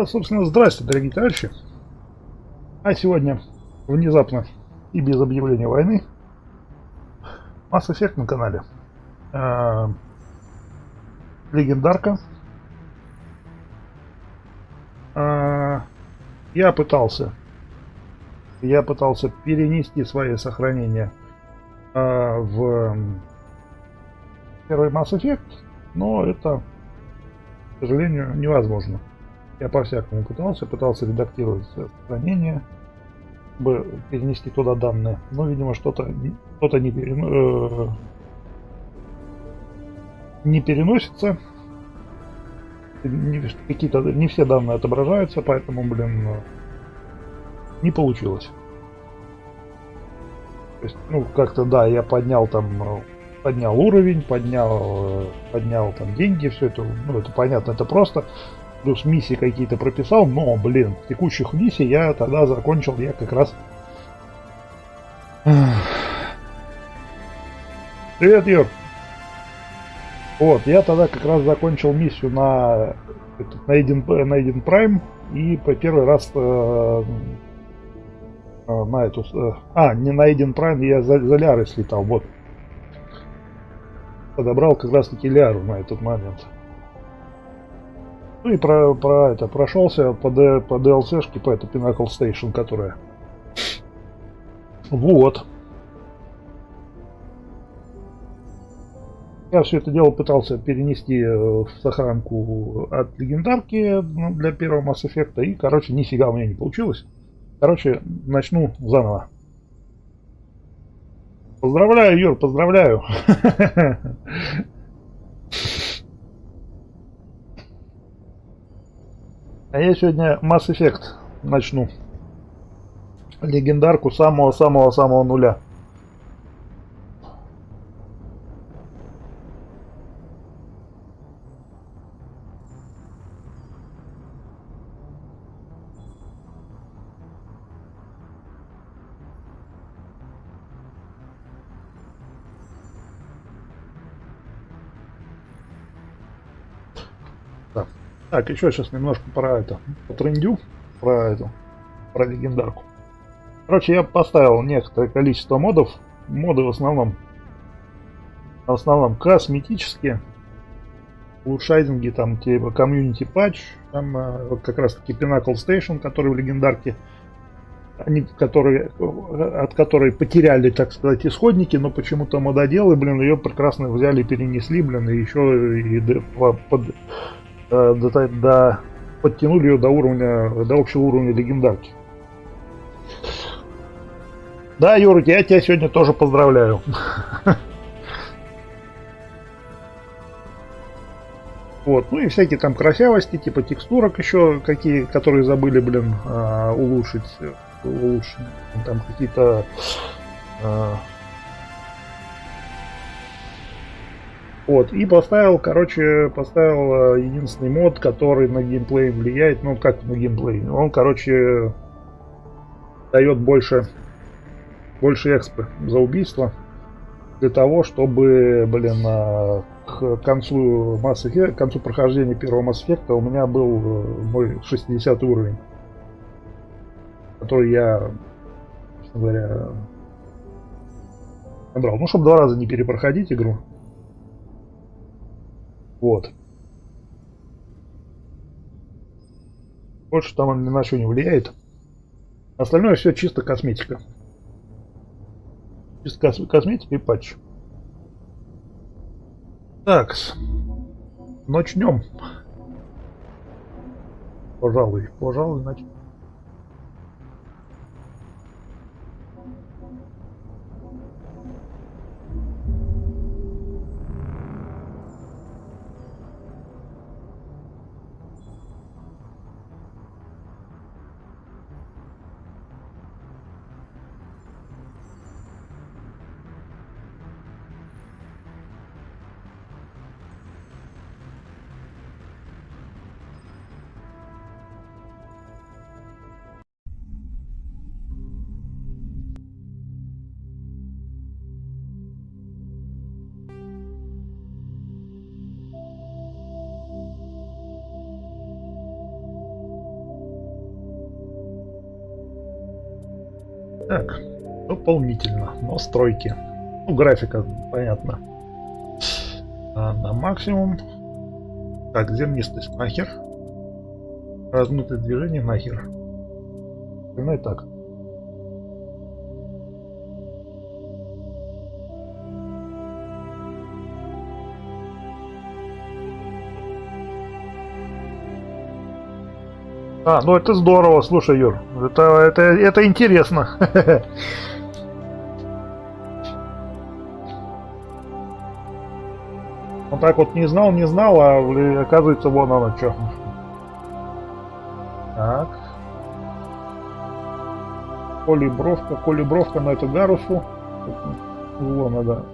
Собственно, здрасте, дорогие товарищи. А сегодня внезапно и без объявления войны Mass Effect на канале. Легендарка. Я пытался перенести свои сохранения в первый Mass Effect, но это, к сожалению, невозможно. Я по-всякому пытался редактировать сохранение, чтобы перенести туда данные, но, видимо, что-то не переносится, какие-то не все данные отображаются, поэтому, не получилось. То есть, как-то, да, я поднял уровень, поднял там деньги, все это, это понятно, это просто. Плюс миссии какие-то прописал, но, текущих миссий я тогда закончил, я как раз... Привет, Юр! Вот, я тогда как раз закончил миссию на Eden Prime и по первый раз на эту... не на Eden Prime, я за Лярой слетал, вот. Подобрал как раз таки Ляру на этот момент. Ну и прошелся по DLC-шке, по этой Pinnacle Station, которая... Вот. Я все это дело пытался перенести в сохранку от легендарки для первого Mass Effect, и, нифига у меня не получилось. Начну заново. Поздравляю, Юр, поздравляю. А я сегодня Mass Effect начну. Легендарку самого нуля. Так, еще сейчас немножко потрындю про легендарку. Я поставил некоторое количество модов. Моды в основном косметические. Улучшайзинги, там типа комьюнити патч, там вот как раз таки Pinnacle Station, который в легендарке, от которой потеряли, так сказать, исходники, но почему-то мододелы, ее прекрасно взяли, перенесли, и еще и подтянули ее до общего уровня легендарки. Да, Юра, я тебя сегодня тоже поздравляю. Вот, и всякие там красивости, типа текстурок еще какие, которые забыли, улучшить, там какие-то... Вот, и поставил единственный мод, который на геймплей влияет, как на геймплей, он, дает больше экспы за убийство, для того, чтобы, к концу прохождения первого Mass Effect у меня был мой 60 уровень, который я, честно говоря, набрал. Чтобы 2 раза не перепроходить игру. Вот. Больше там он ни на что не влияет. Остальное все чисто косметика. Чисто косметика и патч. Так, начнем. Пожалуй, начнем. Так, дополнительно. Настройки. Ну, графика, понятно. На максимум. Так, зернистость нахер. Размытое движение нахер. Ну и так. Ну это здорово, слушай, Юр. Это интересно. Он так вот не знал, а оказывается, вон оно что. Так. Колебровка на эту гарусу. Его надо.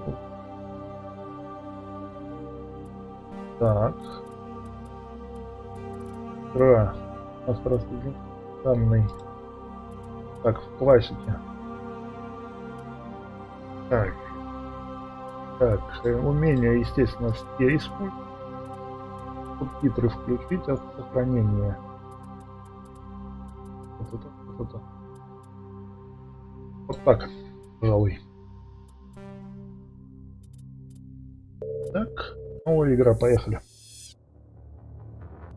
Так. Данный. Так, в классике. Так, умения, естественно, все используют. Субтитры включить, от сохранения. Вот так, пожалуй. Так, новая игра, поехали.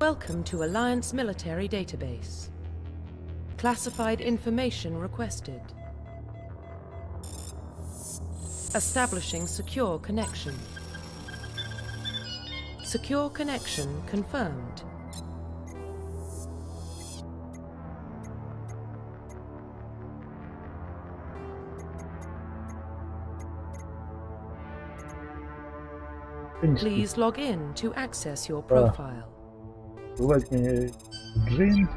Welcome to Alliance Military Database. Classified information requested. Establishing secure connection. Secure connection confirmed. Please log in to access your profile. Звать меня Джейн.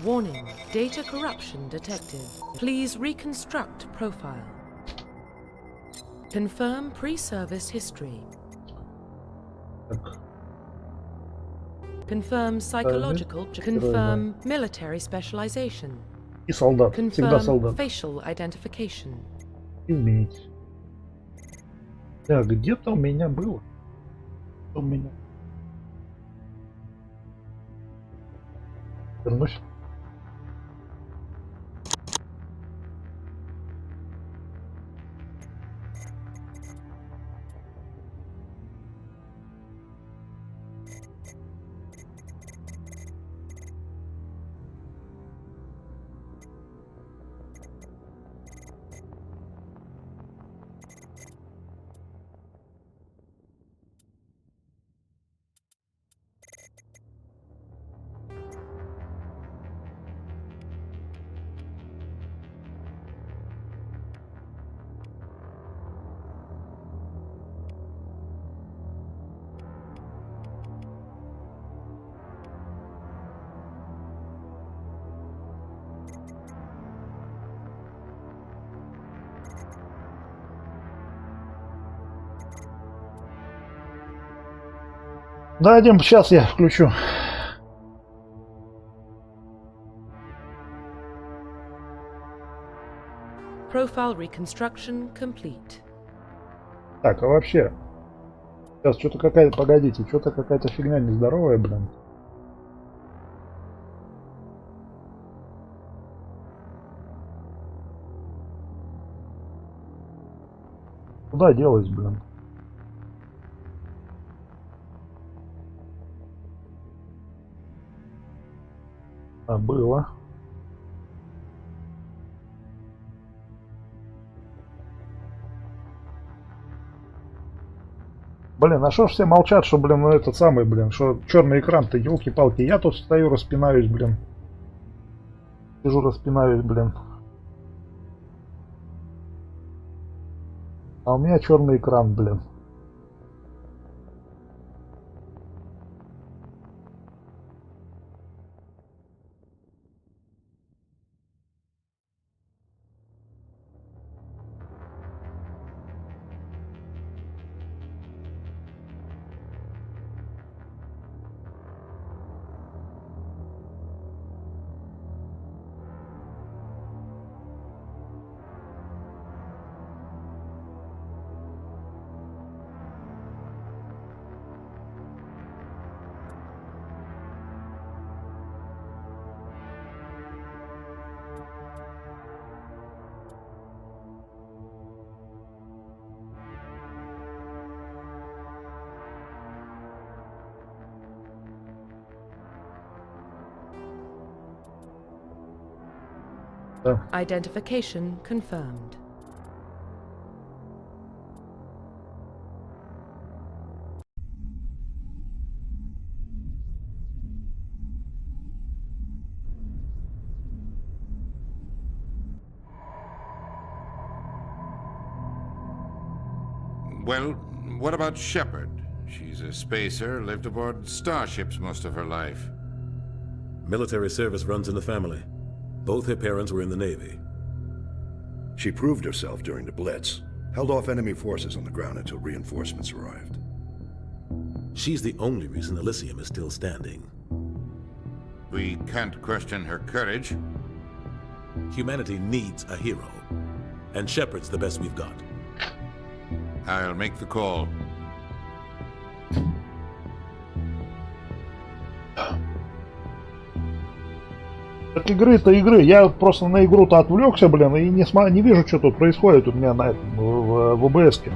Warning, data corruption detected. Please reconstruct profile. Confirm pre-service history. Confirm psychological. Confirm military specialization. И солдат. Всегда Confirm солдат. facial identification. Изменить. Так, где-то у меня было. У меня. Вернусь. Да, Дим, сейчас я включу. Profile reconstruction complete. Так, а вообще... Сейчас что-то какая-то... Погодите, что-то какая-то фигня нездоровая, блин. Куда делась, блин? Было. Блин, а что ж все молчат, что, блин, ну этот самый, блин, что черный экран-то, елки-палки. Я тут стою, распинаюсь, блин. Сижу, распинаюсь, блин. А у меня черный экран, блин. Да. Identification confirmed. Well, what about Shepard? She's a spacer, lived aboard starships most of her life. Military service runs in the family. Both her parents were in the Navy. She proved herself during the Blitz, held off enemy forces on the ground until reinforcements arrived. She's the only reason Elysium is still standing. We can't question her courage. Humanity needs a hero, and Shepard's the best we've got. I'll make the call. От игры-то игры. Я просто на игру-то отвлекся, блин, и не вижу, что тут происходит у меня на этом, в ОБС-ке.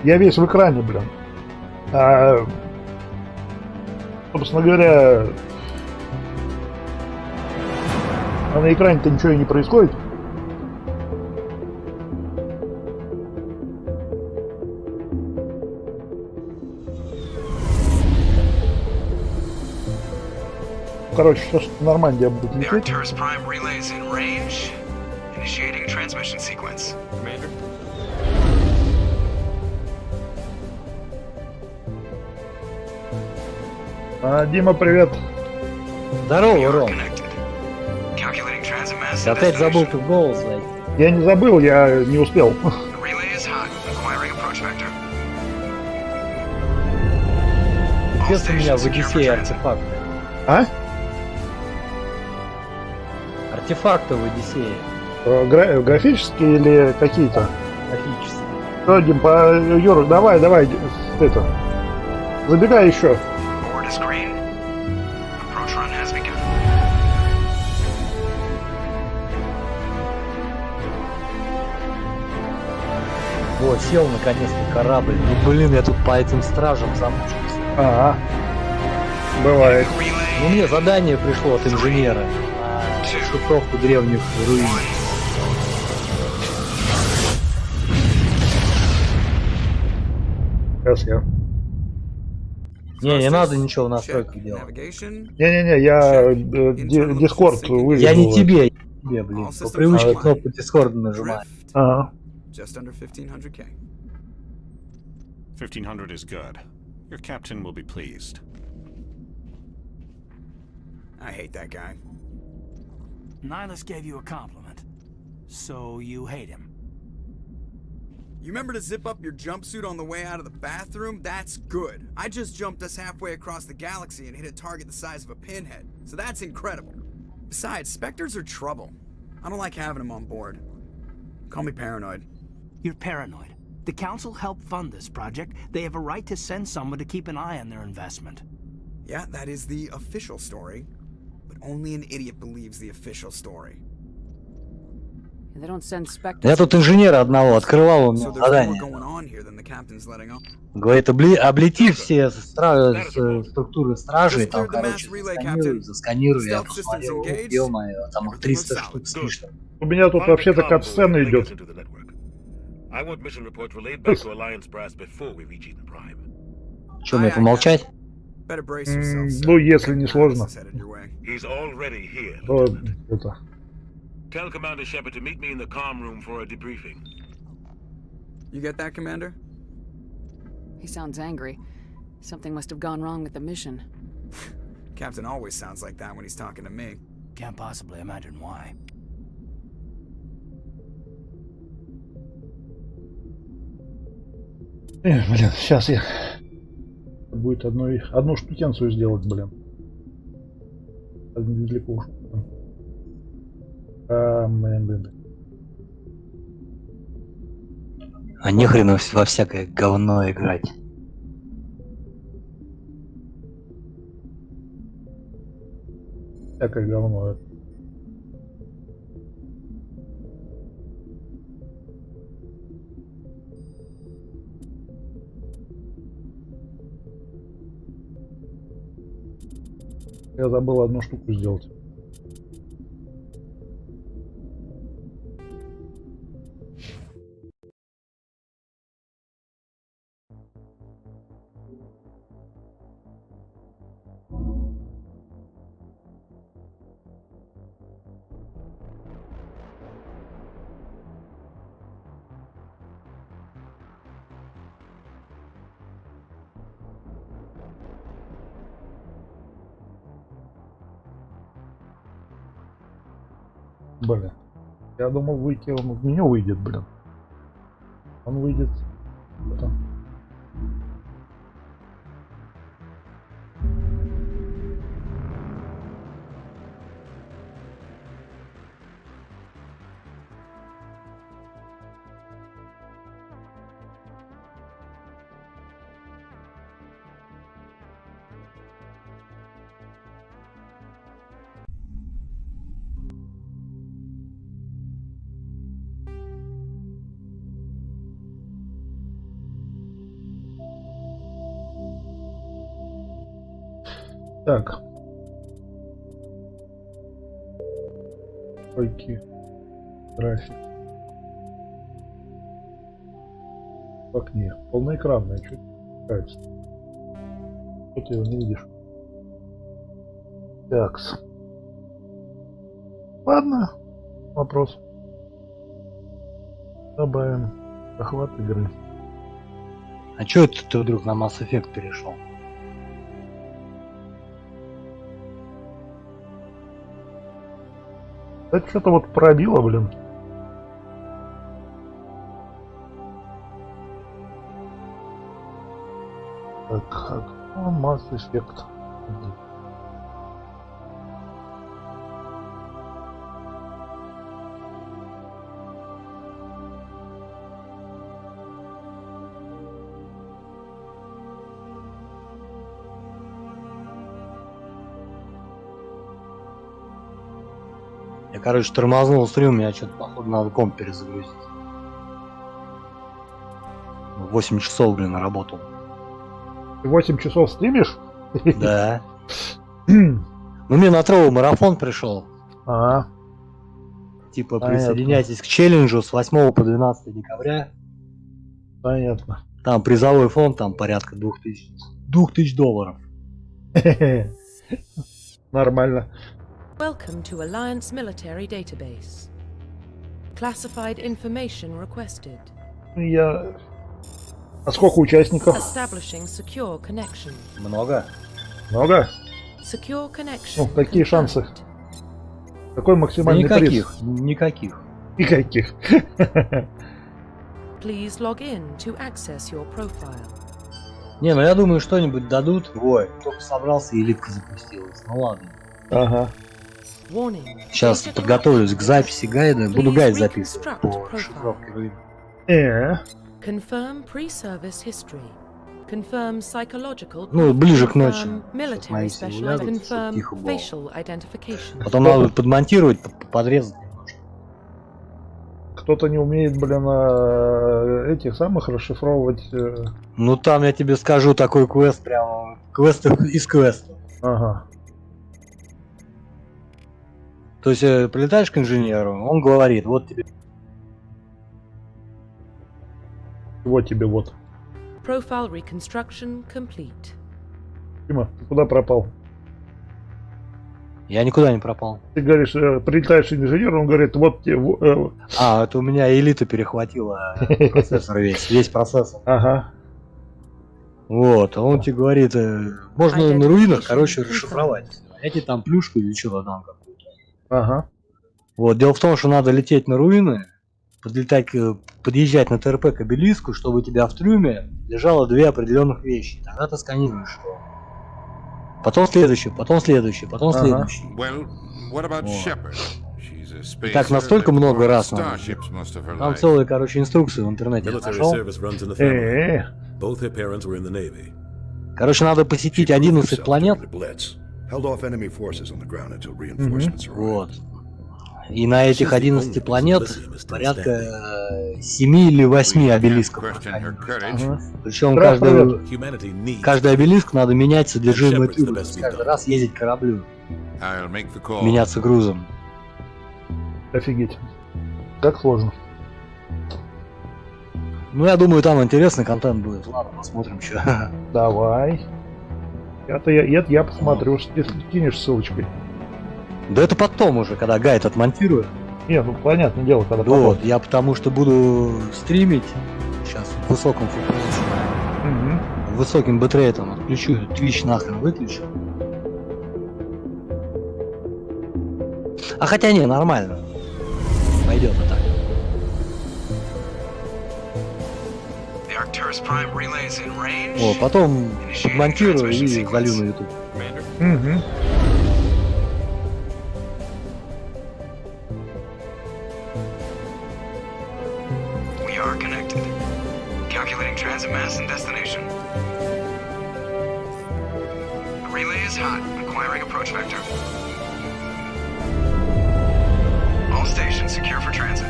Я весь в экране, блин. Собственно говоря, а на экране-то ничего и не происходит. Короче, все нормально, я буду лететь. Дима, привет. Здорово, Ром. Я опять забыл тут голос дать. Я не забыл, я не успел. Есть у меня в Одиссее артефакты. А? Артефакты в Одиссее. Графические или какие-то? Графические. Что, Дим, Юр, давай, это. Забегай еще. Вот, сел наконец-то корабль. Ну блин, я тут по этим стражам замучился. Ага. Бывает. Ну мне задание пришло от инженера на шифровку древних руин. Сейчас я. Не надо ничего в настройках делать. Не-не-не, я Дискорд вывел. Я не тебе, блин. По привычке кнопку Дискорда нажимаю. Ага. Just under 1500K. 1500 is good. Your captain will be pleased. I hate that guy. Nihilus gave you a compliment. So you hate him. You remember to zip up your jumpsuit on the way out of the bathroom? That's good. I just jumped us halfway across the galaxy and hit a target the size of a pinhead. So that's incredible. Besides, Spectres are trouble. I don't like having them on board. Call me paranoid. You're paranoid. The Council helped fund this project. They have a right to send someone to keep an eye on their investment. Yeah, that is the official story. But only an idiot believes the official story. Я тут инженера одного открывал, у меня задание. Говорит, облети все структуры стражей, там, короче, засканируй, я посмотрел, ё-моё, там их 300 штук с лишним. У меня тут вообще-то кат-сцена идет. Что, мне помолчать? Ну, если не сложно. То это... Tell Commander Shepard to meet me in the comm room for a debriefing. You get that, Commander? He sounds angry. Something must have gone wrong with the mission. Captain always sounds like that when he's talking to me. Can't possibly imagine why. Блин, сейчас я... Будет одну штукенцию сделать, блин. Недалеко уж. Блин. А нехрена во всякое говно играть. Всякое говно. Я забыл одну штуку сделать. Блин. Я думал выйти, он в меню выйдет, блин. Он выйдет. Потом. Так. Койки. График. В окне. Полноэкранное. Что нравится? Что ты его не видишь? Такс. Ладно. Вопрос. Добавим. Захват игры. А чё это ты вдруг на Mass Effect перешел? Это что-то вот пробило, блин. Так, Mass Effect. Я, короче, тормознул стрим, меня что-то, походу, надо комп перезагрузить. 8 часов, блин, работал. Ты 8 часов стримишь? Да. Ну, мне на тровый марафон пришел. Ага. Типа, присоединяйтесь к челленджу с 8 по 12 декабря. Понятно. Там призовой фонд, там порядка 2000 долларов. Нормально. Welcome to Alliance Military Database. Classified information requested. Я... А сколько участников? Establishing secure connection. Много? Много? Secure connection. Ну, какие шансы? Какой максимальный никаких, приз? Никаких. Никаких. Please log in to access your profile. Не, ну я думаю, что-нибудь дадут. Ой, только собрался и элитка запустилась. Ну ладно. Ага. Сейчас подготовлюсь к записи гайда. Буду гайд записывать по расшифровке руин. Confirm pre-service history. Confirm psychological. Ну, ближе к ночи. Military specialized. Confirm тихо было. facial identification. Потом надо подмонтировать, подрезать немножко. Кто-то не умеет, блин, этих самых расшифровывать. Ну там я тебе скажу такой квест, прямо квест из квеста. Ага. То есть прилетаешь к инженеру, он говорит, вот тебе. Вот тебе вот. Profile reconstruction complete. Дима, ты куда пропал? Я никуда не пропал. Ты говоришь, прилетаешь инженер, он говорит, вот тебе... А, это у меня элита перехватила процессор весь процессор. Ага. Вот, он тебе говорит, можно на руинах, короче, расшифровать. Я тебе там плюшку или что-то там какую-то. Ага. Вот, дело в том, что надо лететь на руины, подъезжать на ТРП к обелиску, чтобы у тебя в трюме лежало две определенных вещи. Тогда ты сканируешь его. Потом следующий, потом следующий, потом следующий. И так настолько много раз надо. Там целые, короче, инструкции в интернете нашел. Короче, надо посетить 11 планет. Вот. И на этих 11 планет порядка 7 или 8 обелисков. Причем каждый обелиск надо менять содержимое трюма. Каждый раз ездить к кораблю. Меняться грузом. Офигеть. Как сложно. Ну, я думаю, там интересный контент будет. Ладно, посмотрим, что. Давай. Я посмотрю, если кинешь ссылочкой. Да это потом уже, когда гайд отмонтирую. Не, ну понятное дело, когда потом. Вот, я потому что буду стримить сейчас в высоком FPS. Высоким битрейтом отключу, Twitch нахрен выключу. А хотя не, нормально. пойдет и так. The Arcturus Prime relay is in range. О, потом монтирую и залью на YouTube. Угу. We are connected. Calculating transit mass and destination. The relay is hot. Acquiring approach vector. All stations secure for transit.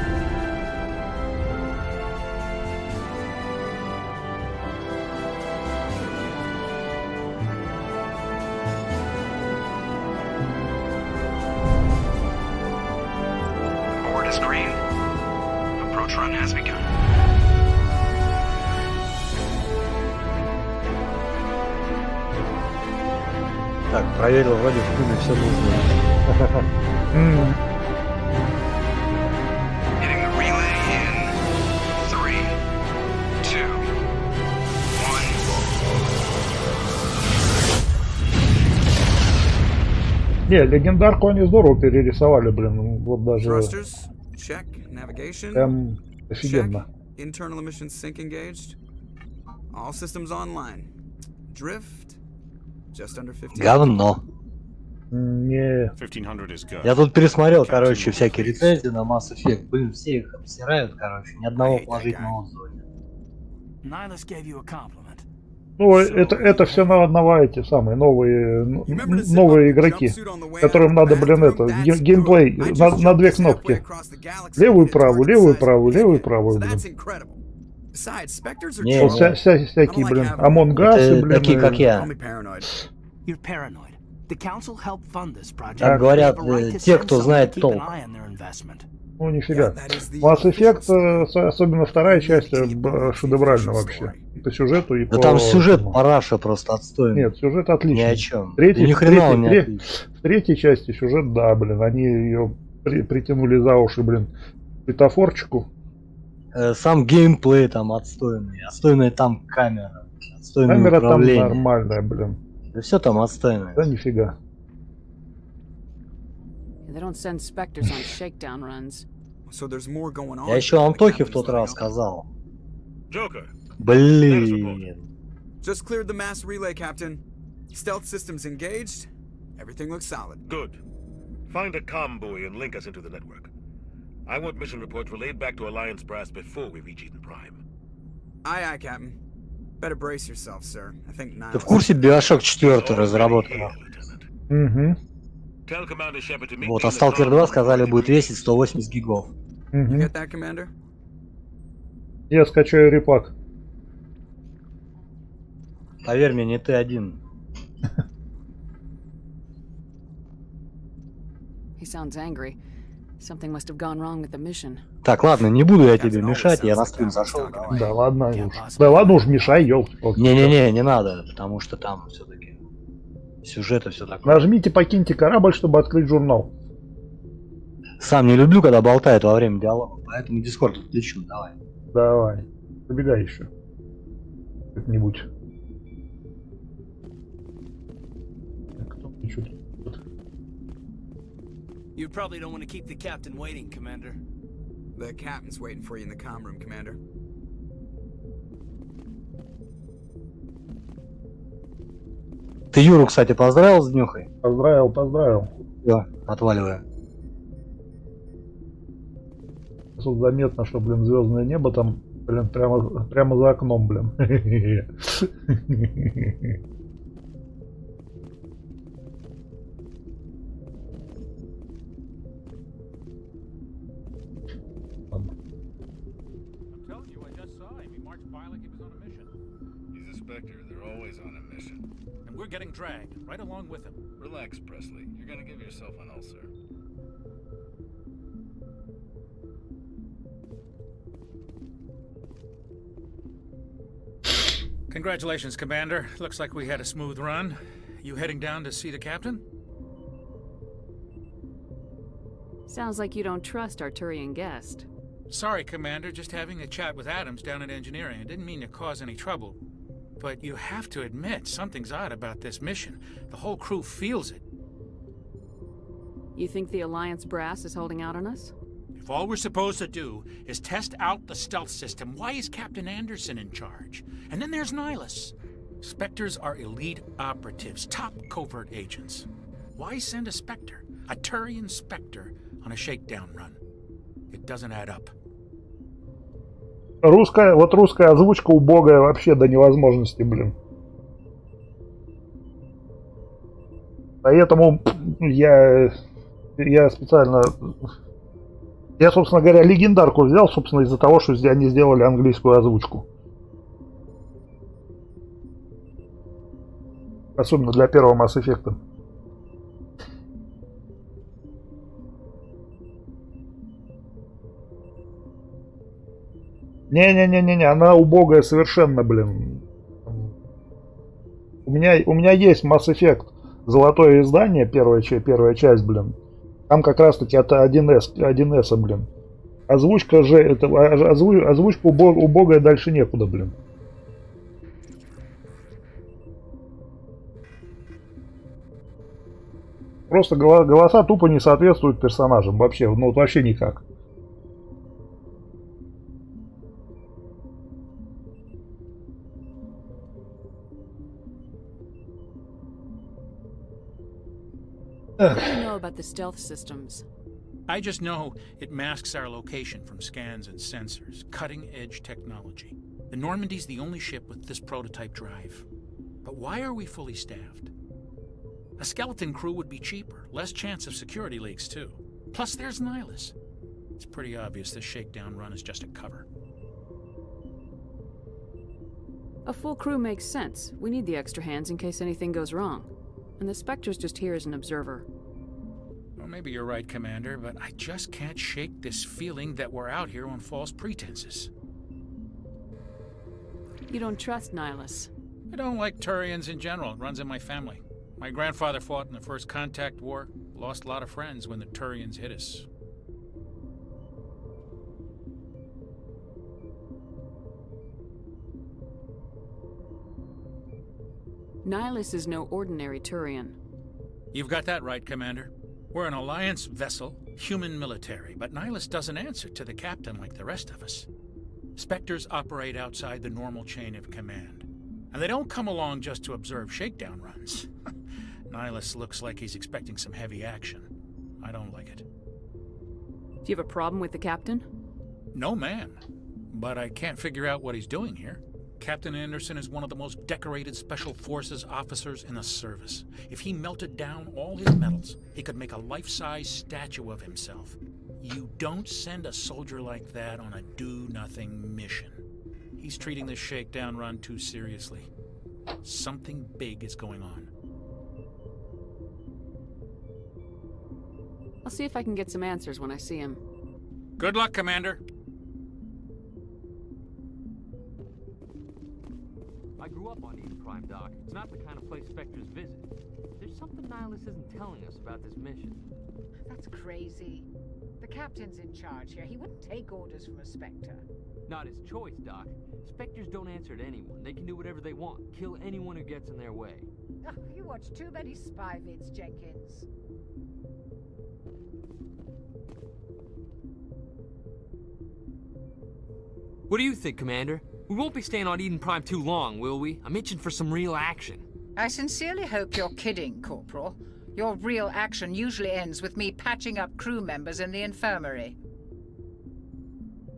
Board is green. Approach run has begun. Так, проверил, вроде в кубе все нужно. Hitting the relay in 3, 2, 1. Не, легендарку они здорово перерисовали, блин. Вот даже Thrusters, check. Navigation, прям офигенно. check. Internal emissions sync engaged. All systems online. Drift, just under 15. Говно. Не, 1500 is good. Я тут пересмотрел, короче, всякие рецензии на Mass Effect. Блин, все их обсирают, короче. Ни одного положительного отзыва нет. Nihilus gave you a compliment. ну это все на эти самые новые игроки, которым надо, блин, это геймплей на две кнопки. Левую, правую, левую, правую, левую, правую, блин. Не, Вот всякие, блин, Among Us, это блин. такие, как я. You're paranoid. The council helped fund this project. Как говорят, те, кто знает толк. Ну, нифига. Mass Effect, особенно вторая часть, шедевральна вообще. И по сюжету, и Да по... там сюжет параша просто отстойный. Нет, сюжет отличный. Ни о чем. Третий, Ни хрена он не отличный. в третьей части сюжет, да, блин, они ее притянули за уши, блин, светофорчику. Сам геймплей там отстойный. Отстойная там камера. Отстойное Камера там управление. нормальная, блин. Да все там отстойное. Да нифига. They don't send specters on shakedown runs. So there's more going on. Я еще Антохе в тот раз сказал. Joker. Блин. Just cleared the mass relay, Captain. Stealth systems engaged. Everything looks solid. Good. Find a comm buoy and link us into the network. I want mission reports relayed back to Alliance brass before we reach Eden Prime. Aye, aye, Captain. Better brace yourself, sir. I think Ты в курсе Bioshock 4 разработана? Угу. Вот, а Stalker 2 сказали будет весить 180 гигов. You get that, Commander? Я скачаю репак. Поверь мне, не ты один. He sounds angry. Something must have gone wrong with the mission. Так, ладно, не буду я тебе мешать, я на стрим зашел. Давай. Да ладно уж. Да ладно уж, мешай, ёлки-палки. Не-не-не, не надо, потому что там все-таки сюжет и все такое. Нажмите, покиньте корабль, чтобы открыть журнал. Сам не люблю, когда болтают во время диалога, поэтому Дискорд отключу, давай. Давай. Забегай еще. Как-нибудь. Кто мне что-то... You probably don't want to keep the captain waiting, Commander. The captain's waiting for you in the comm room, Commander. Ты Юру, кстати, поздравил с днюхой? Поздравил. Все, отваливаю. Тут заметно, что, блин, звездное небо там, блин, прямо за окном, блин. We're getting dragged right along with him. Relax, Presley. You're gonna give yourself an ulcer. Congratulations, Commander. Looks like we had a smooth run. You heading down to see the captain? Sounds like you don't trust Arturian guest. Sorry, Commander. Just having a chat with Adams down at engineering. I didn't mean to cause any trouble. But you have to admit, something's odd about this mission. The whole crew feels it. You think the Alliance brass is holding out on us? If all we're supposed to do is test out the stealth system, why is Captain Anderson in charge? And then there's Nihilus. Spectres are elite operatives, top covert agents. Why send a Spectre, a Turian Spectre, on a shakedown run? It doesn't add up. Русская озвучка убогая вообще до невозможности, блин. Поэтому я специально... Я, собственно говоря, легендарку взял, собственно, из-за того, что они сделали английскую озвучку. Особенно для первого Mass Effect. Не-не-не-не, она убогая совершенно, блин. У меня есть Mass Effect, золотое издание, первая часть, блин. Там как раз таки это 1С, блин. Озвучка же, это озвучка убогая, дальше некуда, блин. Просто голоса тупо не соответствуют персонажам вообще, ну вот вообще никак. What do you know about the stealth systems? I just know it masks our location from scans and sensors. Cutting-edge technology. The Normandy's the only ship with this prototype drive. But why are we fully staffed? A skeleton crew would be cheaper, less chance of security leaks too. Plus there's Nihilus. It's pretty obvious this shakedown run is just a cover. A full crew makes sense. We need the extra hands in case anything goes wrong. And the Spectre's just here as an observer. Well, maybe you're right, Commander, but I just can't shake this feeling that we're out here on false pretenses. You don't trust Nihilus? I don't like Turians in general. It runs in my family. My grandfather fought in the First Contact War. Lost a lot of friends when the Turians hit us. Nihilus is no ordinary Turian. You've got that right, Commander. We're an Alliance vessel, human military, but Nihilus doesn't answer to the captain like the rest of us. Spectres operate outside the normal chain of command. And they don't come along just to observe shakedown runs. Nihilus looks like he's expecting some heavy action. I don't like it. Do you have a problem with the captain? No, ma'am. But I can't figure out what he's doing here. Captain Anderson is one of the most decorated Special Forces officers in the service. If he melted down all his medals, he could make a life-size statue of himself. You don't send a soldier like that on a do-nothing mission. He's treating this shakedown run too seriously. Something big is going on. I'll see if I can get some answers when I see him. Good luck, Commander. I grew up on Eden Prime, Doc. It's not the kind of place Spectres visit. There's something Nihilus isn't telling us about this mission. That's crazy. The captain's in charge here. He wouldn't take orders from a Spectre. Not his choice, Doc. Spectres don't answer to anyone. They can do whatever they want. Kill anyone who gets in their way. Oh, you watch too many spy vids, Jenkins. What do you think, Commander? We won't be staying on Eden Prime too long, will we? I'm itching for some real action. I sincerely hope you're kidding, Corporal. Your real action usually ends with me patching up crew members in the infirmary.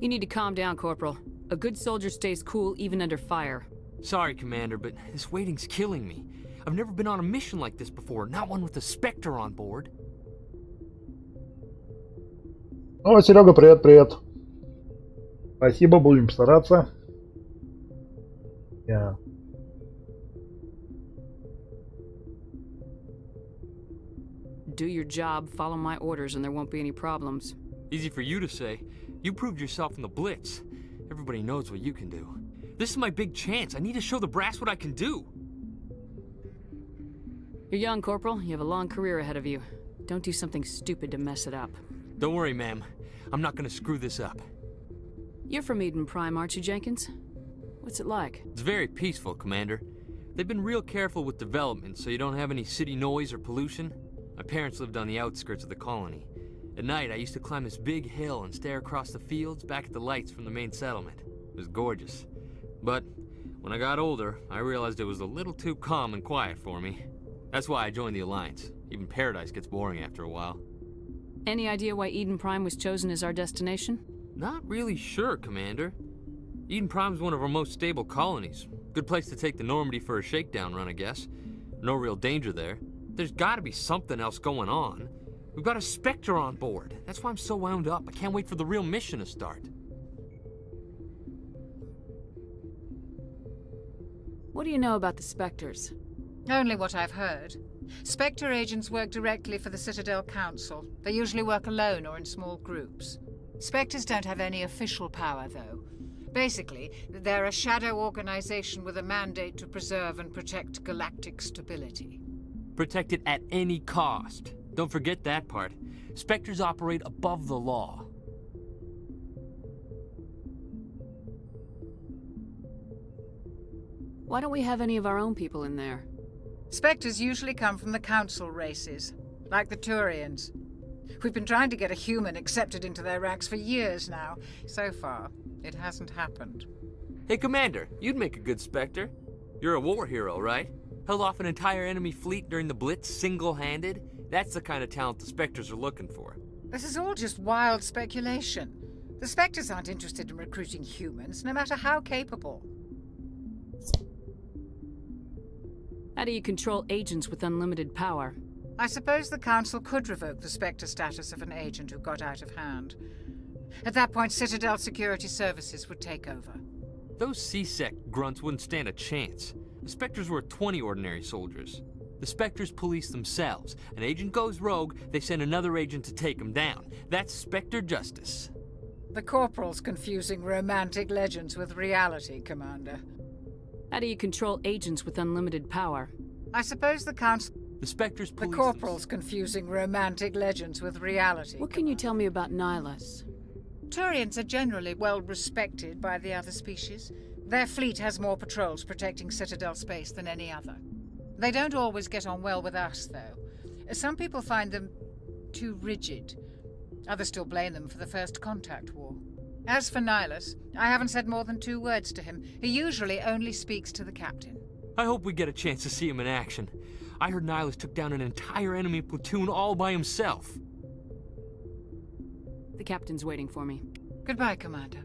You need to calm down, Corporal. A good soldier stays cool even under fire. Sorry, Commander, but this waiting's killing me. I've never been on a mission like this before, not one with a Spectre on board. О, Серега, привет. Спасибо, будем стараться. Yeah. Do your job, follow my orders, and there won't be any problems. Easy for you to say. You proved yourself in the Blitz. Everybody knows what you can do. This is my big chance. I need to show the brass what I can do. You're young, Corporal. You have a long career ahead of you. Don't do something stupid to mess it up. Don't worry, ma'am. I'm not gonna screw this up. You're from Eden Prime, aren't you, Jenkins? What's it like? It's very peaceful, Commander. They've been real careful with development, so you don't have any city noise or pollution. My parents lived on the outskirts of the colony. At night, I used to climb this big hill and stare across the fields back at the lights from the main settlement. It was gorgeous. But when I got older, I realized it was a little too calm and quiet for me. That's why I joined the Alliance. Even Paradise gets boring after a while. Any idea why Eden Prime was chosen as our destination? Not really sure, Commander. Eden Prime's one of our most stable colonies. Good place to take the Normandy for a shakedown run, I guess. No real danger there. There's gotta be something else going on. We've got a Spectre on board. That's why I'm so wound up. I can't wait for the real mission to start. What do you know about the Spectres? Only what I've heard. Spectre agents work directly for the Citadel Council. They usually work alone or in small groups. Spectres don't have any official power, though. Basically, they're a shadow organization with a mandate to preserve and protect galactic stability. Protect it at any cost. Don't forget that part. Spectres operate above the law. Why don't we have any of our own people in there? Spectres usually come from the Council races, like the Turians. We've been trying to get a human accepted into their ranks for years now. So far, it hasn't happened. Hey, Commander, you'd make a good Spectre. You're a war hero, right? Held off an entire enemy fleet during the Blitz single-handed? That's the kind of talent the Spectres are looking for. This is all just wild speculation. The Spectres aren't interested in recruiting humans, no matter how capable. How do you control agents with unlimited power? I suppose the Council could revoke the Spectre status of an agent who got out of hand. At that point, Citadel Security Services would take over. Those C-Sec grunts wouldn't stand a chance. The Spectres were 20 ordinary soldiers. The Spectres police themselves. An agent goes rogue, they send another agent to take him down. That's Spectre justice. The Corporal's confusing romantic legends with reality, Commander. How do you control agents with unlimited power? I suppose the Council... The Spectres police... The Corporal's confusing romantic legends with reality. What can you tell me about Nihilus? Turians are generally well respected by the other species. Their fleet has more patrols protecting Citadel space than any other. They don't always get on well with us, though. Some people find them too rigid. Others still blame them for the First Contact War. As for Nihilus, I haven't said more than 2 words to him. He usually only speaks to the captain. I hope we get a chance to see him in action. I heard Nihilus took down an entire enemy platoon all by himself. The captain's waiting for me. Goodbye, Commander.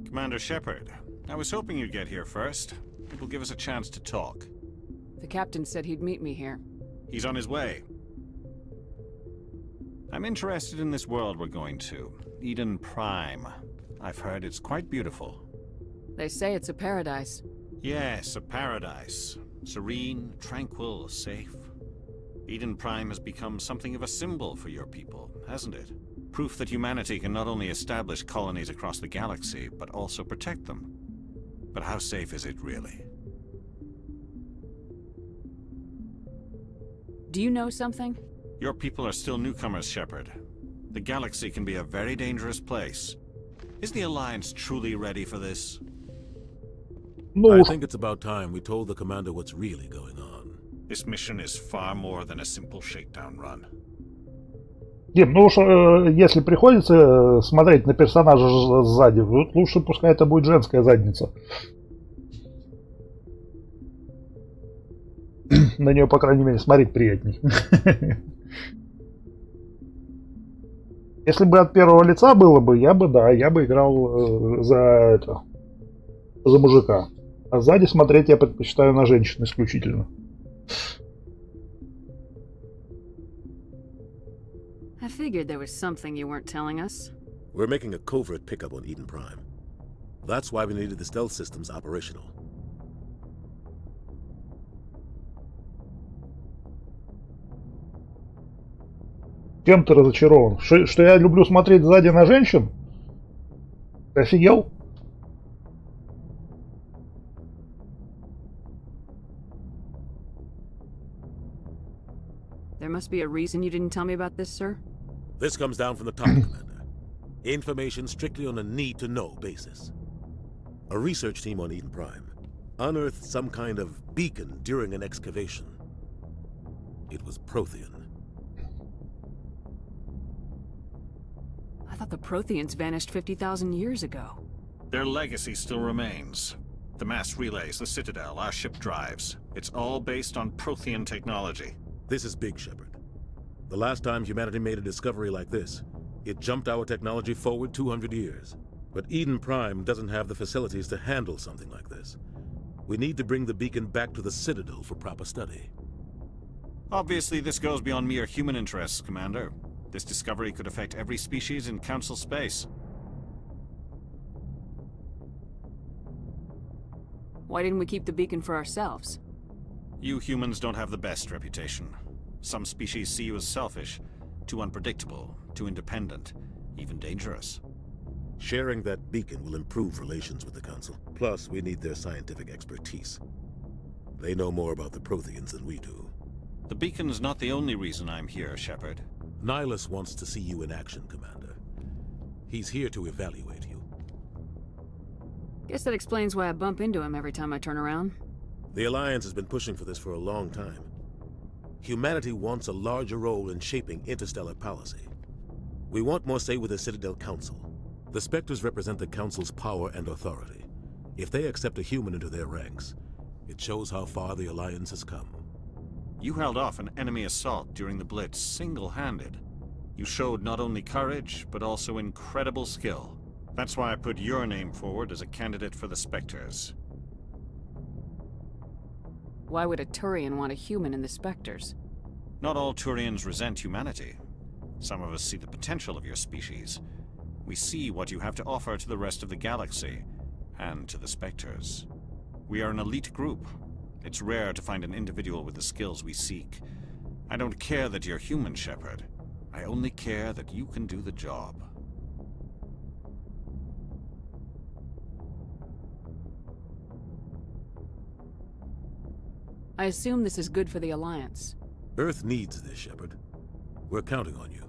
Commander Shepard, I was hoping you'd get here first. It will give us a chance to talk. The captain said he'd meet me here. He's on his way. I'm interested in this world we're going to. Eden Prime. I've heard it's quite beautiful. They say it's a paradise. Yes, a paradise. Serene, tranquil, safe. Eden Prime has become something of a symbol for your people, hasn't it? Proof that humanity can not only establish colonies across the galaxy, but also protect them. But how safe is it really? Do you know something? Your people are still newcomers, Shepard. The galaxy can be a very dangerous place. Is the Alliance truly ready for this? I think it's about time we told the commander what's really going on. This mission is far more than a simple shakedown run. Дим, ну уж если приходится смотреть на персонажа сзади, лучше пускай это будет женская задница. На нее, по крайней мере, смотреть приятней. Если бы от первого лица было бы, я бы играл за мужика. А сзади смотреть я предпочитаю на женщин исключительно. I figured there was something you weren't telling us. We're making a covert pickup on Eden Prime. That's why we needed the stealth systems operational. Чем ты разочарован? Что я люблю смотреть сзади на женщин? Ты офигел? There must be a reason you didn't tell me about this, sir? This comes down from the top, Commander. Information strictly on a need-to-know basis. A research team on Eden Prime unearthed some kind of beacon during an excavation. It was Prothean. I thought the Protheans vanished 50,000 years ago. Their legacy still remains. The mass relays, the Citadel, our ship drives. It's all based on Prothean technology. This is big, Shepard. The last time humanity made a discovery like this, it jumped our technology forward 200 years. But Eden Prime doesn't have the facilities to handle something like this. We need to bring the beacon back to the Citadel for proper study. Obviously, this goes beyond mere human interests, Commander. This discovery could affect every species in Council space. Why didn't we keep the beacon for ourselves? You humans don't have the best reputation. Some species see you as selfish, too unpredictable, too independent, even dangerous. Sharing that beacon will improve relations with the Council. Plus, we need their scientific expertise. They know more about the Protheans than we do. The beacon's not the only reason I'm here, Shepard. Nihilus wants to see you in action, Commander. He's here to evaluate you. Guess that explains why I bump into him every time I turn around. The Alliance has been pushing for this for a long time. Humanity wants a larger role in shaping interstellar policy. We want more say with the Citadel Council. The Spectres represent the Council's power and authority. If they accept a human into their ranks, it shows how far the Alliance has come. You held off an enemy assault during the Blitz single-handed. You showed not only courage, but also incredible skill. That's why I put your name forward as a candidate for the Spectres. Why would a Turian want a human in the Spectres? Not all Turians resent humanity. Some of us see the potential of your species. We see what you have to offer to the rest of the galaxy, and to the Spectres. We are an elite group. It's rare to find an individual with the skills we seek. I don't care that you're human, Shepard. I only care that you can do the job. I assume this is good for the Alliance. Earth needs this, Shepard. We're counting on you.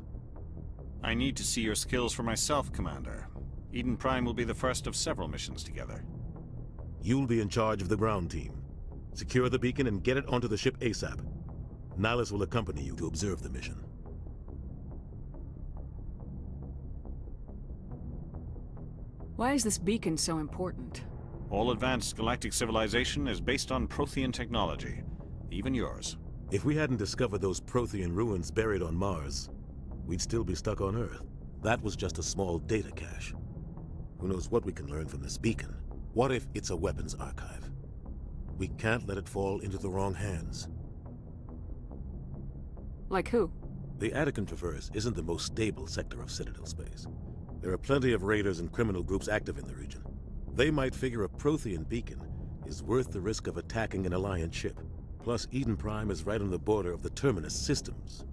I need to see your skills for myself, Commander. Eden Prime will be the first of several missions together. You'll be in charge of the ground team. Secure the beacon and get it onto the ship ASAP. Nihilus will accompany you to observe the mission. Why is this beacon so important? All advanced galactic civilization is based on Prothean technology, even yours. If we hadn't discovered those Prothean ruins buried on Mars, we'd still be stuck on Earth. That was just a small data cache. Who knows what we can learn from this beacon? What if it's a weapons archive? We can't let it fall into the wrong hands. Like who? The Attican Traverse isn't the most stable sector of Citadel space. There are plenty of raiders and criminal groups active in the region. They might figure a Prothean beacon is worth the risk of attacking an Alliance ship. Plus, Eden Prime is right on the border of the Terminus systems.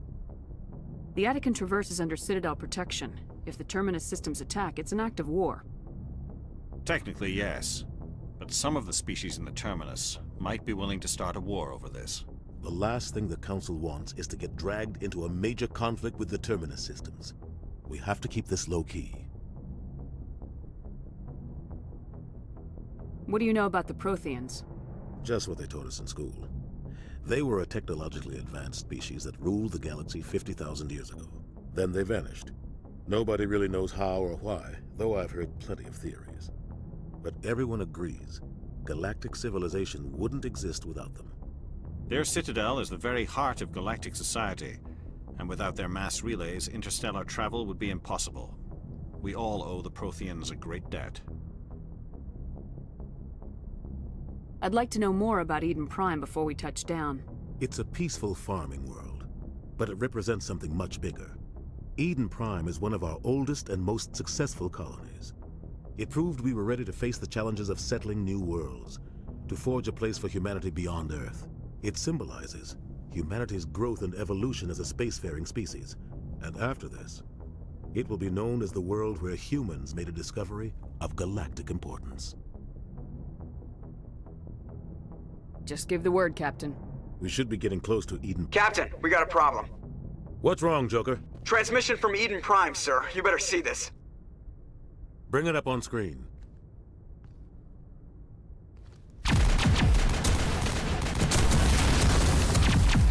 The Attican Traverse is under Citadel protection. If the Terminus systems attack, it's an act of war. Technically, yes. But some of the species in the Terminus might be willing to start a war over this. The last thing the Council wants is to get dragged into a major conflict with the Terminus systems. We have to keep this low-key. What do you know about the Protheans? Just what they taught us in school. They were a technologically advanced species that ruled the galaxy 50,000 years ago. Then they vanished. Nobody really knows how or why, though I've heard plenty of theories. But everyone agrees, galactic civilization wouldn't exist without them. Their citadel is the very heart of galactic society, and without their mass relays, interstellar travel would be impossible. We all owe the Protheans a great debt. I'd like to know more about Eden Prime before we touch down. It's a peaceful farming world, but it represents something much bigger. Eden Prime is one of our oldest and most successful colonies. It proved we were ready to face the challenges of settling new worlds, to forge a place for humanity beyond Earth. It symbolizes humanity's growth and evolution as a spacefaring species. And after this, it will be known as the world where humans made a discovery of galactic importance. Just give the word, Captain. We should be getting close to Eden. Captain, we got a problem. What's wrong, Joker? Transmission from Eden Prime, sir. You better see this. Bring it up on screen.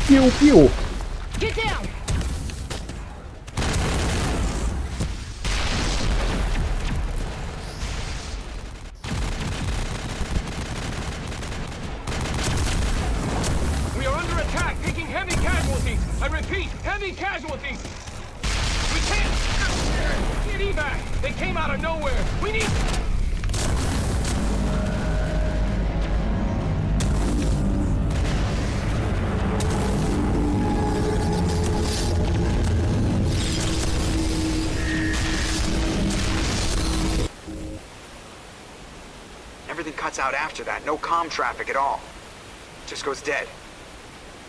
Пиу-пиу. Get down! We are under attack, taking heavy casualties. I repeat, heavy casualties. We can't get evac. They came out of nowhere. We need. Everything cuts out after that. No comm traffic at all. Just goes dead.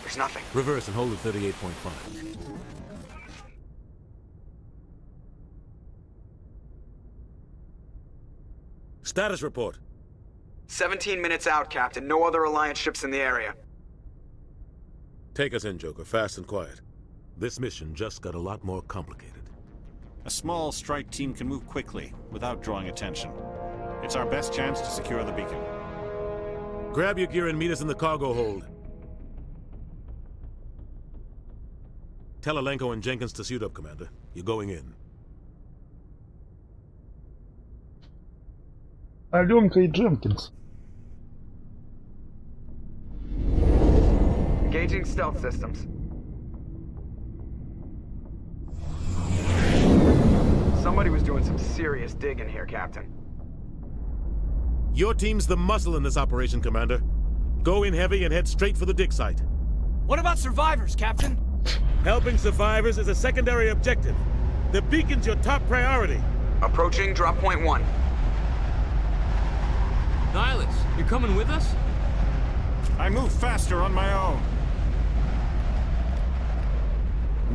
There's nothing. Reverse and hold at 38.5. Status report. 17 minutes out, Captain. No other Alliance ships in the area. Take us in, Joker, fast and quiet. This mission just got a lot more complicated. A small strike team can move quickly, without drawing attention. It's our best chance to secure the beacon. Grab your gear and meet us in the cargo hold. Tell Alenko and Jenkins to suit up, Commander. You're going in. Аленка и Дженкинс. Engaging stealth systems. Somebody was doing some serious digging here, Captain. Your team's the muscle in this operation, Commander. Go in heavy and head straight for the dig site. What about survivors, Captain? Helping survivors is a secondary objective. The beacon's your top priority. Approaching drop point 1. Nihilus, you're coming with us? I move faster on my own.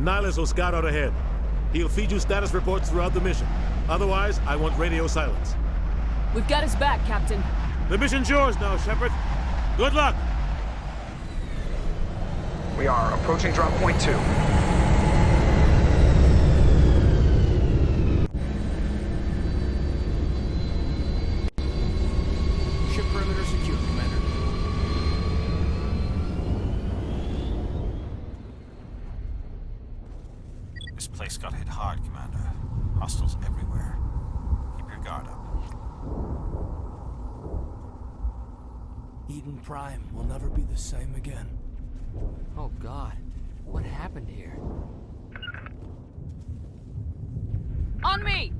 Nihilus will scout out ahead. He'll feed you status reports throughout the mission. Otherwise, I want radio silence. We've got his back, Captain. The mission's yours now, Shepard. Good luck! We are approaching drop point 2. Ship perimeter secure, Commander. This place got hit hard, Commander. Hostiles everywhere. Keep your guard up. Eden Prime will never be the same again. Oh God, what happened here? On me!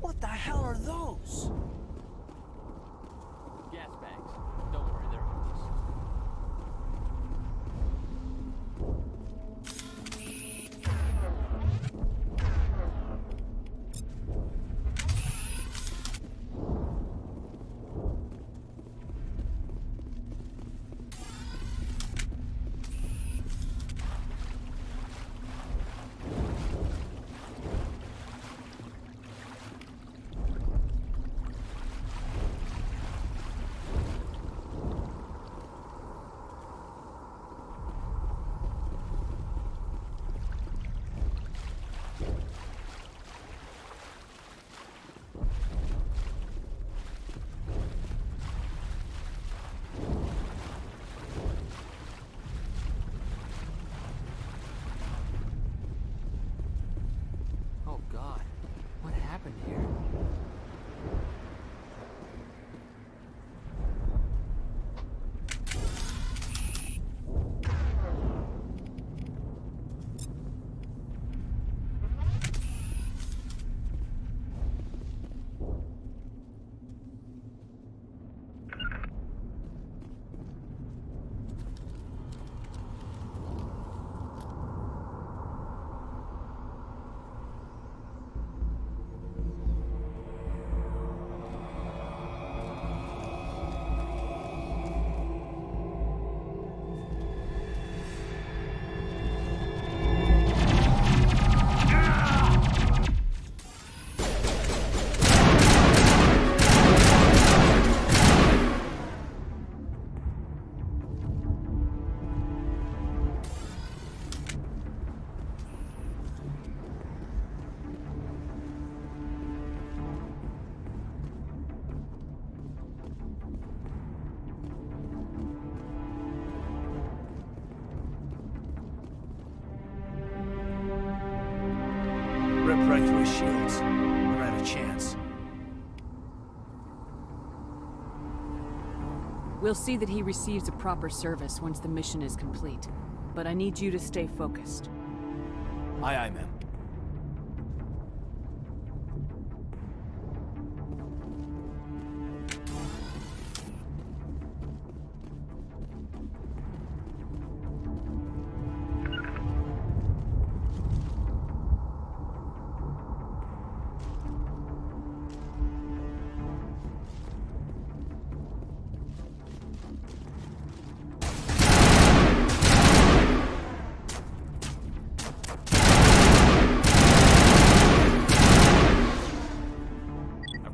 What the hell are those? Gas bags. Don't worry, they're harmless. right through his shields. Never had a chance. We'll see that he receives a proper service once the mission is complete. But I need you to stay focused. Aye, aye, ma'am.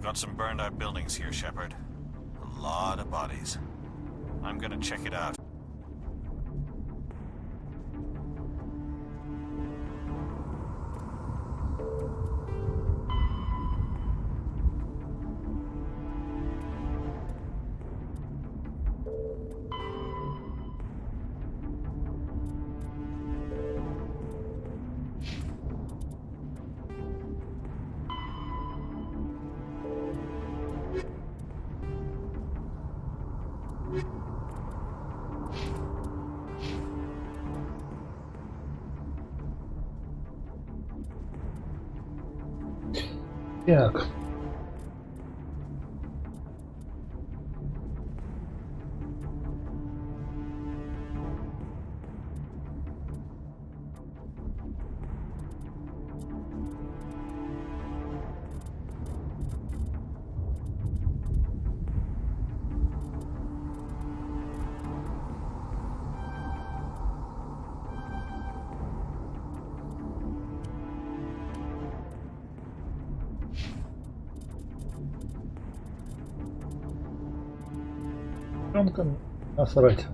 Got some burned out buildings here, Shepard. A lot of bodies. I'm gonna check it out. Так. Насрать.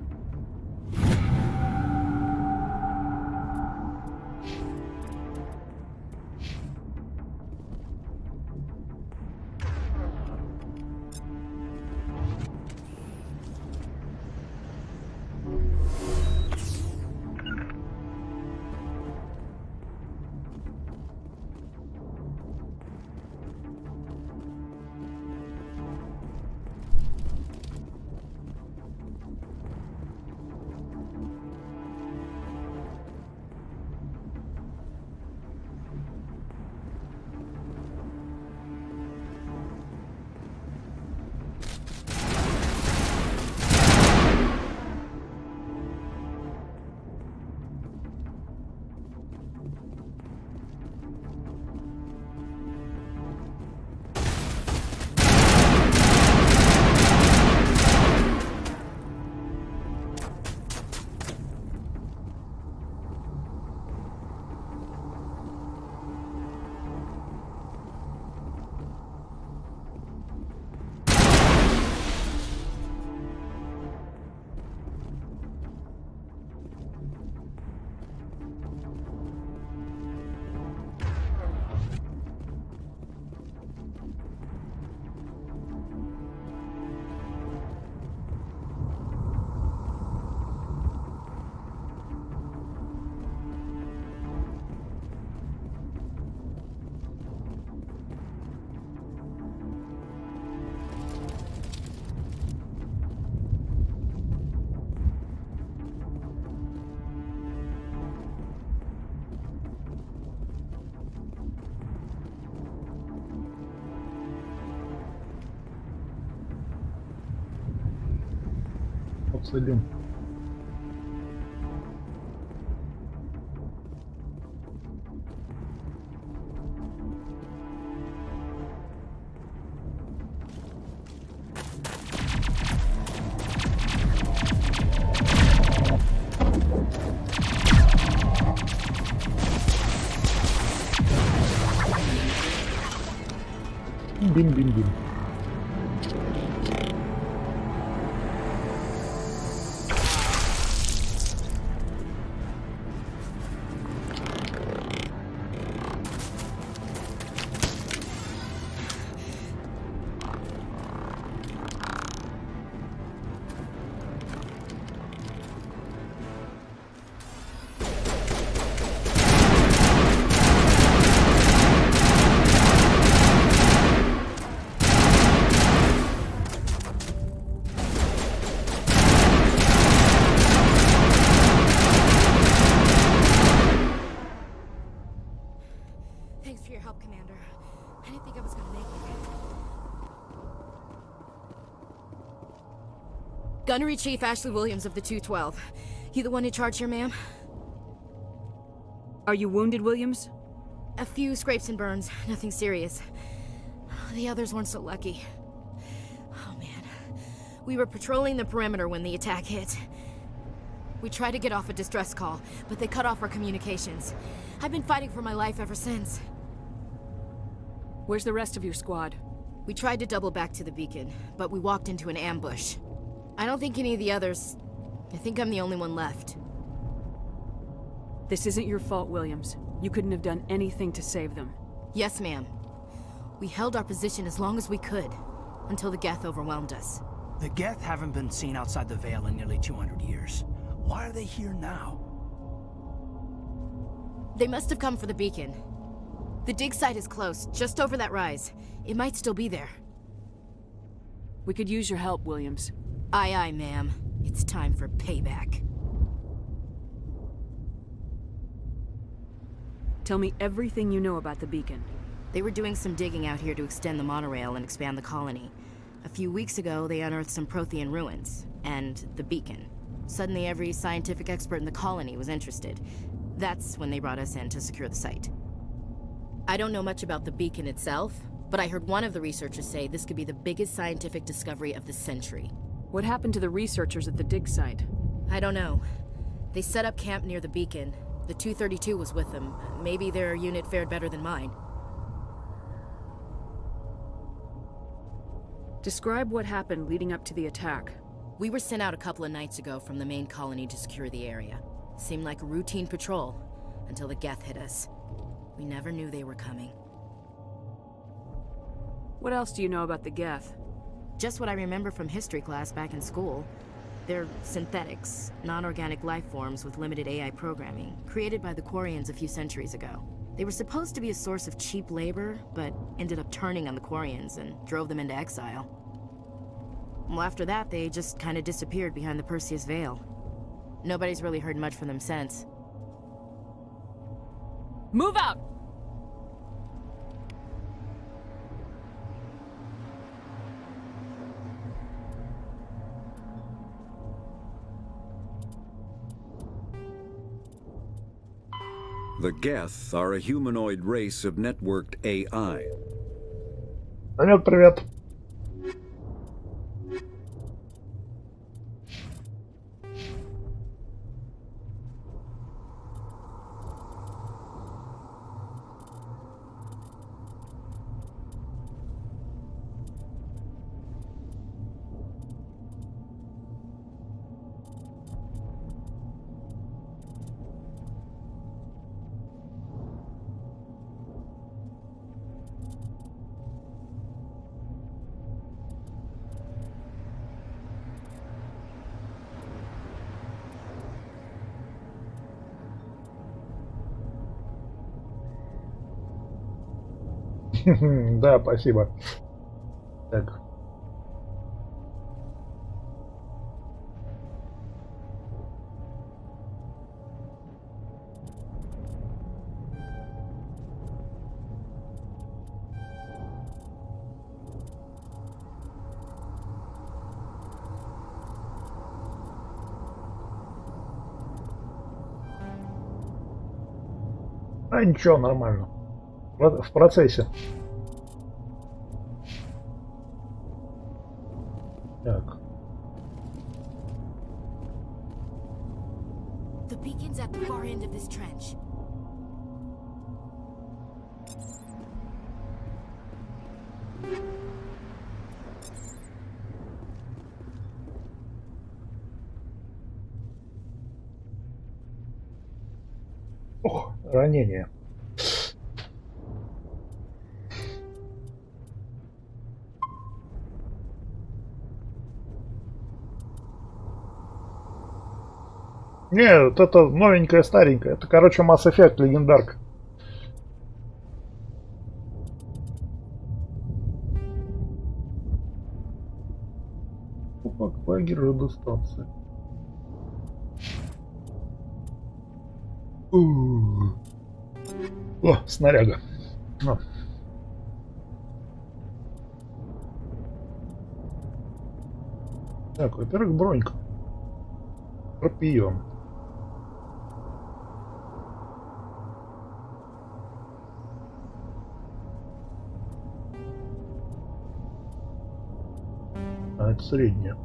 Обсудим. Бин-бин-бин. your help, Commander. I didn't think I was gonna make it. Gunnery Chief Ashley Williams of the 212. You the one in charge here, ma'am? Are you wounded, Williams? A few scrapes and burns, nothing serious. The others weren't so lucky. Oh man. We were patrolling the perimeter when the attack hit. We tried to get off a distress call, but they cut off our communications. I've been fighting for my life ever since. Where's the rest of your squad? We tried to double back to the beacon, but we walked into an ambush. I don't think any of the others... I think I'm the only one left. This isn't your fault, Williams. You couldn't have done anything to save them. Yes, ma'am. We held our position as long as we could, until the Geth overwhelmed us. The Geth haven't been seen outside the Veil in nearly 200 years. Why are they here now? They must have come for the beacon. The dig site is close, just over that rise. It might still be there. We could use your help, Williams. Aye, aye, ma'am. It's time for payback. Tell me everything you know about the beacon. They were doing some digging out here to extend the monorail and expand the colony. A few weeks ago, they unearthed some Prothean ruins, and the beacon. Suddenly, every scientific expert in the colony was interested. That's when they brought us in to secure the site. I don't know much about the beacon itself, but I heard one of the researchers say this could be the biggest scientific discovery of the century. What happened to the researchers at the dig site? I don't know. They set up camp near the beacon. The 232 was with them. Maybe their unit fared better than mine. Describe what happened leading up to the attack. We were sent out a couple of nights ago from the main colony to secure the area. Seemed like a routine patrol, until the Geth hit us. We never knew they were coming. What else do you know about the Geth? Just what I remember from history class back in school. They're synthetics, non-organic life forms with limited AI programming, created by the Quarians a few centuries ago. They were supposed to be a source of cheap labor, but ended up turning on the Quarians and drove them into exile. Well, after that, they just kind of disappeared behind the Perseus Veil. Nobody's really heard much from them since. Move out! The Geth are a humanoid race of networked AI. Привет, привет. Да, спасибо. Так. А ничего, нормально. В процессе. Так. The beacon's at the far end of this trench. Ох, ранение. Нет, это новенькая, старенькая. Это, короче, Mass Effect легендарка. Опа, лагерь, радиостанция. О, снаряга. Ну. Так, во-первых, бронька. Пропьем. А это средняя.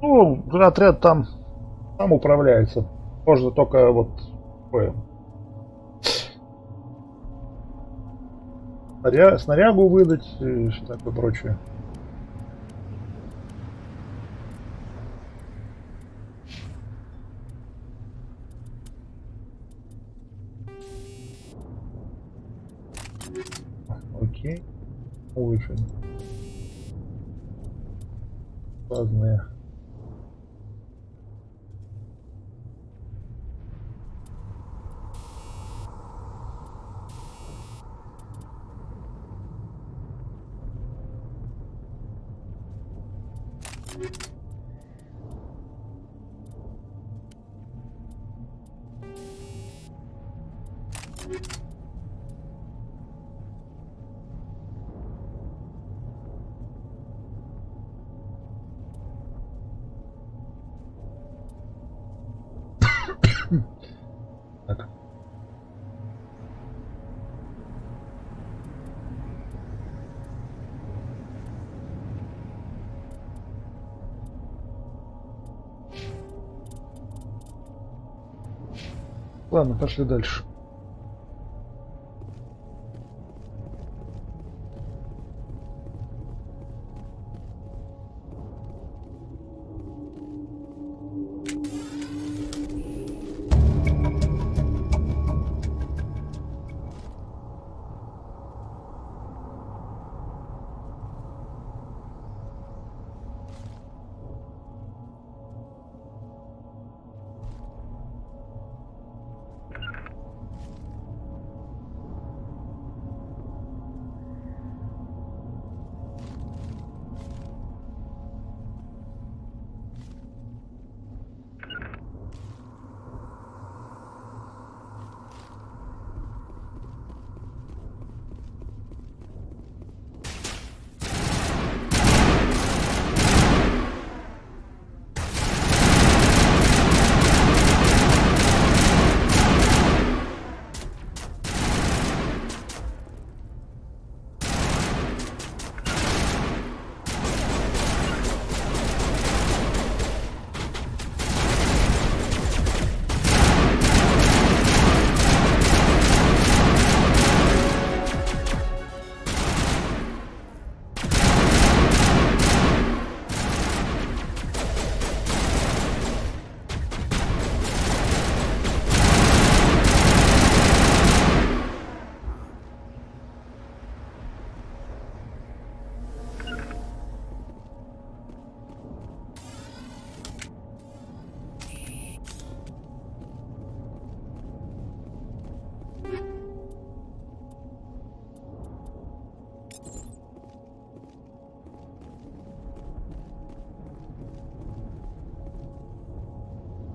Ну, отряд там управляется. Можно только вот такое. Снарягу выдать и что такое прочее. Окей. Улучшение. Разные. Так. Ладно, пошли дальше.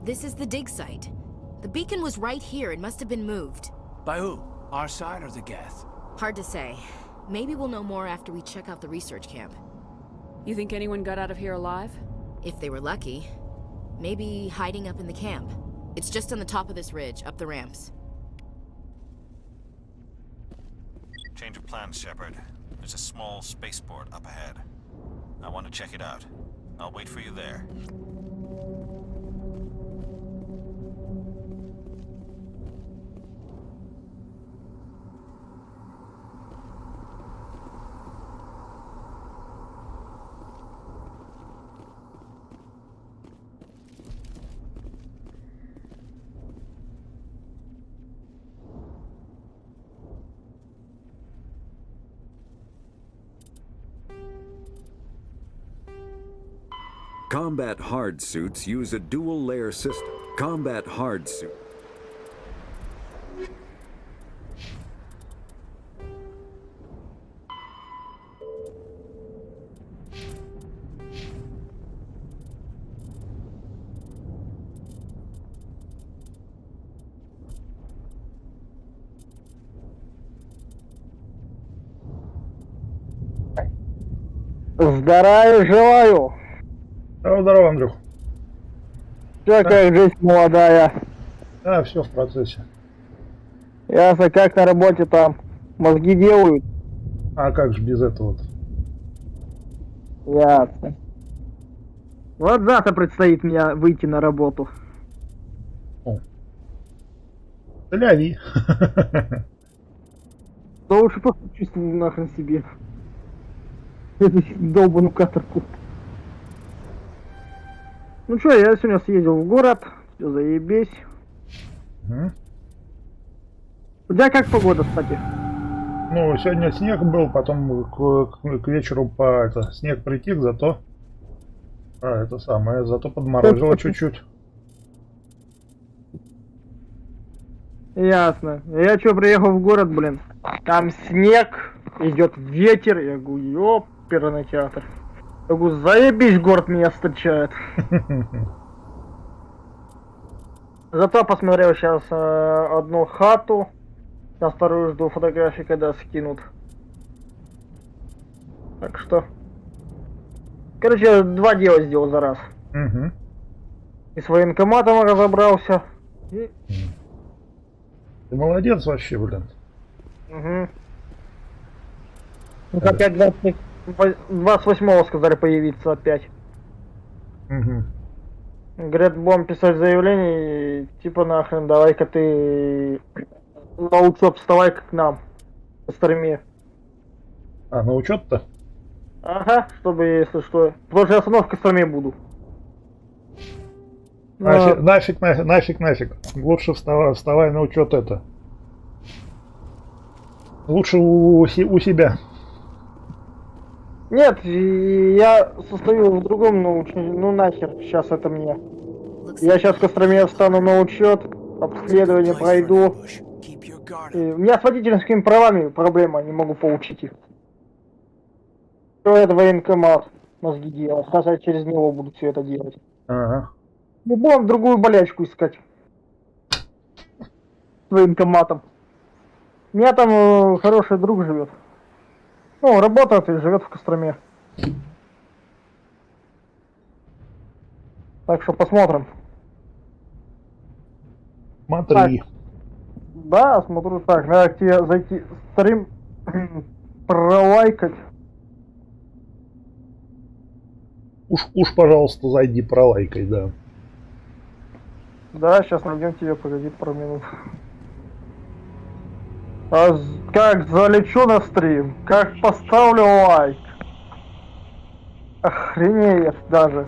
This is the dig site. The beacon was right here. It must have been moved. By who? Our side or the Geth? Hard to say. Maybe we'll know more after we check out the research camp. You think anyone got out of here alive? If they were lucky. Maybe hiding up in the camp. It's just on the top of this ridge, up the ramps. Change of plans, Shepard. There's a small spaceport up ahead. I want to check it out. I'll wait for you there. Combat hard suits use a dual layer system. Combat hard suit. Здравия желаю. Здорово, Андрюх. Че, как жизнь молодая? Да, все в процессе. Ясно, как на работе там? Мозги делают? А как же без этого-то? Ясно. Вот завтра предстоит мне выйти на работу. Ляви. Да лучше просто чувствую нахрен себе. Эту долбаную каторку. Ну что, я сегодня съездил в город, все заебись. У тебя как погода, кстати? Ну, сегодня снег был, потом к вечеру снег притих, зато зато подморозило чуть-чуть. Ясно. Я что, приехал в город, блин, там снег, идет ветер, я говорю, ёперный театр. Я говорю, заебись, город меня встречает. Зато посмотрел сейчас одну хату. На вторую жду фотографии, когда скинут. Так что... Короче, 2 дела сделал за раз. И с военкоматом разобрался. И... Ты молодец вообще, блин. Ну, опять 28-го сказали появиться опять. Говорят, будем писать заявление, и типа нахрен, давай-ка ты на учет вставай к нам, в Костроме. А, на учет-то? Ага, чтобы, если что. Потому что я все равно в Костроме буду. Нафиг. Лучше вставай на учет это. Лучше у себя. Нет, я состою в другом научном, ну нахер, сейчас это мне. Я сейчас в Костроме встану на учет, обследование пройду. И у меня с водительскими правами проблема, не могу получить их. Что это военкомат, мозги делать, сейчас я через него буду все это делать. Ага. Ну будем другую болячку искать. С военкоматом. У меня там хороший друг живет. Ну, работает и живет в Костроме. Так что посмотрим. Смотри. Так, да, смотрю так. Надо к тебе зайти, стрим пролайкать. Уж, пожалуйста, зайди пролайкай, да. Да, сейчас найдем тебе, погоди пару минут. А как залечу на стрим, как поставлю лайк. Охренеет даже.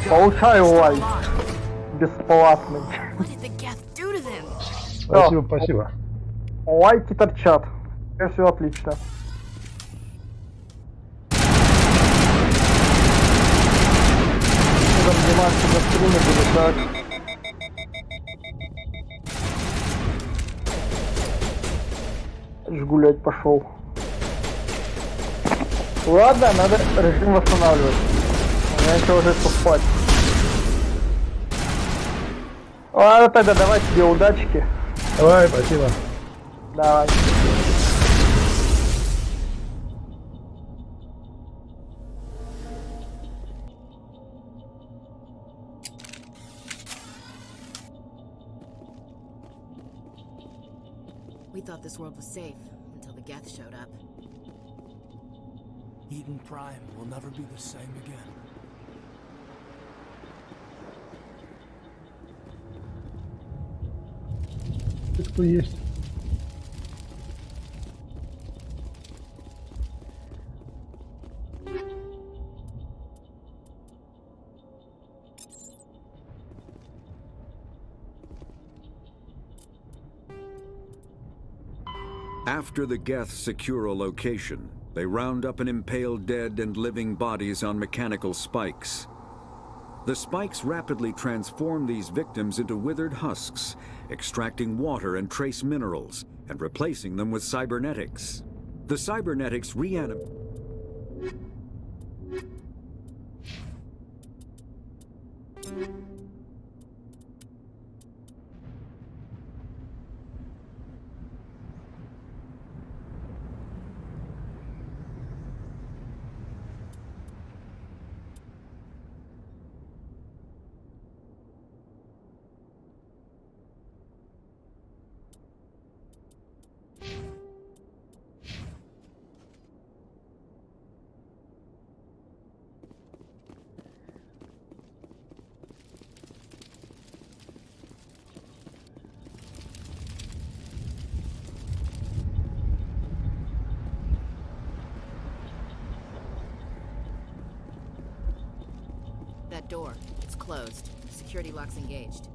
Получаю лайк. Бесплатный. Спасибо. Лайки торчат. Все отлично. Заниматься на стриме будет так. Гулять пошел. Ладно, надо режим восстанавливать. У меня еще уже спать. Ладно, тогда давай тебе удачки. Давай, спасибо. Давай. We thought this world was safe until the Geth showed up. Eden Prime will never be the same again. Кто есть? After the Geth secure a location, they round up and impale dead and living bodies on mechanical spikes. The spikes rapidly transform these victims into withered husks, extracting water and trace minerals, and replacing them with cybernetics. The cybernetics reanimate. That door, it's closed. Security lock's engaged.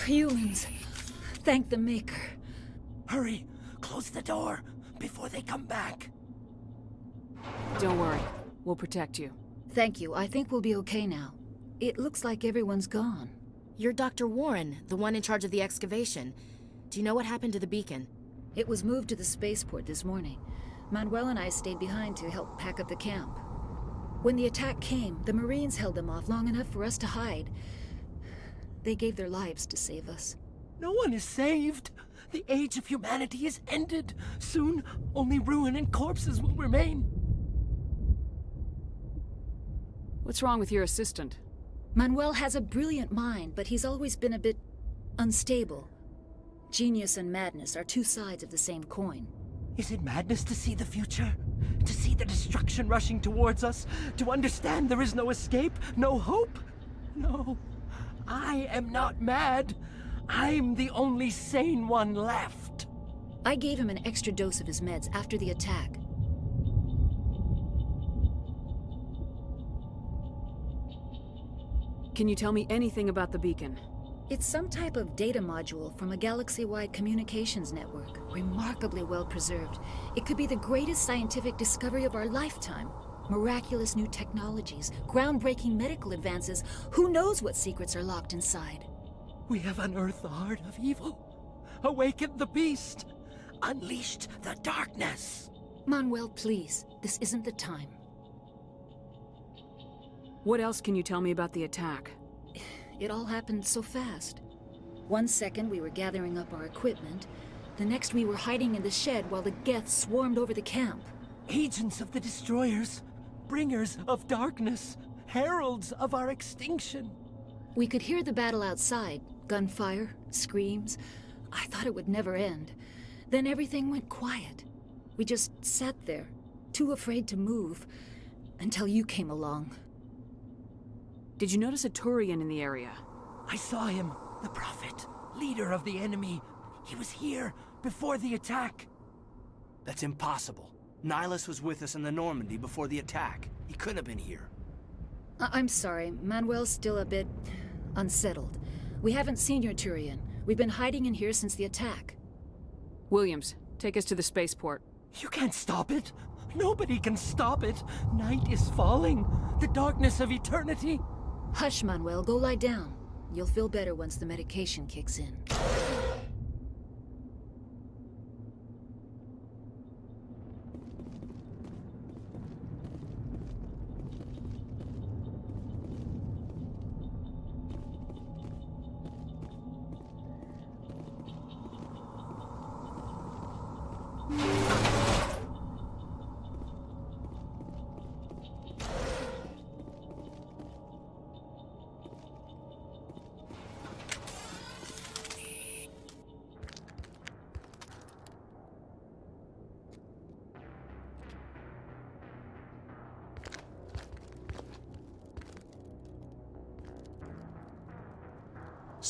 Humans. Thank the Maker. Hurry! Close the door before they come back. Don't worry. We'll protect you. Thank you. I think we'll be okay now. It looks like everyone's gone. You're Dr. Warren, the one in charge of the excavation. Do you know what happened to the beacon? It was moved to the spaceport this morning. Manuel and I stayed behind to help pack up the camp. When the attack came, the Marines held them off long enough for us to hide. They gave their lives to save us. No one is saved. The age of humanity is ended. Soon, only ruin and corpses will remain. What's wrong with your assistant? Manuel has a brilliant mind, but he's always been a bit unstable. Genius and madness are two sides of the same coin. Is it madness to see the future? To see the destruction rushing towards us? To understand there is no escape? No hope? No. I am not mad. I'm the only sane one left. I gave him an extra dose of his meds after the attack. Can you tell me anything about the beacon? It's some type of data module from a galaxy-wide communications network. Remarkably well preserved. It could be the greatest scientific discovery of our lifetime. Miraculous new technologies, groundbreaking medical advances. Who knows what secrets are locked inside? We have unearthed the heart of evil, awakened the beast, unleashed the darkness. Manuel, please. This isn't the time. What else can you tell me about the attack? It all happened so fast. 1 second we were gathering up our equipment. The next we were hiding in the shed while the Geth swarmed over the camp. Agents of the destroyers, bringers of darkness, heralds of our extinction. We could hear the battle outside. Gunfire, screams. I thought it would never end. Then everything went quiet. We just sat there, too afraid to move, until you came along. Did you notice a Turian in the area? I saw him, the Prophet, leader of the enemy. He was here before the attack. That's impossible. Nihilus was with us in the Normandy before the attack. He couldn't have been here. I'm sorry. Manuel's still a bit unsettled. We haven't seen your Turian. We've been hiding in here since the attack. Williams, take us to the spaceport. You can't stop it. Nobody can stop it. Night is falling. The darkness of eternity. Hush, Manuel. Go lie down. You'll feel better once the medication kicks in.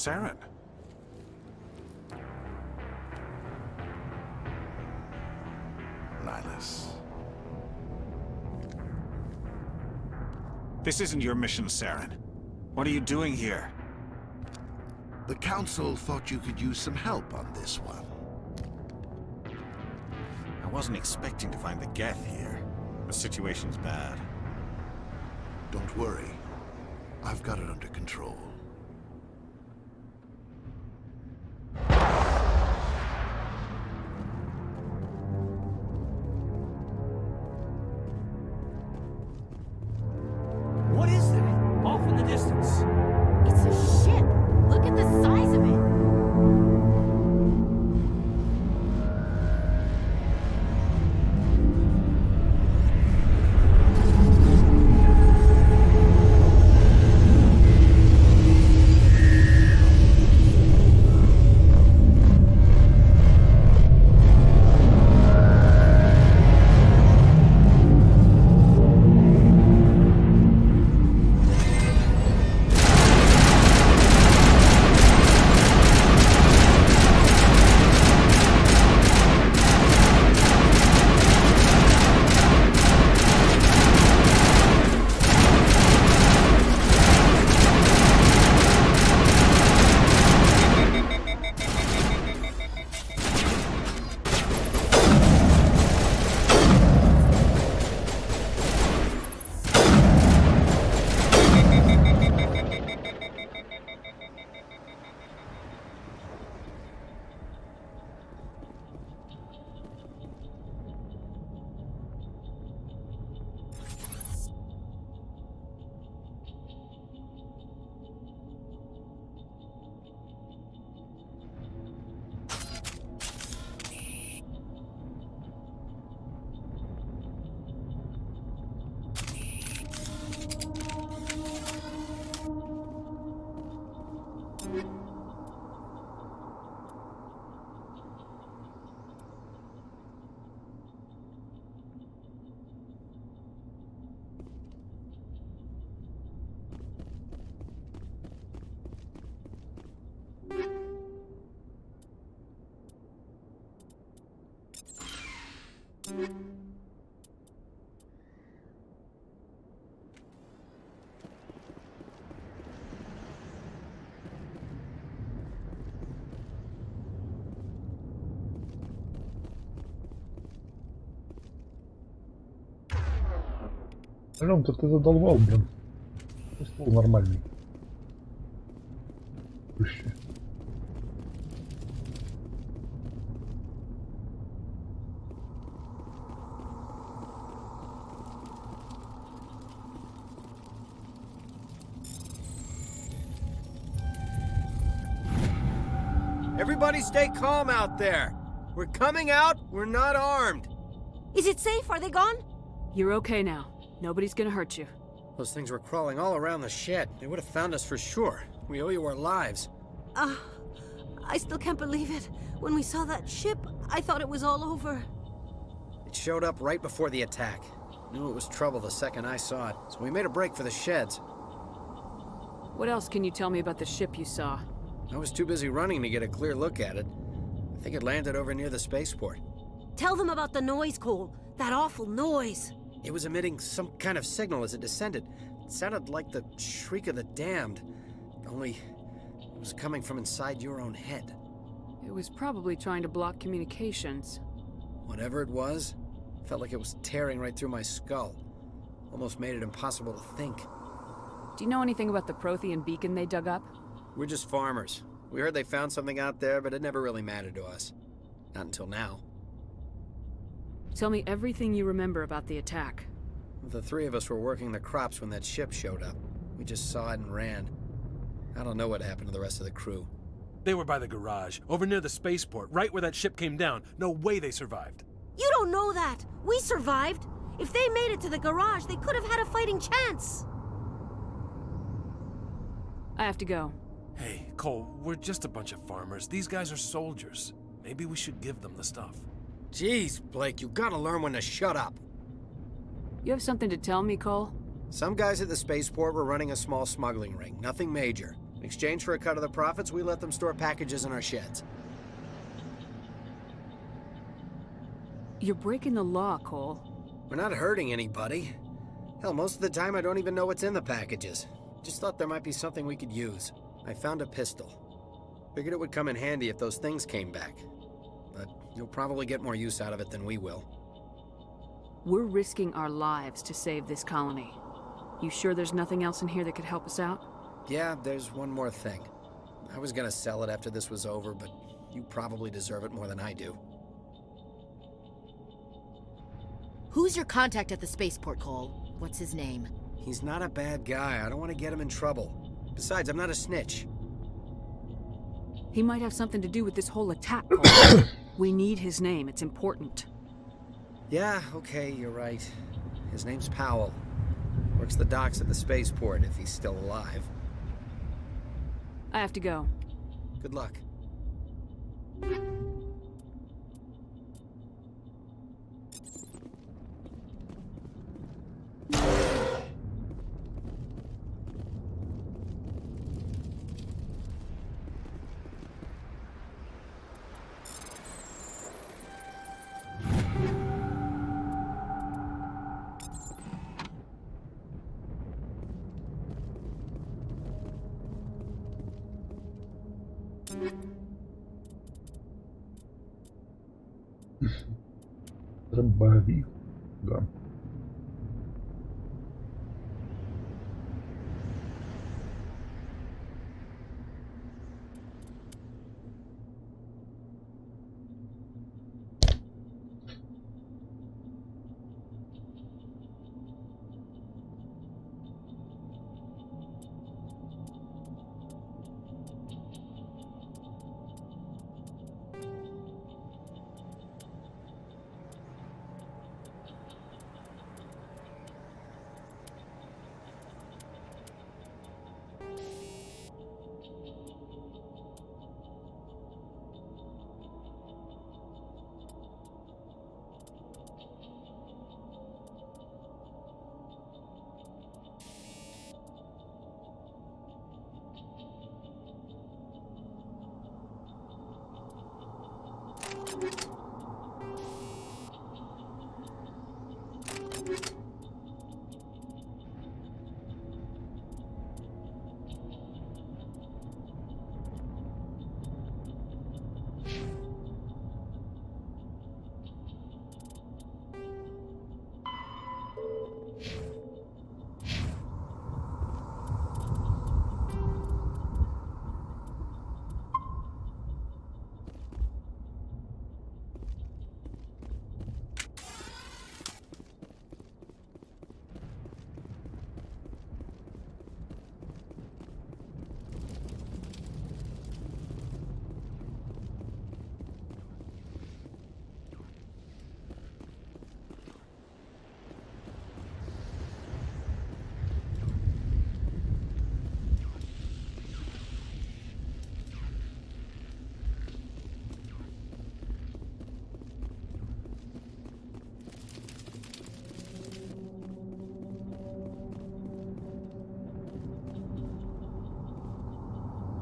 Saren. Nihilus. This isn't your mission, Saren. What are you doing here? The Council thought you could use some help on this one. I wasn't expecting to find the Geth here. The situation's bad. Don't worry. I've got it under control. What is that? Off in the distance. It's a ship. Look at the size of it. Алёнка, ты задолбал, блин. Стол нормальный. Пуще. Everybody stay calm out there. We're coming out, we're not armed. Is it safe? Are they gone? You're okay now. Nobody's gonna hurt you. Those things were crawling all around the shed. They would have found us for sure. We owe you our lives. I still can't believe it. When we saw that ship, I thought it was all over. It showed up right before the attack. Knew it was trouble the second I saw it, so we made a break for the sheds. What else can you tell me about the ship you saw? I was too busy running to get a clear look at it. I think it landed over near the spaceport. Tell them about the noise, Cole. That awful noise. It was emitting some kind of signal as it descended. It sounded like the shriek of the damned. Only it was coming from inside your own head. It was probably trying to block communications. Whatever it was, felt like it was tearing right through my skull. Almost made it impossible to think. Do you know anything about the Prothean beacon they dug up? We're just farmers. We heard they found something out there, but it never really mattered to us. Not until now. Tell me everything you remember about the attack. The three of us were working the crops when that ship showed up. We just saw it and ran. I don't know what happened to the rest of the crew. They were by the garage, over near the spaceport, right where that ship came down. No way they survived. You don't know that. We survived. If they made it to the garage, they could have had a fighting chance. I have to go. Hey, Cole, we're just a bunch of farmers. These guys are soldiers. Maybe we should give them the stuff. Jeez, Blake, you gotta learn when to shut up. You have something to tell me, Cole? Some guys at the spaceport were running a small smuggling ring. Nothing major. In exchange for a cut of the profits, we let them store packages in our sheds. You're breaking the law, Cole. We're not hurting anybody. Hell, most of the time I don't even know what's in the packages. Just thought there might be something we could use. I found a pistol. Figured it would come in handy if those things came back. But you'll probably get more use out of it than we will. We're risking our lives to save this colony. You sure there's nothing else in here that could help us out? Yeah, there's one more thing. I was gonna sell it after this was over, but you probably deserve it more than I do. Who's your contact at the spaceport, Cole? What's his name? He's not a bad guy. I don't want to get him in trouble. Besides, I'm not a snitch. He might have something to do with this whole attack, Cole. We need his name. It's important. Yeah, okay, you're right. His name's Powell. Works the docks at the spaceport, if he's still alive. I have to go. Good luck. Дробовик, да.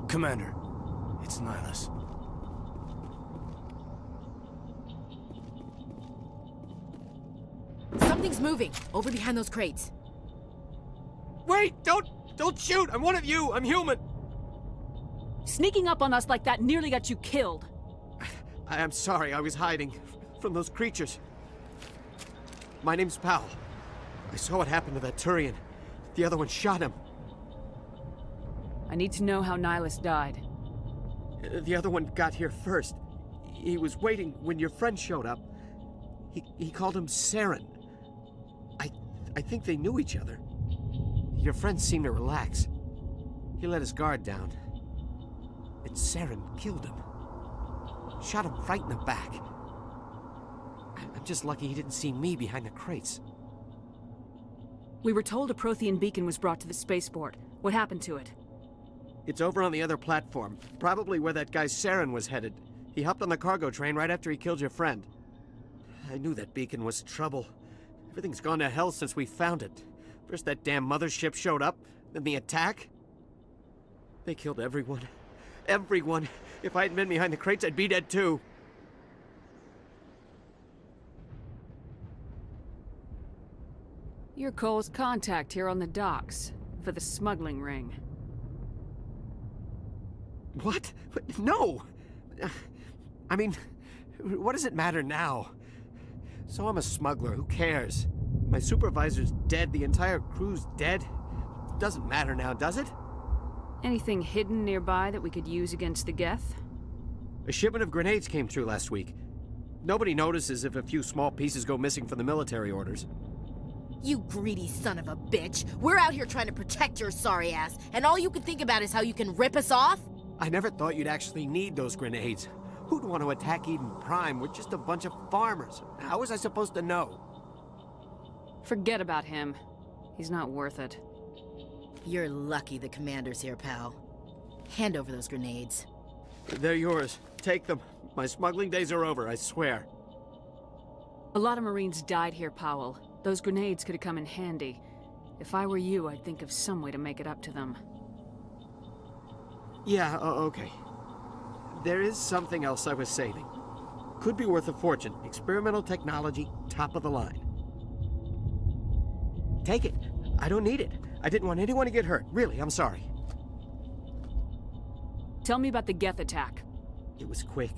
Commander, it's Nihilus. Something's moving over behind those crates. Wait! Don't shoot! I'm one of you! I'm human! Sneaking up on us like that nearly got you killed. I'm sorry, I was hiding from those creatures. My name's Powell. I saw what happened to that Turian. The other one shot him. I need to know how Nihilus died. The other one got here first. He was waiting when your friend showed up. He called him Saren. I think they knew each other. Your friend seemed to relax. He let his guard down. And Saren killed him. Shot him right in the back. I'm just lucky he didn't see me behind the crates. We were told a Prothean beacon was brought to the spaceport. What happened to it? It's over on the other platform. Probably where that guy Saren was headed. He hopped on the cargo train right after he killed your friend. I knew that beacon was trouble. Everything's gone to hell since we found it. First that damn mothership showed up, then the attack. They killed everyone. Everyone. If I hadn't been behind the crates, I'd be dead too. You're Cole's contact here on the docks for the smuggling ring. What? No! I mean, what does it matter now? So I'm a smuggler, who cares? My supervisor's dead, the entire crew's dead. Doesn't matter now, does it? Anything hidden nearby that we could use against the Geth? A shipment of grenades came through last week. Nobody notices if a few small pieces go missing from the military orders. You greedy son of a bitch! We're out here trying to protect your sorry ass, and all you can think about is how you can rip us off? I never thought you'd actually need those grenades. Who'd want to attack Eden Prime? We're just a bunch of farmers. How was I supposed to know? Forget about him. He's not worth it. You're lucky the commander's here, pal. Hand over those grenades. They're yours. Take them. My smuggling days are over, I swear. A lot of Marines died here, Powell. Those grenades could have come in handy. If I were you, I'd think of some way to make it up to them. Yeah, okay. There is something else I was saving. Could be worth a fortune. Experimental technology, top of the line. Take it. I don't need it. I didn't want anyone to get hurt. Really, I'm sorry. Tell me about the Geth attack. It was quick.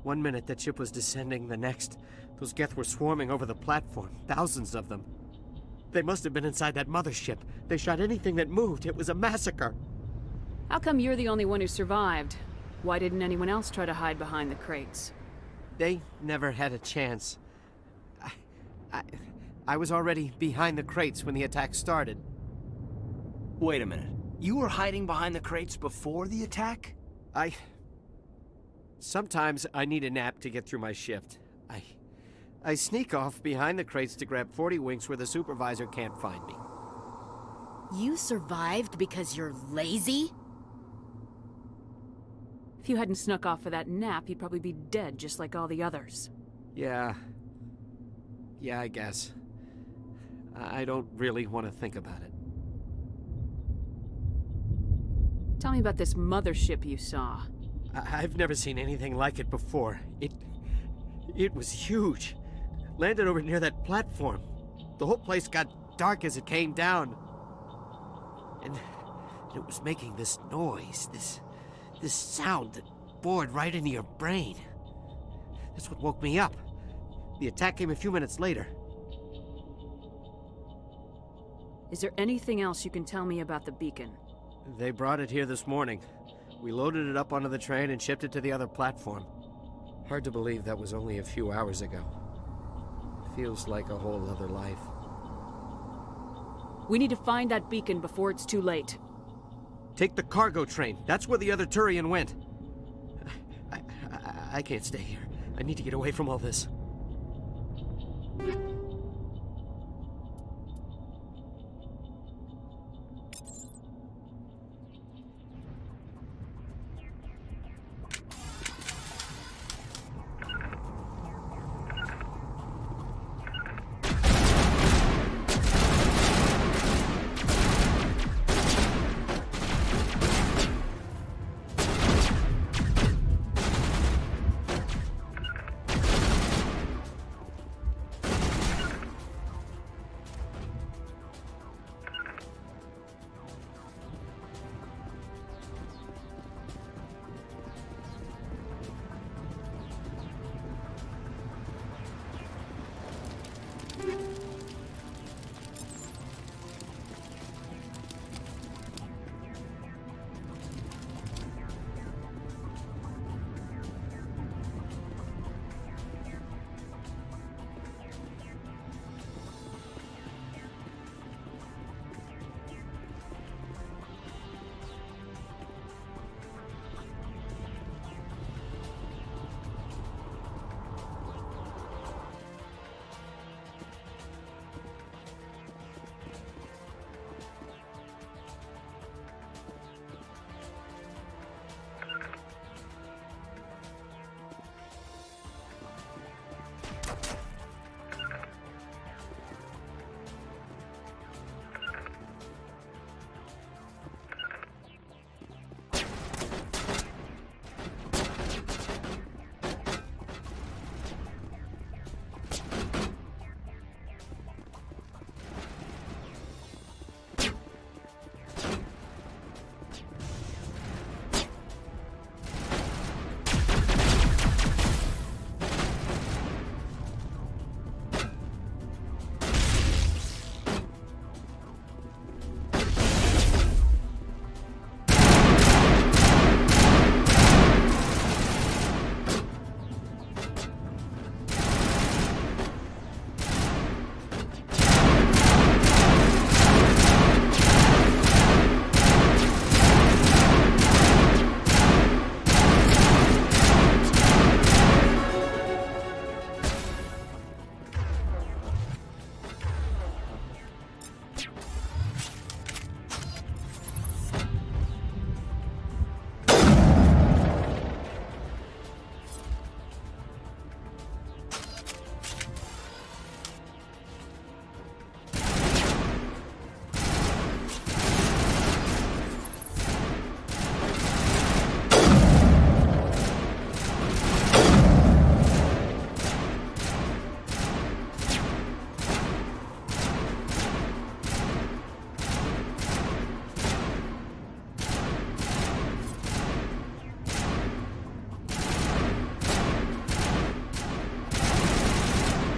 1 minute that ship was descending, the next, those Geth were swarming over the platform. Thousands of them. They must have been inside that mothership. They shot anything that moved. It was a massacre. How come you're the only one who survived? Why didn't anyone else try to hide behind the crates? They never had a chance. I was already behind the crates when the attack started. Wait a minute. You were hiding behind the crates before the attack? Sometimes I need a nap to get through my shift. I sneak off behind the crates to grab 40 winks where the supervisor can't find me. You survived because you're lazy? If you hadn't snuck off for that nap, you'd probably be dead just like all the others. Yeah, I guess. I don't really want to think about it. Tell me about this mothership you saw. I've never seen anything like it before. It was huge. Landed over near that platform. The whole place got dark as it came down. And it was making this noise, this sound that bored right into your brain. That's what woke me up. The attack came a few minutes later. Is there anything else you can tell me about the beacon? They brought it here this morning. We loaded it up onto the train and shipped it to the other platform. Hard to believe that was only a few hours ago. Feels like a whole other life. We need to find that beacon before it's too late. Take the cargo train. That's where the other Turian went. I can't stay here. I need to get away from all this.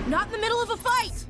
Not in the middle of a fight!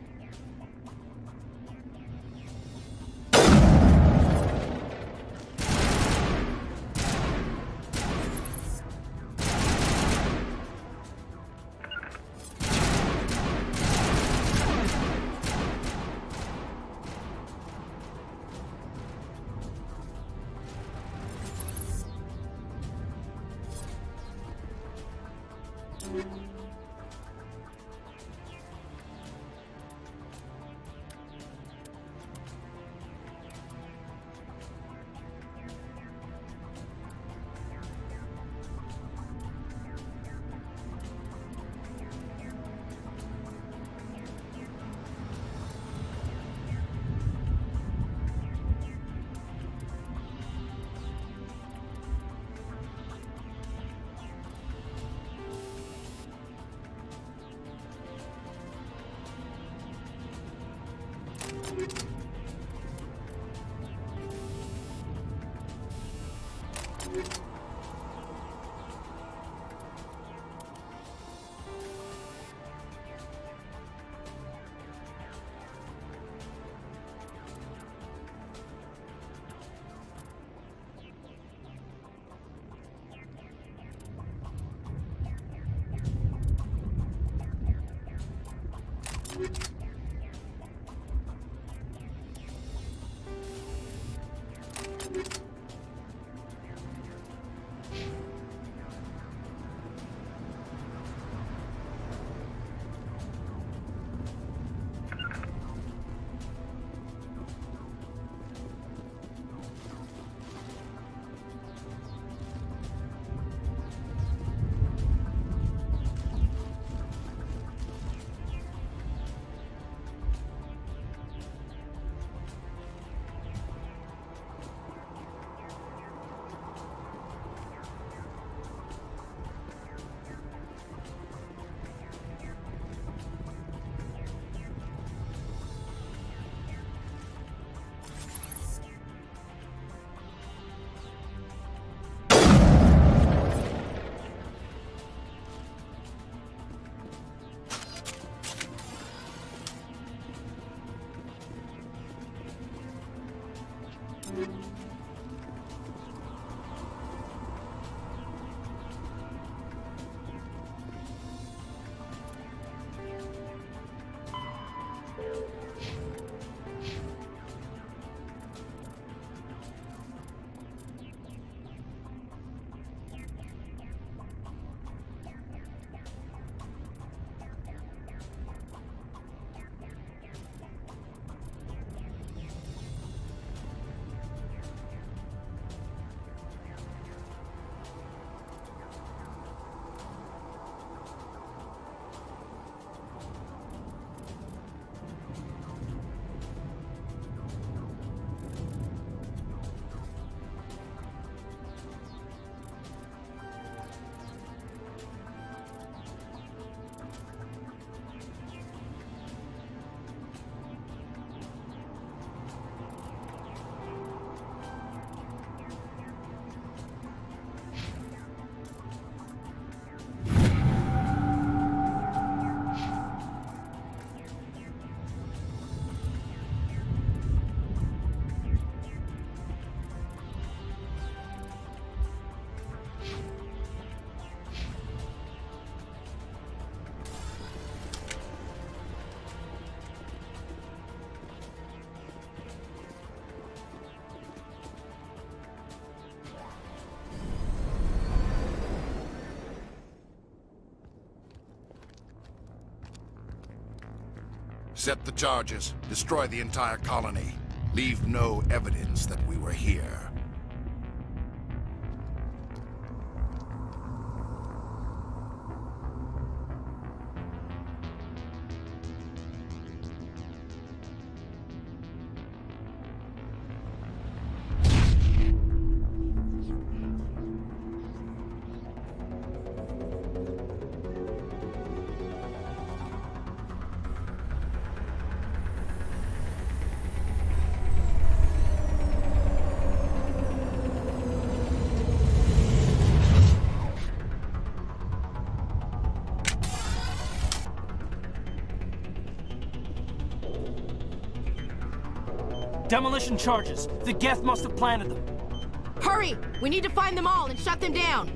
Set the charges. Destroy the entire colony. Leave no evidence that we were here. Demolition charges. The Geth must have planted them. Hurry! We need to find them all and shut them down.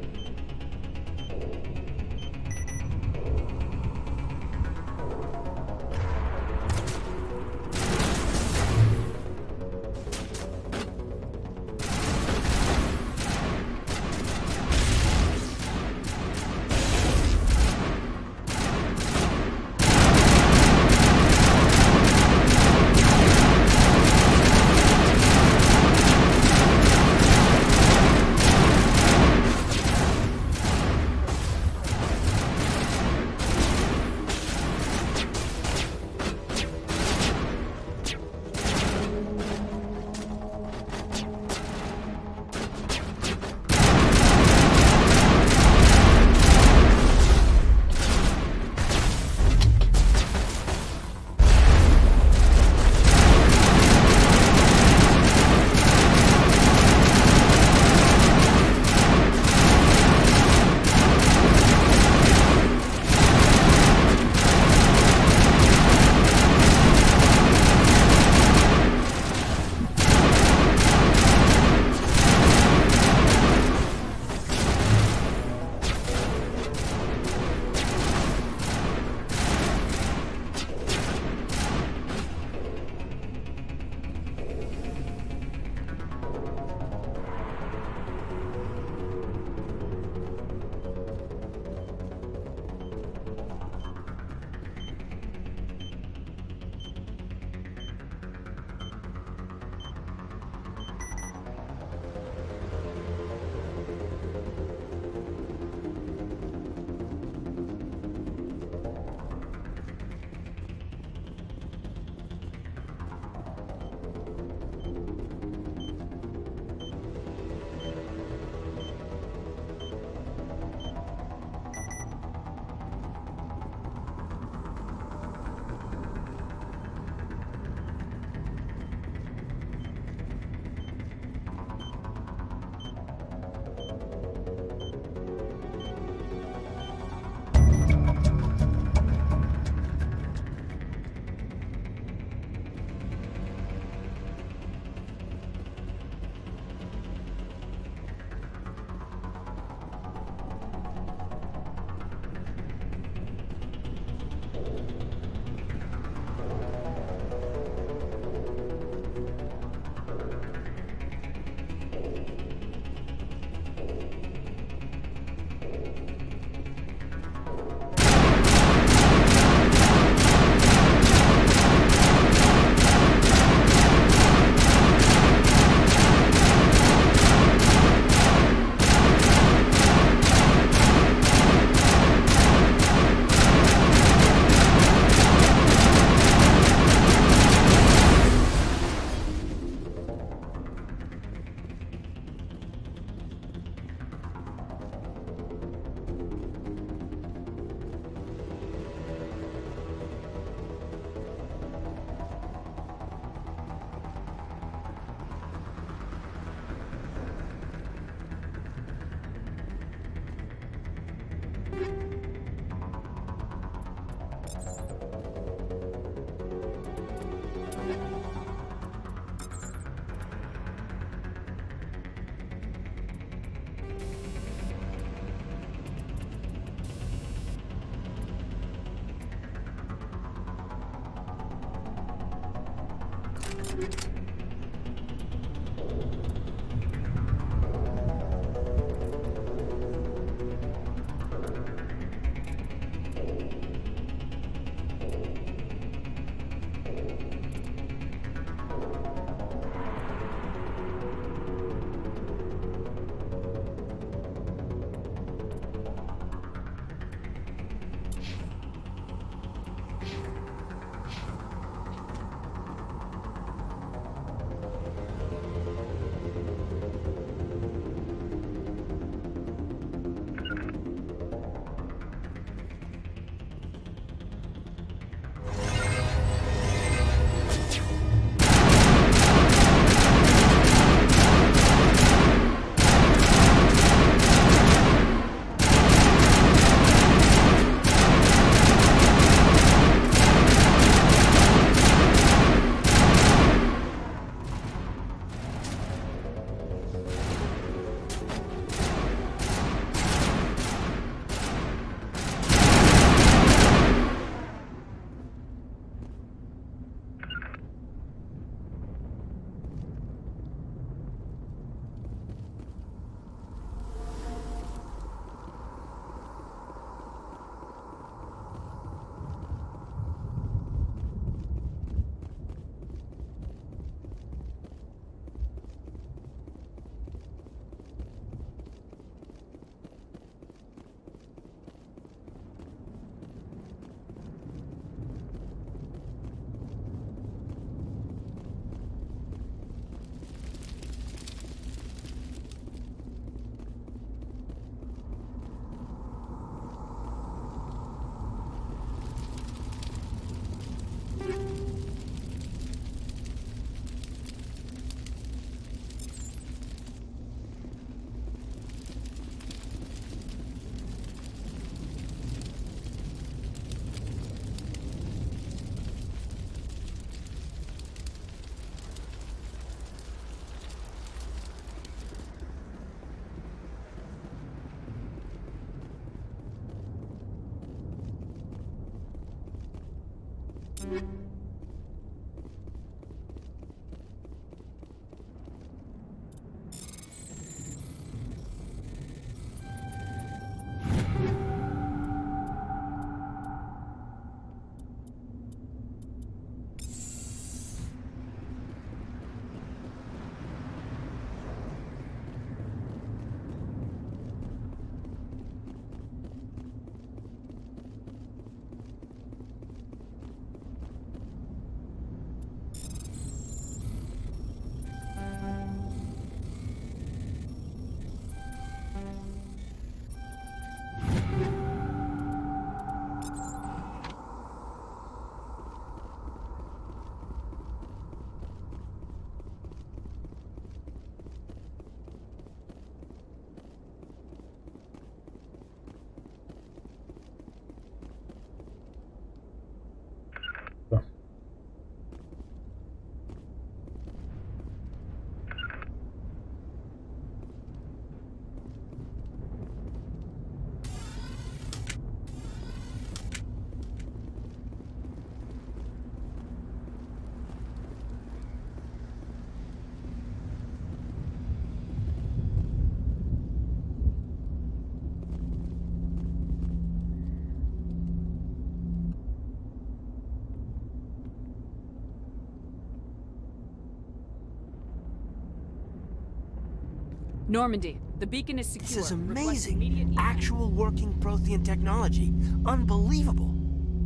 Normandy, the beacon is secure. This is amazing. Actual working Prothean technology. Unbelievable.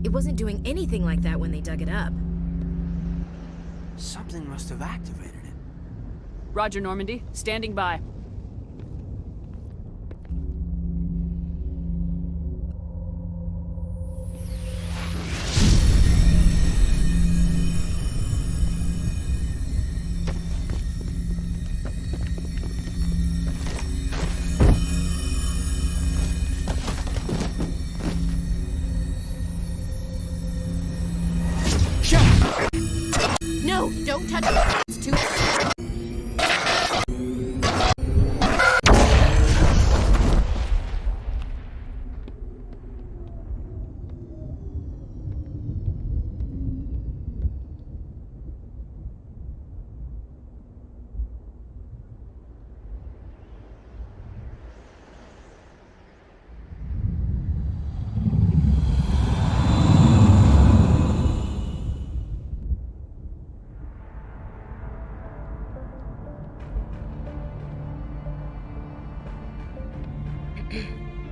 It wasn't doing anything like that when they dug it up. Something must have activated it. Roger, Normandy. Standing by. No, don't touch it. It's too...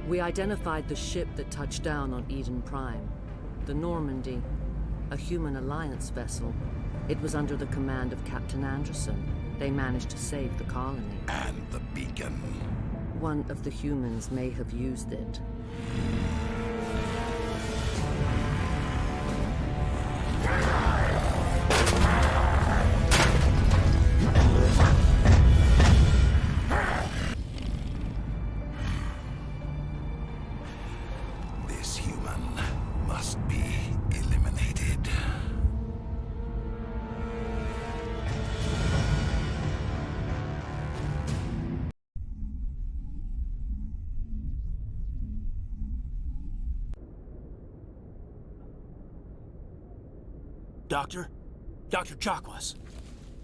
We identified the ship that touched down on Eden Prime. The Normandy, a human alliance vessel. It was under the command of Captain Anderson. They managed to save the colony. And the beacon. One of the humans may have used it. This human must be eliminated. Doctor? Dr. Chakwas.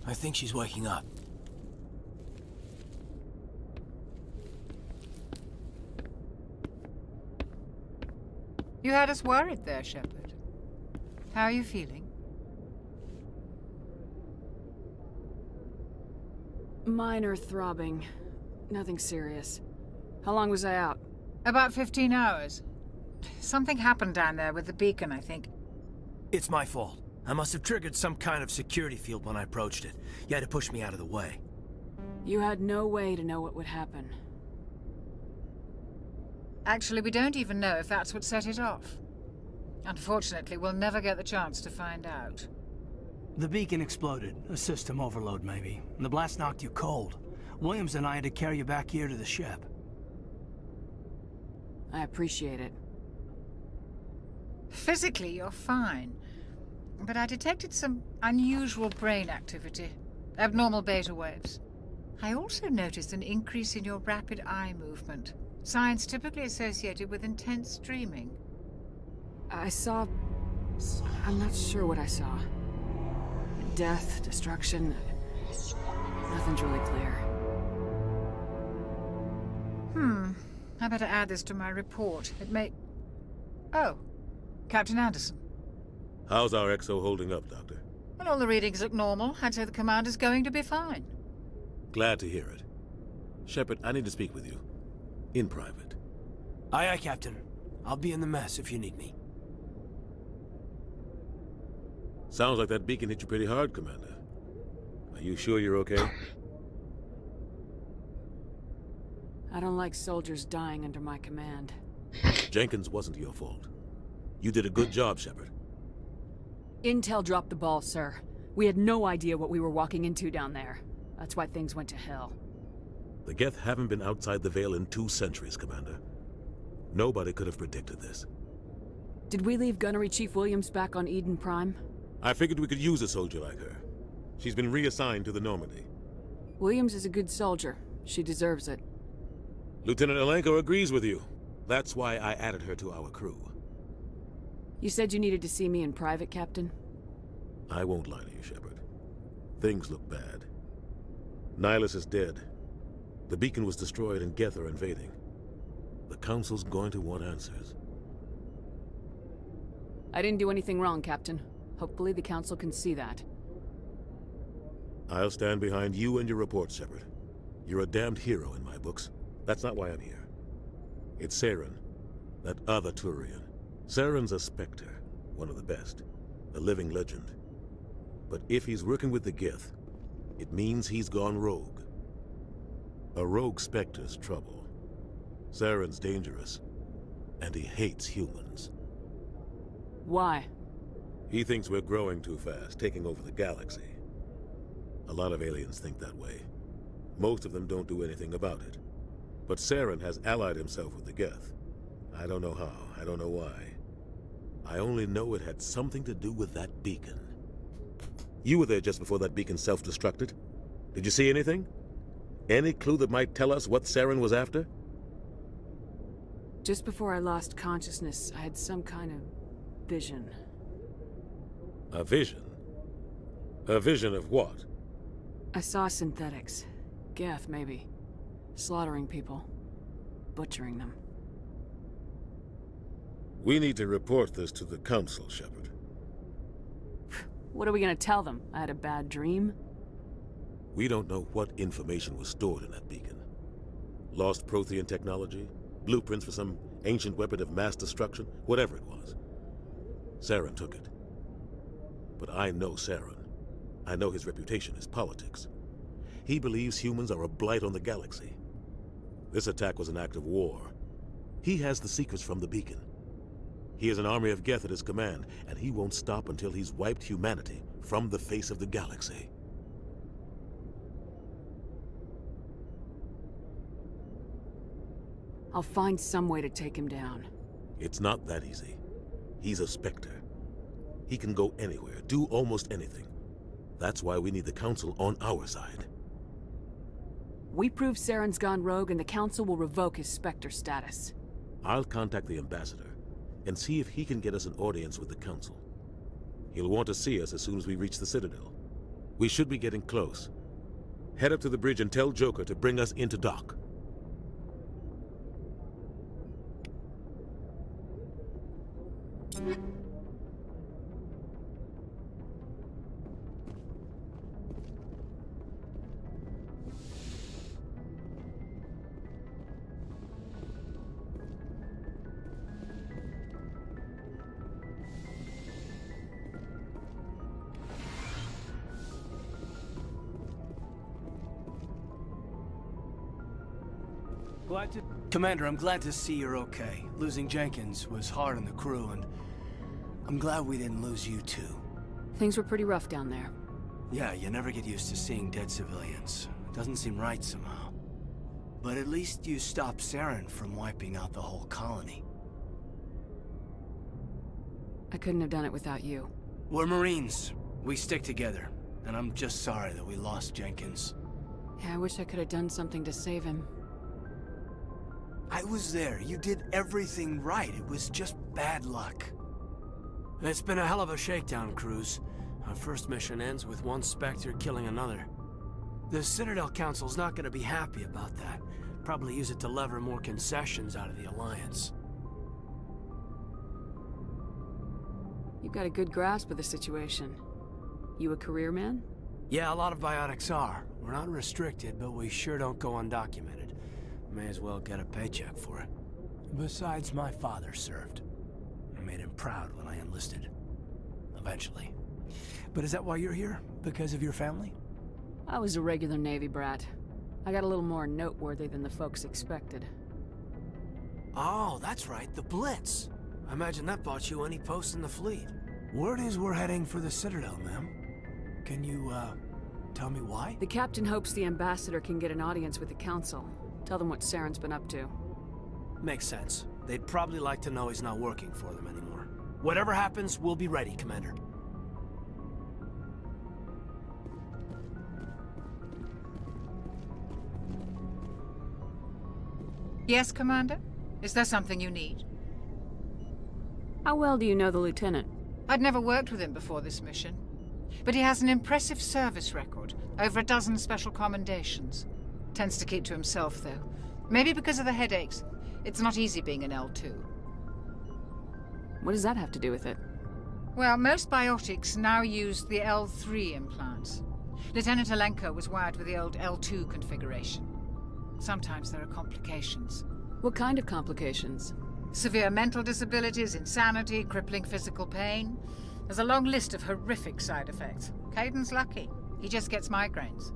I think she's waking up. You had us worried there, Shepard. How are you feeling? Minor throbbing. Nothing serious. How long was I out? About 15 hours. Something happened down there with the beacon, I think. It's my fault. I must have triggered some kind of security field when I approached it. You had to push me out of the way. You had no way to know what would happen. Actually, we don't even know if that's what set it off. Unfortunately, we'll never get the chance to find out. The beacon exploded. A system overload, maybe. And the blast knocked you cold. Williams and I had to carry you back here to the ship. I appreciate it. Physically, you're fine. But I detected some unusual brain activity. Abnormal beta waves. I also noticed an increase in your rapid eye movement. Signs typically associated with intense dreaming. I saw... I'm not sure what I saw. Death, destruction... Nothing's really clear. I better add this to my report. It may... Oh, Captain Anderson. How's our XO holding up, Doctor? Well, all the readings look normal. I'd say the commander's going to be fine. Glad to hear it. Shepard, I need to speak with you. In private. Aye, aye, Captain. I'll be in the mess if you need me. Sounds like that beacon hit you pretty hard, Commander. Are you sure you're okay? I don't like soldiers dying under my command. Jenkins wasn't your fault. You did a good job, Shepard. Intel dropped the ball, sir. We had no idea what we were walking into down there. That's why things went to hell. The Geth haven't been outside the Veil in 2 centuries, Commander. Nobody could have predicted this. Did we leave Gunnery Chief Williams back on Eden Prime? I figured we could use a soldier like her. She's been reassigned to the Normandy. Williams is a good soldier. She deserves it. Lieutenant Alenko agrees with you. That's why I added her to our crew. You said you needed to see me in private, Captain? I won't lie to you, Shepard. Things look bad. Nihilus is dead. The beacon was destroyed and Geth are invading. The Council's going to want answers. I didn't do anything wrong, Captain. Hopefully the Council can see that. I'll stand behind you and your report, Shepard. You're a damned hero in my books. That's not why I'm here. It's Saren, that other Turian. Saren's a Spectre, one of the best, a living legend. But if he's working with the Geth, it means he's gone rogue. A rogue Spectre's trouble. Saren's dangerous, and he hates humans. Why? He thinks we're growing too fast, taking over the galaxy. A lot of aliens think that way. Most of them don't do anything about it. But Saren has allied himself with the Geth. I don't know how, I don't know why. I only know it had something to do with that beacon. You were there just before that beacon self-destructed. Did you see anything? Any clue that might tell us what Saren was after? Just before I lost consciousness, I had some kind of vision. A vision? A vision of what? I saw synthetics. Geth, maybe. Slaughtering people. Butchering them. We need to report this to the Council, Shepard. What are we gonna tell them? I had a bad dream? We don't know what information was stored in that beacon. Lost Prothean technology? Blueprints for some ancient weapon of mass destruction? Whatever it was. Saren took it. But I know Saren. I know his reputation is politics. He believes humans are a blight on the galaxy. This attack was an act of war. He has the secrets from the beacon. He has an army of Geth at his command, and he won't stop until he's wiped humanity from the face of the galaxy. I'll find some way to take him down. It's not that easy. He's a Spectre. He can go anywhere, do almost anything. That's why we need the Council on our side. We prove Saren's gone rogue and the Council will revoke his Spectre status. I'll contact the Ambassador and see if he can get us an audience with the Council. He'll want to see us as soon as we reach the Citadel. We should be getting close. Head up to the bridge and tell Joker to bring us into dock. Commander, I'm glad to see you're okay. Losing Jenkins was hard on the crew, and I'm glad we didn't lose you too. Things were pretty rough down there. Yeah, you never get used to seeing dead civilians. It doesn't seem right somehow. But at least you stopped Saren from wiping out the whole colony. I couldn't have done it without you. We're Marines. We stick together. And I'm just sorry that we lost Jenkins. Yeah, I wish I could have done something to save him. I was there. You did everything right. It was just bad luck. It's been a hell of a shakedown, Cruz. Our first mission ends with one Spectre killing another. The Citadel Council's not going to be happy about that. Probably use it to lever more concessions out of the Alliance. You've got a good grasp of the situation. You a career man? Yeah, a lot of biotics are. We're not restricted, but we sure don't go undocumented. May as well get a paycheck for it. Besides, my father served. I made him proud when I enlisted. Eventually. But is that why you're here? Because of your family? I was a regular Navy brat. I got a little more noteworthy than the folks expected. Oh, that's right, the Blitz. I imagine that bought you any post in the fleet. Word is we're heading for the Citadel, ma'am. Can you, tell me why? The captain hopes the ambassador can get an audience with the council. Tell them what Saren's been up to. Makes sense. They'd probably like to know he's not working for them anymore. Whatever happens, we'll be ready, Commander. Yes, Commander? Is there something you need? How well do you know the lieutenant? I'd never worked with him before this mission. But he has an impressive service record. Over a dozen special commendations. Tends to keep to himself, though. Maybe because of the headaches. It's not easy being an L2. What does that have to do with it? Well, most biotics now use the L3 implants. Lieutenant Alenko was wired with the old L2 configuration. Sometimes there are complications. What kind of complications? Severe mental disabilities, insanity, crippling physical pain. There's a long list of horrific side effects. Caden's lucky. He just gets migraines.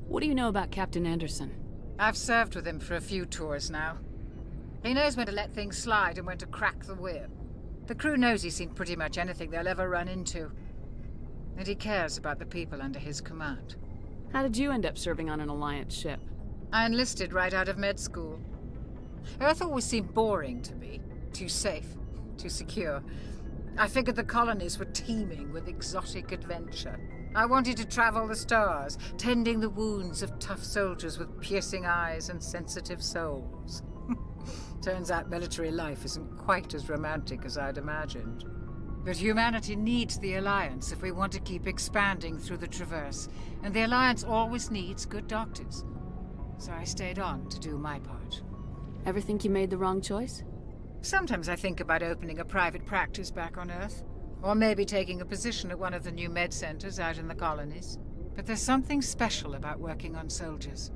What do you know about Captain Anderson? I've served with him for a few tours now. He knows when to let things slide and when to crack the whip. The crew knows he's seen pretty much anything they'll ever run into. And he cares about the people under his command. How did you end up serving on an Alliance ship? I enlisted right out of med school. Earth always seemed boring to me. Too safe, too secure. I figured the colonies were teeming with exotic adventure. I wanted to travel the stars, tending the wounds of tough soldiers with piercing eyes and sensitive souls. Turns out military life isn't quite as romantic as I'd imagined. But humanity needs the Alliance if we want to keep expanding through the Traverse, and the Alliance always needs good doctors. So I stayed on to do my part. Ever think you made the wrong choice? Sometimes I think about opening a private practice back on Earth. Or maybe taking a position at one of the new med centers out in the colonies. But there's something special about working on soldiers.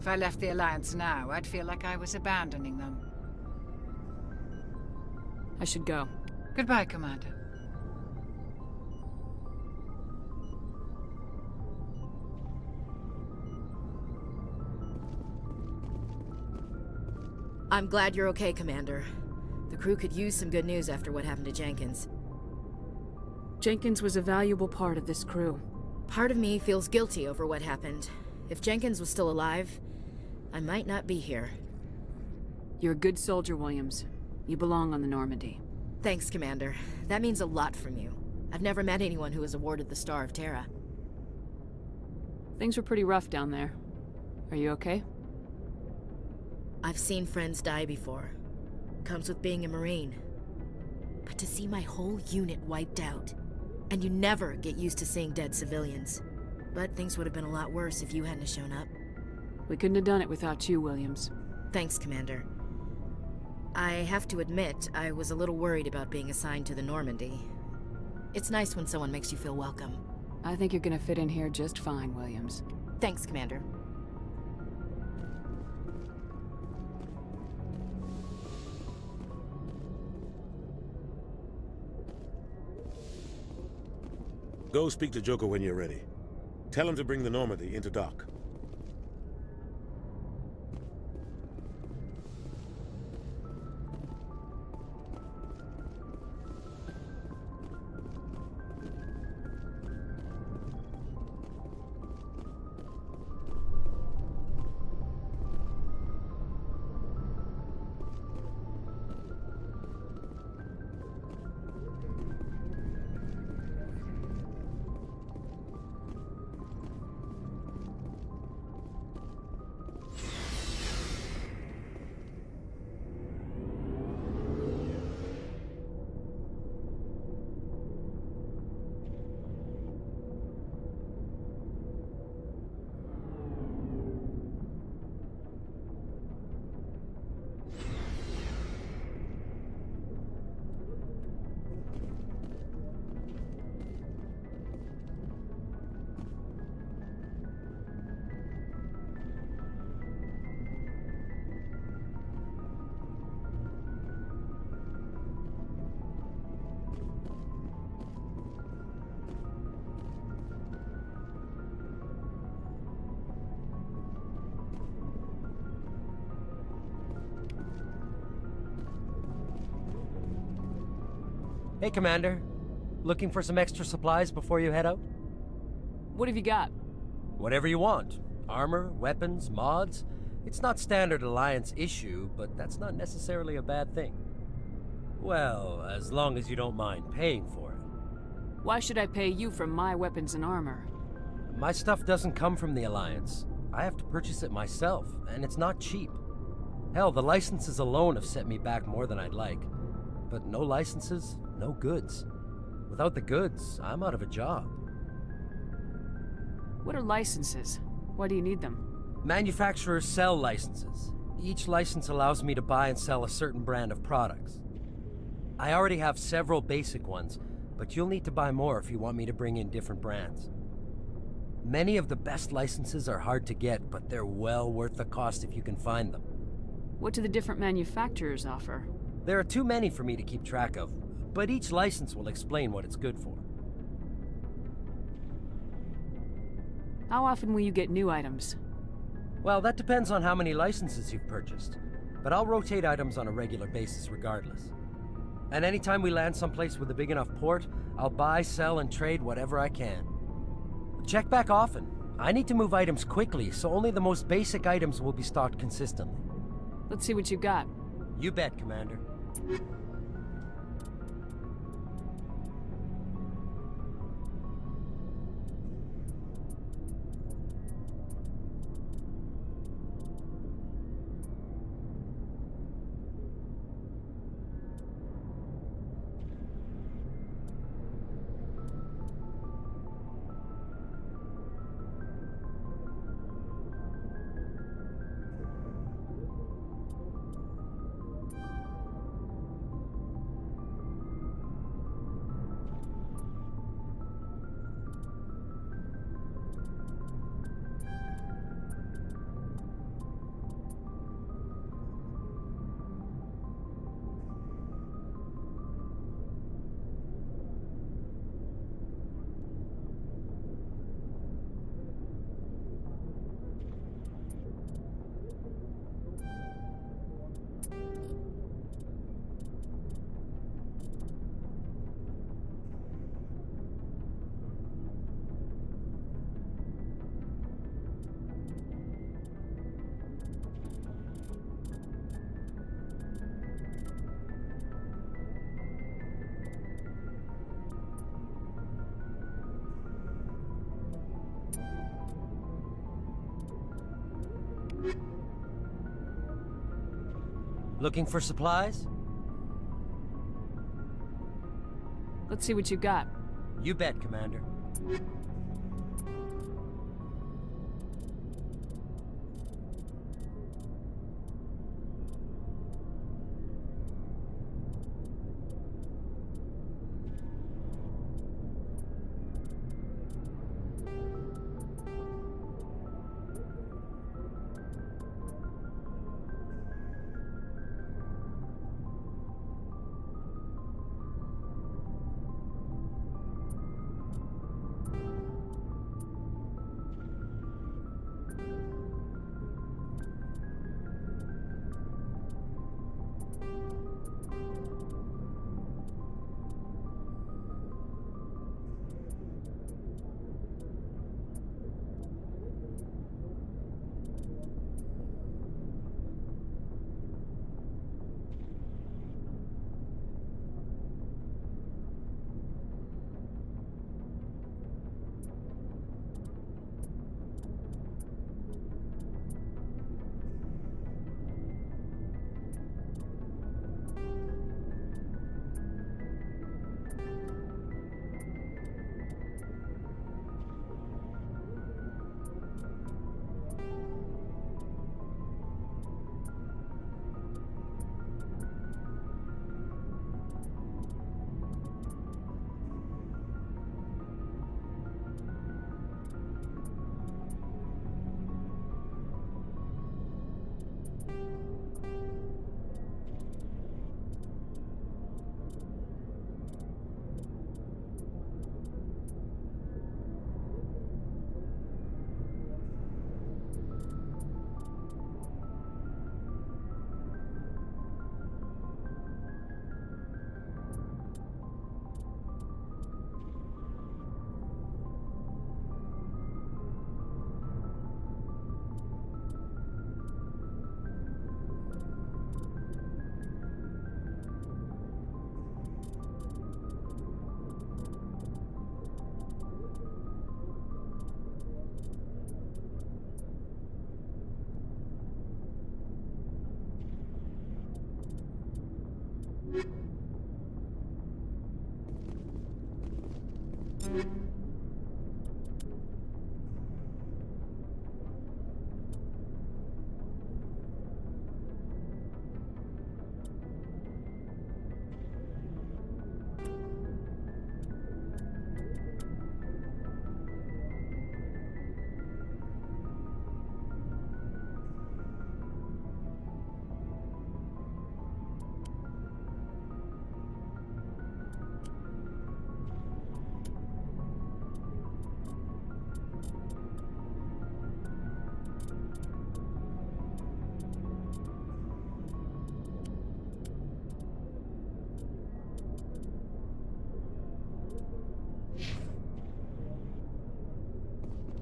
If I left the Alliance now, I'd feel like I was abandoning them. I should go. Goodbye, Commander. I'm glad you're okay, Commander. The crew could use some good news after what happened to Jenkins. Jenkins was a valuable part of this crew. Part of me feels guilty over what happened. If Jenkins was still alive, I might not be here. You're a good soldier, Williams. You belong on the Normandy. Thanks, Commander. That means a lot from you. I've never met anyone who was awarded the Star of Terra. Things were pretty rough down there. Are you okay? I've seen friends die before. Comes with being a Marine. But to see my whole unit wiped out, and you never get used to seeing dead civilians. But things would have been a lot worse if you hadn't shown up. We couldn't have done it without you, Williams. Thanks, Commander. I have to admit, I was a little worried about being assigned to the Normandy. It's nice when someone makes you feel welcome. I think you're gonna fit in here just fine, Williams. Thanks, Commander. Go speak to Joker when you're ready. Tell him to bring the Normandy into dock. Hey, Commander. Looking for some extra supplies before you head out? What have you got? Whatever you want. Armor, weapons, mods. It's not standard Alliance issue, but that's not necessarily a bad thing. Well, as long as you don't mind paying for it. Why should I pay you for my weapons and armor? My stuff doesn't come from the Alliance. I have to purchase it myself, and it's not cheap. Hell, the licenses alone have set me back more than I'd like. But no licenses, no goods. Without the goods, I'm out of a job. What are licenses? Why do you need them? Manufacturers sell licenses. Each license allows me to buy and sell a certain brand of products. I already have several basic ones, but you'll need to buy more if you want me to bring in different brands. Many of the best licenses are hard to get, but they're well worth the cost if you can find them. What do the different manufacturers offer? There are too many for me to keep track of, but each license will explain what it's good for. How often will you get new items? Well, that depends on how many licenses you've purchased, but I'll rotate items on a regular basis regardless. And anytime we land someplace with a big enough port, I'll buy, sell, and trade whatever I can. Check back often. I need to move items quickly, so only the most basic items will be stocked consistently. Let's see what you got. You bet, Commander. Looking for supplies? Let's see what you got. You bet, Commander.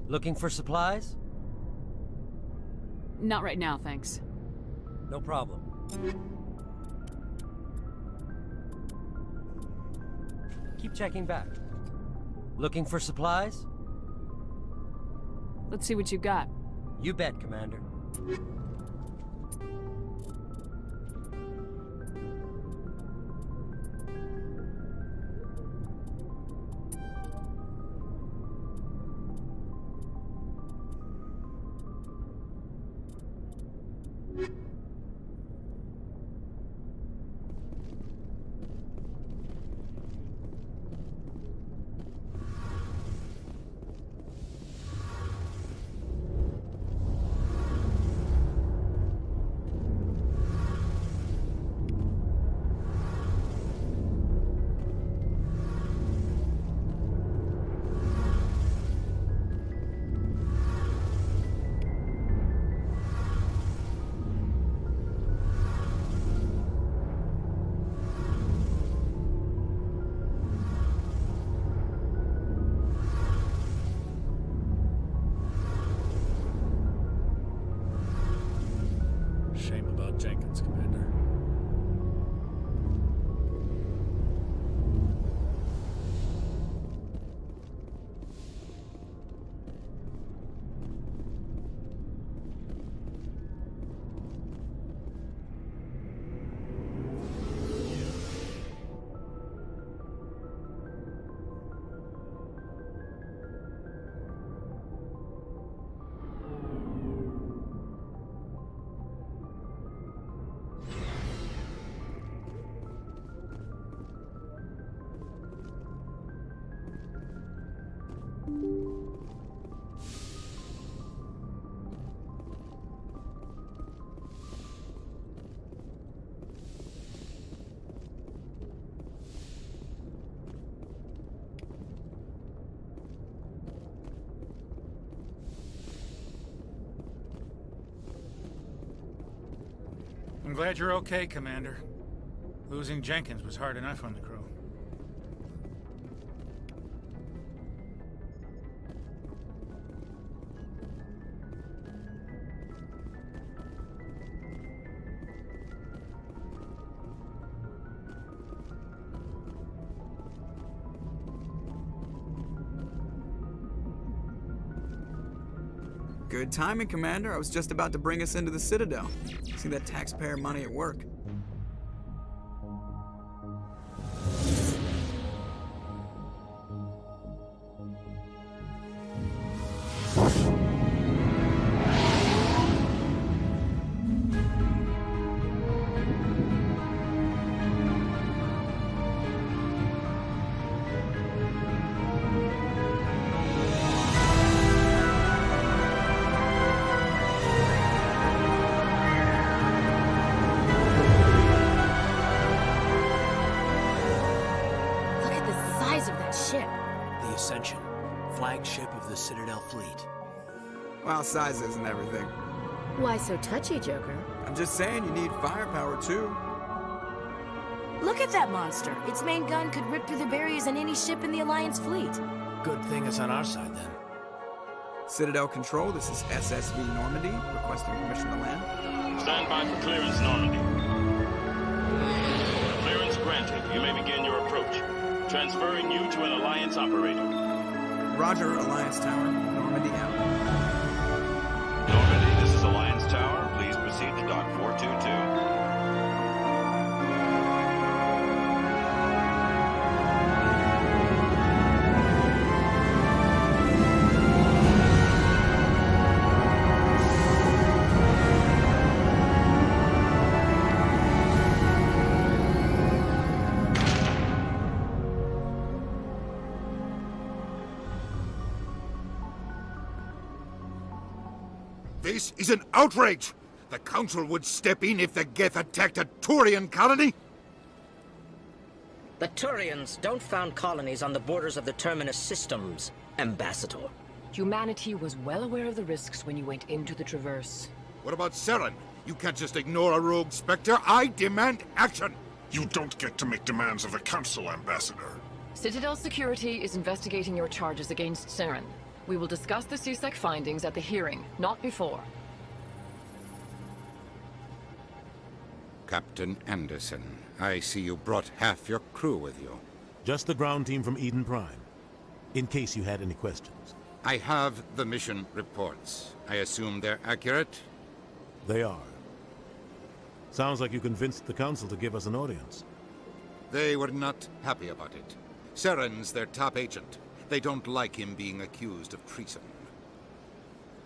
Looking for supplies? Not right now, thanks. No problem. Keep checking back. Looking for supplies? Let's see what you got. You bet, Commander. Shame about Jenkins, Commander. I'm glad you're okay, Commander. Losing Jenkins was hard enough on the crew. Good timing, Commander. I was just about to bring us into the Citadel. See that taxpayer money at work. Flagship of the Citadel fleet. Well, size isn't everything. Why so touchy, Joker? I'm just saying you need firepower, too. Look at that monster. Its main gun could rip through the barriers in any ship in the Alliance fleet. Good thing it's on our side, then. Citadel Control, this is SSV Normandy, requesting permission to land. Stand by for clearance, Normandy. Clearance granted. You may begin your approach. Transferring you to an Alliance operator. Roger, Alliance Tower. Normandy out. Normandy, this is Alliance Tower. Please proceed to Dock 422. This is an outrage! The Council would step in if the Geth attacked a Turian colony? The Turians don't found colonies on the borders of the Terminus systems, Ambassador. Humanity was well aware of the risks when you went into the Traverse. What about Saren? You can't just ignore a rogue Spectre. I demand action! You don't get to make demands of the Council, Ambassador. Citadel Security is investigating your charges against Saren. We will discuss the CSEC findings at the hearing, not before. Captain Anderson, I see you brought half your crew with you. Just the ground team from Eden Prime, in case you had any questions. I have the mission reports. I assume they're accurate? They are. Sounds like you convinced the Council to give us an audience. They were not happy about it. Saren's their top agent. They don't like him being accused of treason.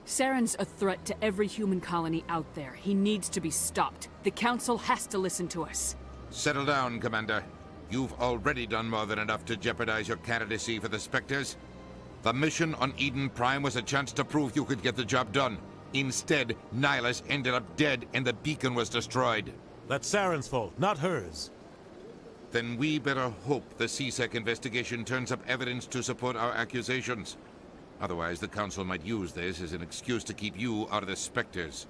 Saren's a threat to every human colony out there. He needs to be stopped. The Council has to listen to us. Settle down, Commander. You've already done more than enough to jeopardize your candidacy for the Spectres. The mission on Eden Prime was a chance to prove you could get the job done. Instead, Nihilus ended up dead and the beacon was destroyed. That's Saren's fault, not hers. Then we better hope the CSEC investigation turns up evidence to support our accusations. Otherwise, the Council might use this as an excuse to keep you out of the Spectres.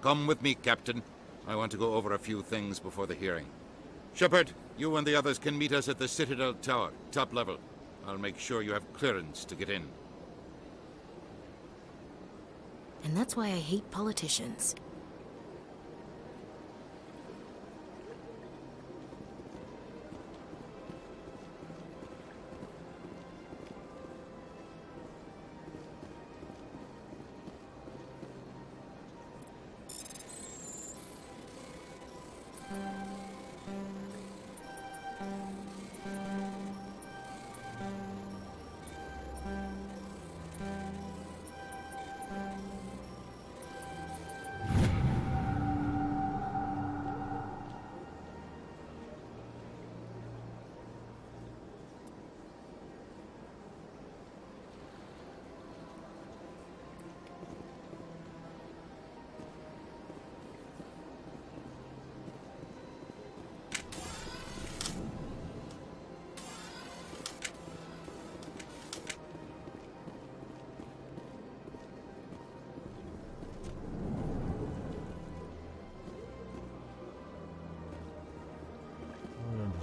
Come with me, Captain. I want to go over a few things before the hearing. Shepard, you and the others can meet us at the Citadel Tower, top level. I'll make sure you have clearance to get in. And that's why I hate politicians.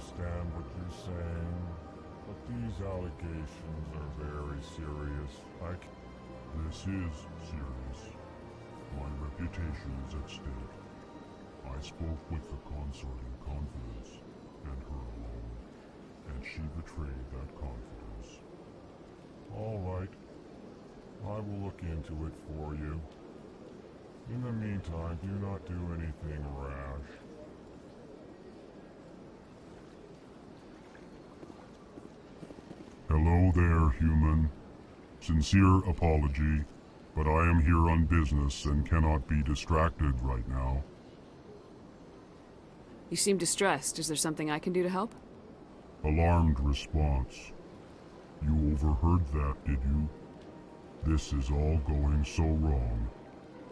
understand what you're saying, but these allegations are very serious. This is serious. My reputation is at stake. I spoke with the consort in confidence, and her alone, and she betrayed that confidence. All right. I will look into it for you. In the meantime, do not do anything rash. Hello there, human. Sincere apology, but I am here on business and cannot be distracted right now. You seem distressed. Is there something I can do to help? Alarmed response. You overheard that, did you? This is all going so wrong,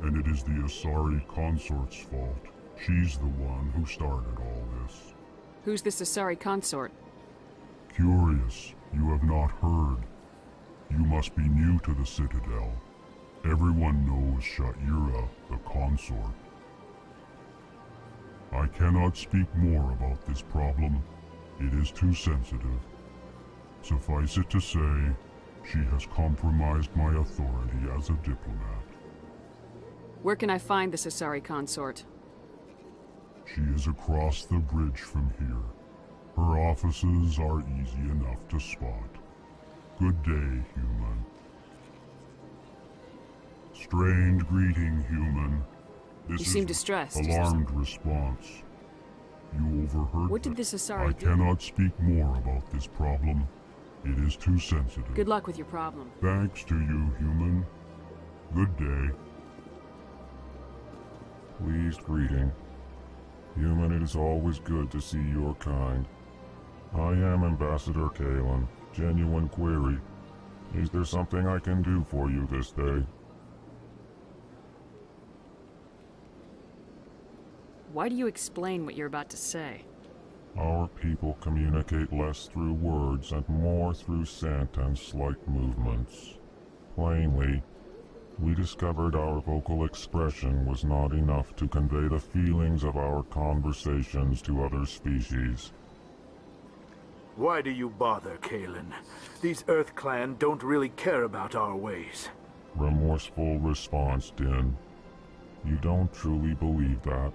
and it is the Asari consort's fault. She's the one who started all this. Who's this Asari consort? Curious, you have not heard. You must be new to the Citadel. Everyone knows Sha'ira, the consort. I cannot speak more about this problem. It is too sensitive. Suffice it to say, she has compromised my authority as a diplomat. Where can I find this Asari consort? She is across the bridge from here. Her offices are easy enough to spot. Good day, human. Strained greeting, human. This You seem is distressed. Alarmed response. You overheard. What did this Asari I do? cannot speak more about this problem. It is too sensitive. Good luck with your problem. Thanks to you, human. Good day. Pleased greeting. Human, it is always good to see your kind. I am Ambassador Kalen. Genuine query. Is there something I can do for you this day? Why do you explain what you're about to say? Our people communicate less through words and more through scent and slight movements. Plainly, we discovered our vocal expression was not enough to convey the feelings of our conversations to other species. Why do you bother, Kalen? These Earth Clan don't really care about our ways. Remorseful response, Din. You don't truly believe that,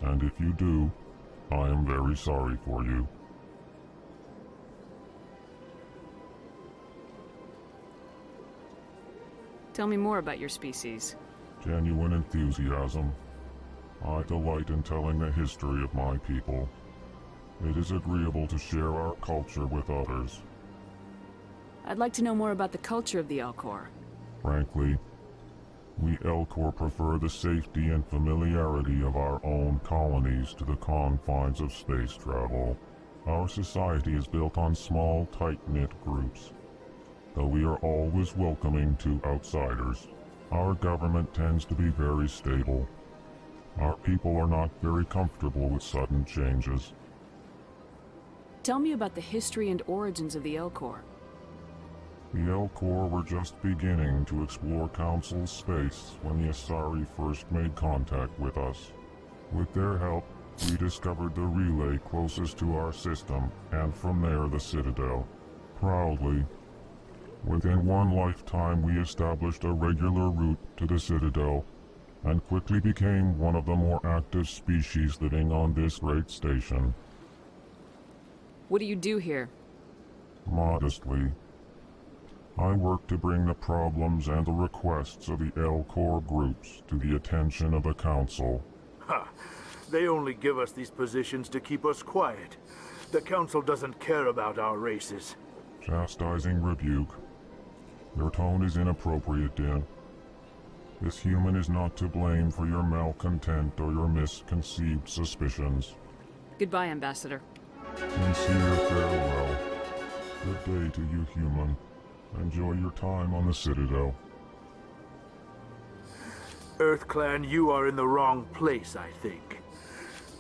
and if you do, I am very sorry for you. Tell me more about your species. Genuine enthusiasm. I delight in telling the history of my people. It is agreeable to share our culture with others. I'd like to know more about the culture of the Elcor. Frankly, we Elcor prefer the safety and familiarity of our own colonies to the confines of space travel. Our society is built on small, tight-knit groups. Though we are always welcoming to outsiders, our government tends to be very stable. Our people are not very comfortable with sudden changes. Tell me about the history and origins of the Elcor. The Elcor were just beginning to explore Council space when the Asari first made contact with us. With their help, we discovered the relay closest to our system, and from there the Citadel. Proudly, within one lifetime we established a regular route to the Citadel, and quickly became one of the more active species living on this great station. What do you do here? Modestly, I work to bring the problems and the requests of the Elcor groups to the attention of the Council. Ha! They only give us these positions to keep us quiet. The Council doesn't care about our races. Chastising rebuke. Your tone is inappropriate, Din. This human is not to blame for your malcontent or your misconceived suspicions. Goodbye, Ambassador. Sincere farewell. Good day to you, human. Enjoy your time on the Citadel. Earth Clan, you are in the wrong place, I think.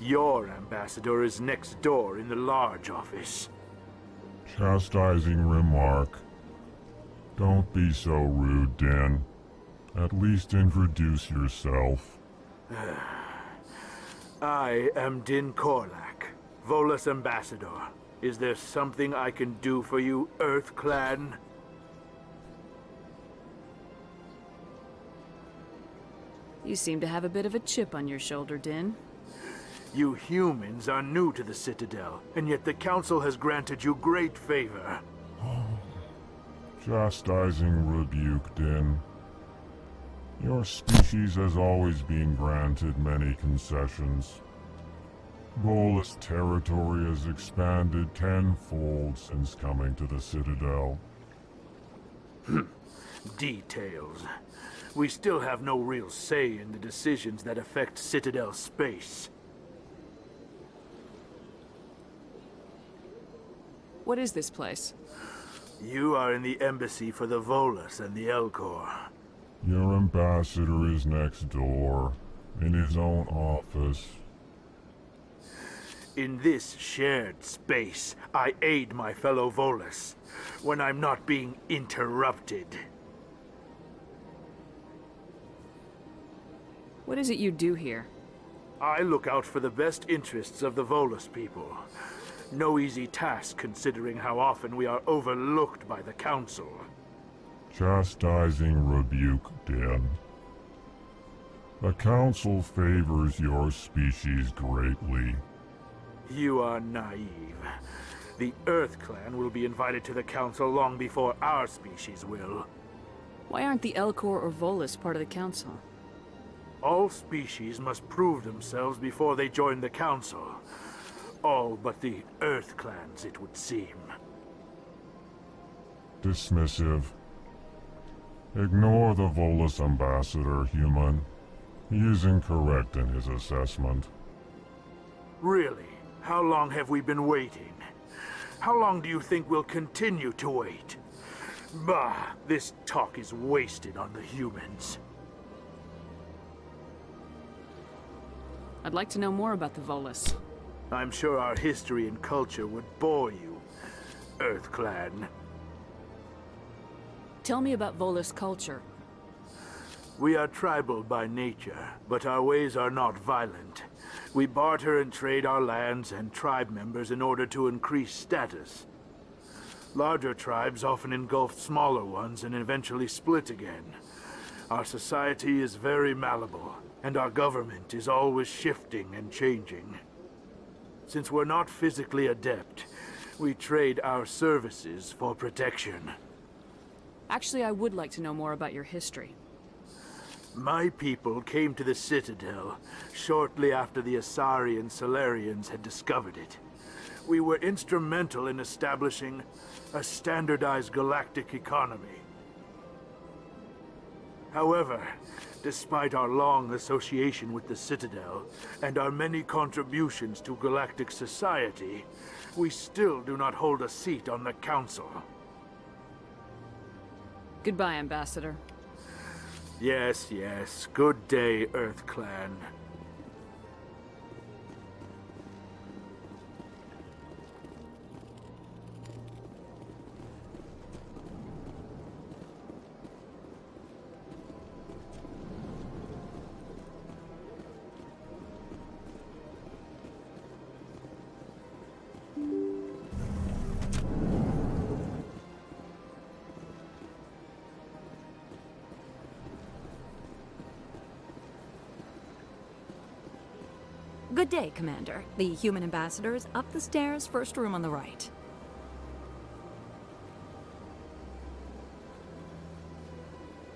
Your ambassador is next door in the large office. Chastising remark. Don't be so rude, Din. At least introduce yourself. I am Din Korlak, Volus ambassador. Is there something I can do for you, Earth Clan? You seem to have a bit of a chip on your shoulder, Din. You humans are new to the Citadel, and yet the Council has granted you great favor. Chastising rebuke, Din. Your species has always been granted many concessions. Volus territory has expanded tenfold since coming to the Citadel. Details. We still have no real say in the decisions that affect Citadel space. What is this place? You are in the embassy for the Volus and the Elcor. Your ambassador is next door, in his own office. In this shared space, I aid my fellow Volus, when I'm not being interrupted. What is it you do here? I look out for the best interests of the Volus people. No easy task considering how often we are overlooked by the Council. Chastising rebuke, Din. The Council favors your species greatly. You are naive. The Earth Clan will be invited to the Council long before our species will. Why aren't the Elcor or Volus part of the Council? All species must prove themselves before they join the Council. All but the Earth Clans, it would seem. Dismissive. Ignore the Volus ambassador, human. He is incorrect in his assessment. Really? How long have we been waiting? How long do you think we'll continue to wait? Bah, this talk is wasted on the humans. I'd like to know more about the Volus. I'm sure our history and culture would bore you, Earth Clan. Tell me about Volus culture. We are tribal by nature, but our ways are not violent. We barter and trade our lands and tribe members in order to increase status. Larger tribes often engulf smaller ones and eventually split again. Our society is very malleable, and our government is always shifting and changing. Since we're not physically adept, we trade our services for protection. Actually, I would like to know more about your history. My people came to the Citadel shortly after the Asari and Salarians had discovered it. We were instrumental in establishing a standardized galactic economy. However, despite our long association with the Citadel and our many contributions to galactic society, we still do not hold a seat on the Council. Goodbye, Ambassador. Yes, yes. Good day, Earth Clan. Good day, Commander. The human ambassador is up the stairs, first room on the right.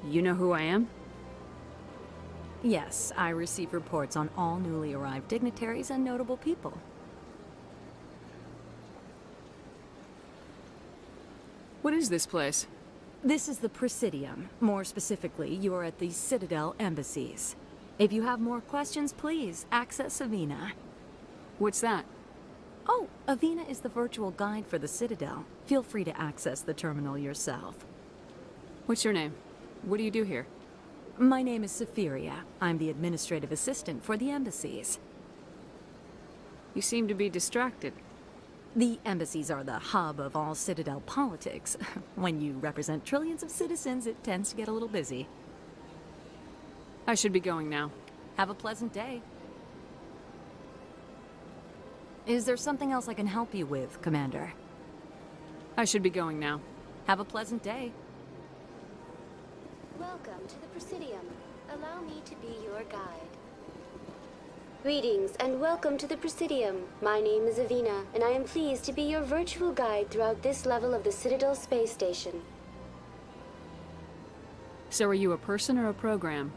You know who I am? Yes, I receive reports on all newly arrived dignitaries and notable people. What is this place? This is the Presidium. More specifically, you are at the Citadel Embassies. If you have more questions, please access Avina. What's that? Oh, Avina is the virtual guide for the Citadel. Feel free to access the terminal yourself. What's your name? What do you do here? My name is Safiria. I'm the administrative assistant for the embassies. You seem to be distracted. The embassies are the hub of all Citadel politics. When you represent trillions of citizens, it tends to get a little busy. I should be going now. Have a pleasant day. Is there something else I can help you with, Commander? I should be going now. Have a pleasant day. Welcome to the Presidium. Allow me to be your guide. Greetings and welcome to the Presidium. My name is Avina, and I am pleased to be your virtual guide throughout this level of the Citadel space station. So are you a person or a program?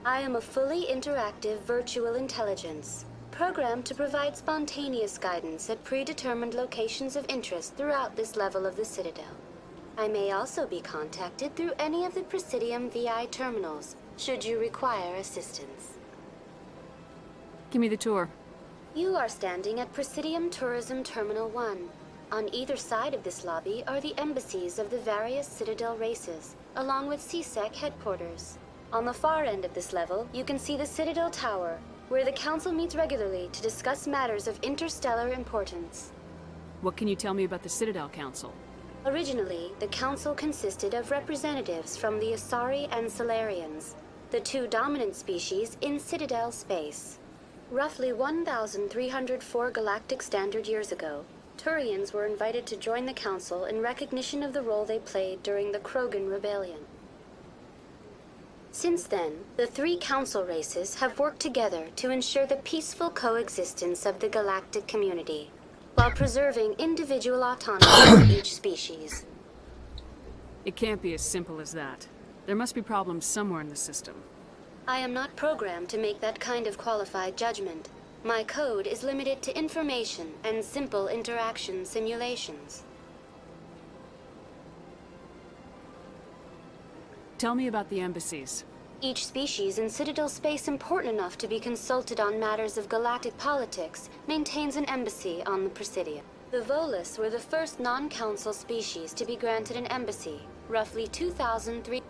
I am a fully interactive virtual intelligence, programmed to provide spontaneous guidance at predetermined locations of interest throughout this level of the Citadel. I may also be contacted through any of the Presidium VI terminals, should you require assistance. Give me the tour. You are standing at Presidium Tourism Terminal 1. On either side of this lobby are the embassies of the various Citadel races, along with CSEC headquarters. On the far end of this level, you can see the Citadel Tower, where the Council meets regularly to discuss matters of interstellar importance. What can you tell me about the Citadel Council? Originally, the Council consisted of representatives from the Asari and Salarians, the two dominant species in Citadel space. Roughly 1,304 galactic standard years ago, Turians were invited to join the Council in recognition of the role they played during the Krogan Rebellion. Since then, the three Council races have worked together to ensure the peaceful coexistence of the galactic community, while preserving individual autonomy of each species. It can't be as simple as that. There must be problems somewhere in the system. I am not programmed to make that kind of qualified judgment. My code is limited to information and simple interaction simulations. Tell me about the embassies. Each species in Citadel space important enough to be consulted on matters of galactic politics maintains an embassy on the Presidium. The Volus were the first non-council species to be granted an embassy, roughly 2003.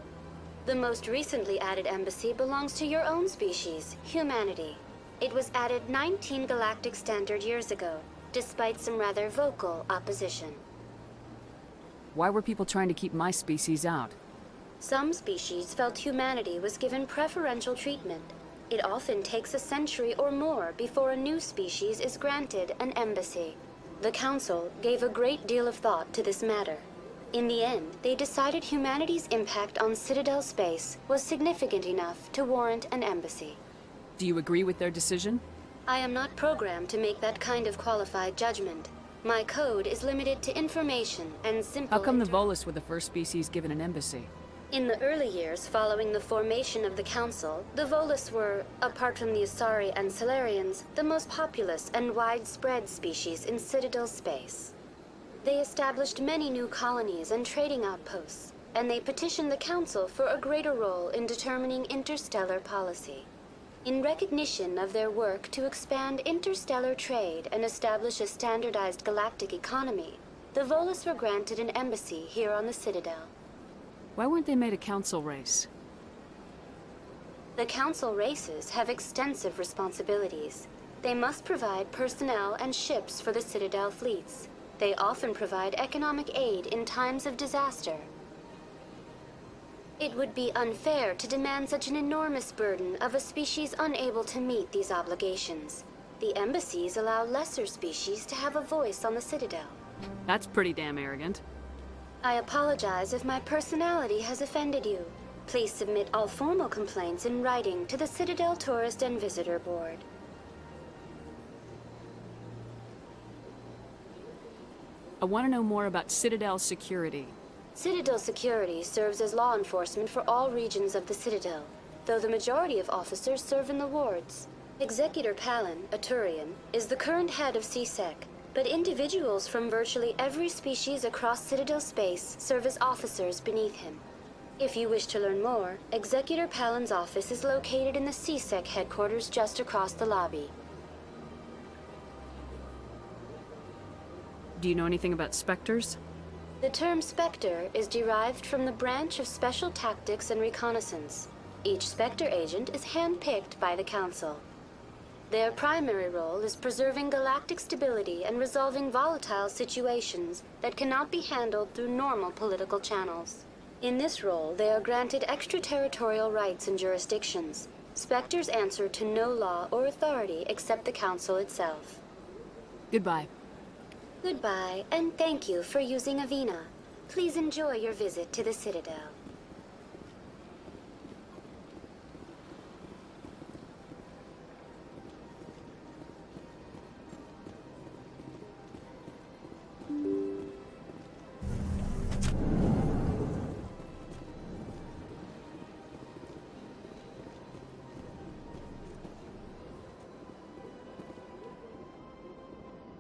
The most recently added embassy belongs to your own species, humanity. It was added 19 galactic standard years ago, despite some rather vocal opposition. Why were people trying to keep my species out? Some species felt humanity was given preferential treatment. It often takes a century or more before a new species is granted an embassy. The Council gave a great deal of thought to this matter. In the end, they decided humanity's impact on Citadel space was significant enough to warrant an embassy. Do you agree with their decision? I am not programmed to make that kind of qualified judgment. My code is limited to information and simple... How come the Volus were the first species given an embassy? In the early years following the formation of the Council, the Volus were, apart from the Asari and Salarians, the most populous and widespread species in Citadel space. They established many new colonies and trading outposts, and they petitioned the Council for a greater role in determining interstellar policy. In recognition of their work to expand interstellar trade and establish a standardized galactic economy, the Volus were granted an embassy here on the Citadel. Why weren't they made a council race? The council races have extensive responsibilities. They must provide personnel and ships for the Citadel fleets. They often provide economic aid in times of disaster. It would be unfair to demand such an enormous burden of a species unable to meet these obligations. The embassies allow lesser species to have a voice on the Citadel. That's pretty damn arrogant. I apologize if my personality has offended you. Please submit all formal complaints in writing to the Citadel Tourist and Visitor Board. I want to know more about Citadel security. Citadel security serves as law enforcement for all regions of the Citadel, though the majority of officers serve in the wards. Executor Palin, a Turian, is the current head of CSEC, but individuals from virtually every species across Citadel space serve as officers beneath him. If you wish to learn more, Executor Palin's office is located in the CSEC headquarters just across the lobby. Do you know anything about Spectres? The term Spectre is derived from the branch of Special Tactics and Reconnaissance. Each Spectre agent is handpicked by the Council. Their primary role is preserving galactic stability and resolving volatile situations that cannot be handled through normal political channels. In this role, they are granted extraterritorial rights and jurisdictions. Spectres answer to no law or authority except the Council itself. Goodbye. Goodbye, and thank you for using Avina. Please enjoy your visit to the Citadel.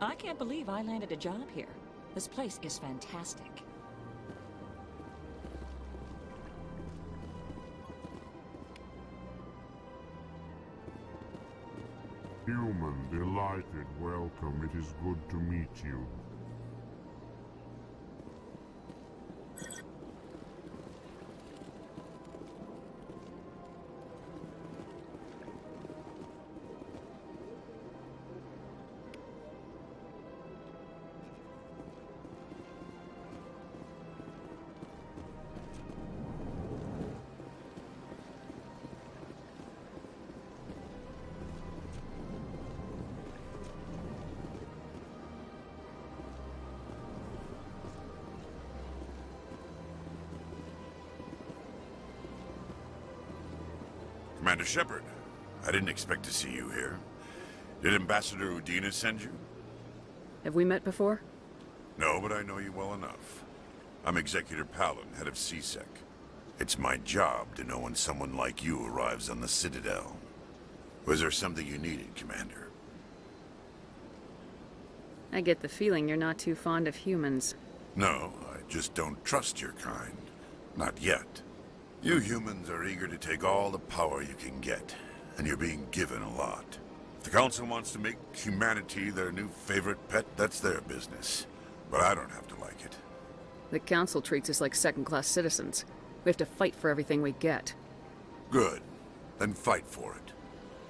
I can't believe I landed a job here. This place is fantastic. Human, delighted, welcome. It is good to meet you. Commander Shepard, I didn't expect to see you here. Did Ambassador Udina send you? Have we met before? No, but I know you well enough. I'm Executor Palin, head of CSEC. It's my job to know when someone like you arrives on the Citadel. Was there something you needed, Commander? I get the feeling you're not too fond of humans. No, I just don't trust your kind. Not yet. You humans are eager to take all the power you can get, and you're being given a lot. If the Council wants to make humanity their new favorite pet, that's their business. But I don't have to like it. The Council treats us like second-class citizens. We have to fight for everything we get. Good. Then fight for it.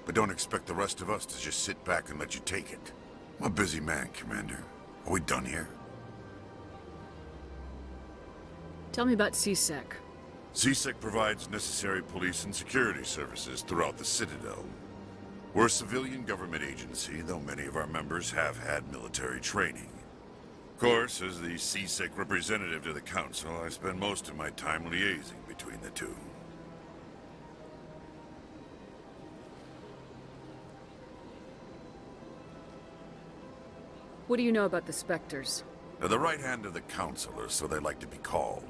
But don't expect the rest of us to just sit back and let you take it. I'm a busy man, Commander. Are we done here? Tell me about CSEC. CSEC provides necessary police and security services throughout the Citadel. We're a civilian government agency, though many of our members have had military training. Of course, as the CSEC representative to the Council, I spend most of my time liaising between the two. What do you know about the Spectres? They're the right hand of the Council, or so they like to be called.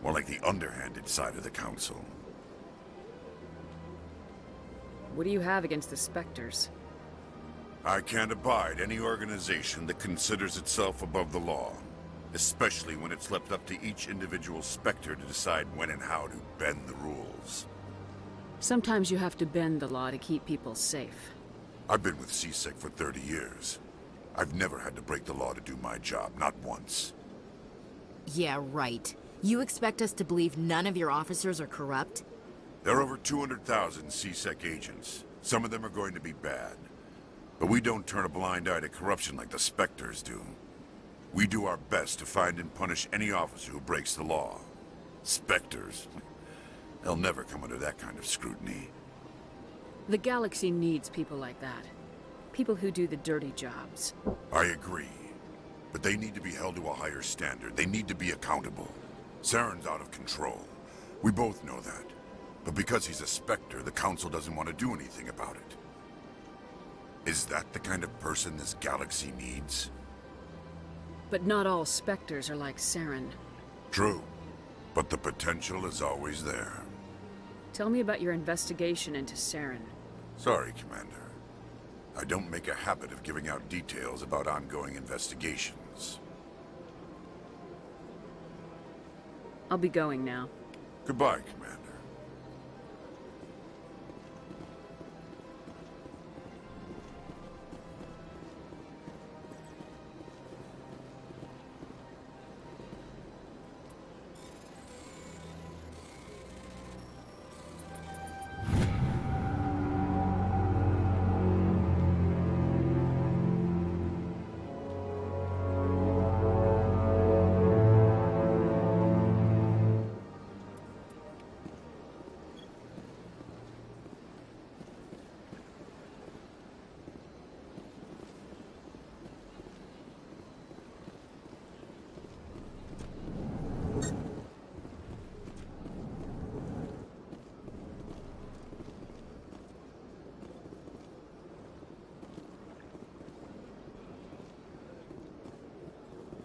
More like the underhanded side of the Council. What do you have against the Spectres? I can't abide any organization that considers itself above the law, especially when it's left up to each individual Spectre to decide when and how to bend the rules. Sometimes you have to bend the law to keep people safe. I've been with CSEC for 30 years. I've never had to break the law to do my job, not once. Yeah, right. You expect us to believe none of your officers are corrupt? There are over 200,000 CSEC agents. Some of them are going to be bad. But we don't turn a blind eye to corruption like the Spectres do. We do our best to find and punish any officer who breaks the law. Spectres? They'll never come under that kind of scrutiny. The galaxy needs people like that. People who do the dirty jobs. I agree. But they need to be held to a higher standard. They need to be accountable. Saren's out of control. We both know that. But because he's a Spectre, the Council doesn't want to do anything about it. Is that the kind of person this galaxy needs? But not all Spectres are like Saren. True. But the potential is always there. Tell me about your investigation into Saren. Sorry, Commander. I don't make a habit of giving out details about ongoing investigations. I'll be going now. Goodbye, Commander.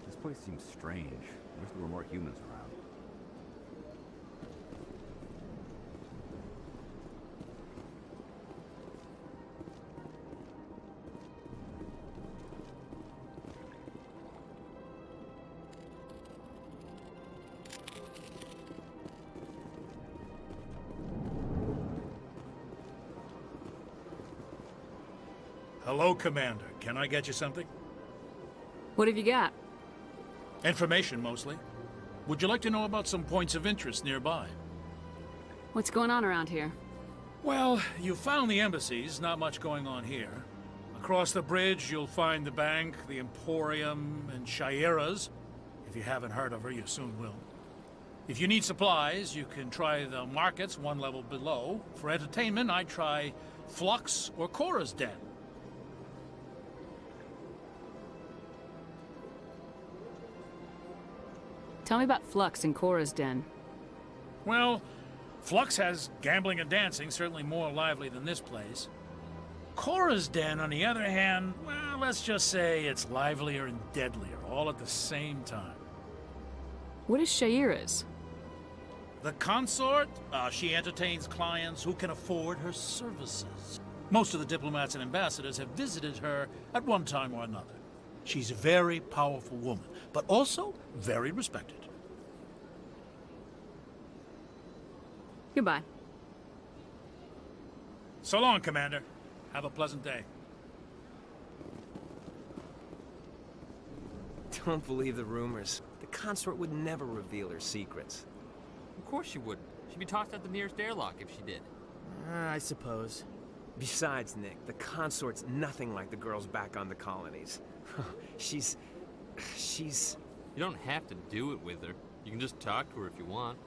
This place seems strange. I wish there were more humans around. Hello, Commander. Can I get you something? What have you got? Information, mostly. Would you like to know about some points of interest nearby? What's going on around here? Well, you found the embassies, not much going on here. Across the bridge, you'll find the bank, the Emporium, and Shaira's. If you haven't heard of her, you soon will. If you need supplies, you can try the markets one level below. For entertainment, I'd try Flux or Cora's Den. Tell me about Flux and Cora's Den. Well, Flux has gambling and dancing, certainly more lively than this place. Cora's Den, on the other hand, well, let's just say it's livelier and deadlier, all at the same time. What is Shaira's? The consort, she entertains clients who can afford her services. Most of the diplomats and ambassadors have visited her at one time or another. She's a very powerful woman, but also very respected. Goodbye. So long, Commander. Have a pleasant day. Don't believe the rumors. The consort would never reveal her secrets. Of course she wouldn't. She'd be tossed out the nearest airlock if she did. I suppose. Besides, Nick, the consort's nothing like the girls back on the colonies. She's... You don't have to do it with her. You can just talk to her if you want.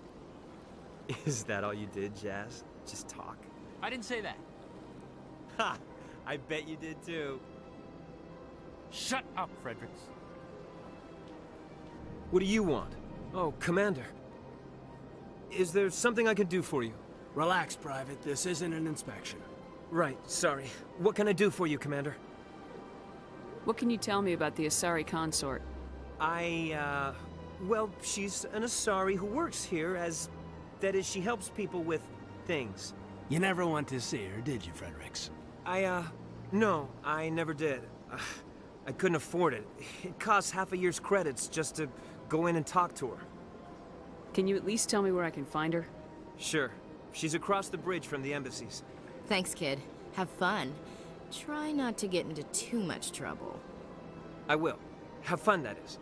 Is that all you did, Jazz? Just talk? I didn't say that. Ha! I bet you did too. Shut up, Fredericks. What do you want? Oh, Commander. Is there something I can do for you? Relax, Private. This isn't an inspection. Right, sorry. What can I do for you, Commander? What can you tell me about the Asari consort? Well, she's an Asari who works here as... That is, she helps people with things. You never went to see her, did you, Fredericks? No, I never did. I couldn't afford it. It costs half a year's credits just to go in and talk to her. Can you at least tell me where I can find her? Sure. She's across the bridge from the embassies. Thanks, kid. Have fun. Try not to get into too much trouble. I will. Have fun, that is.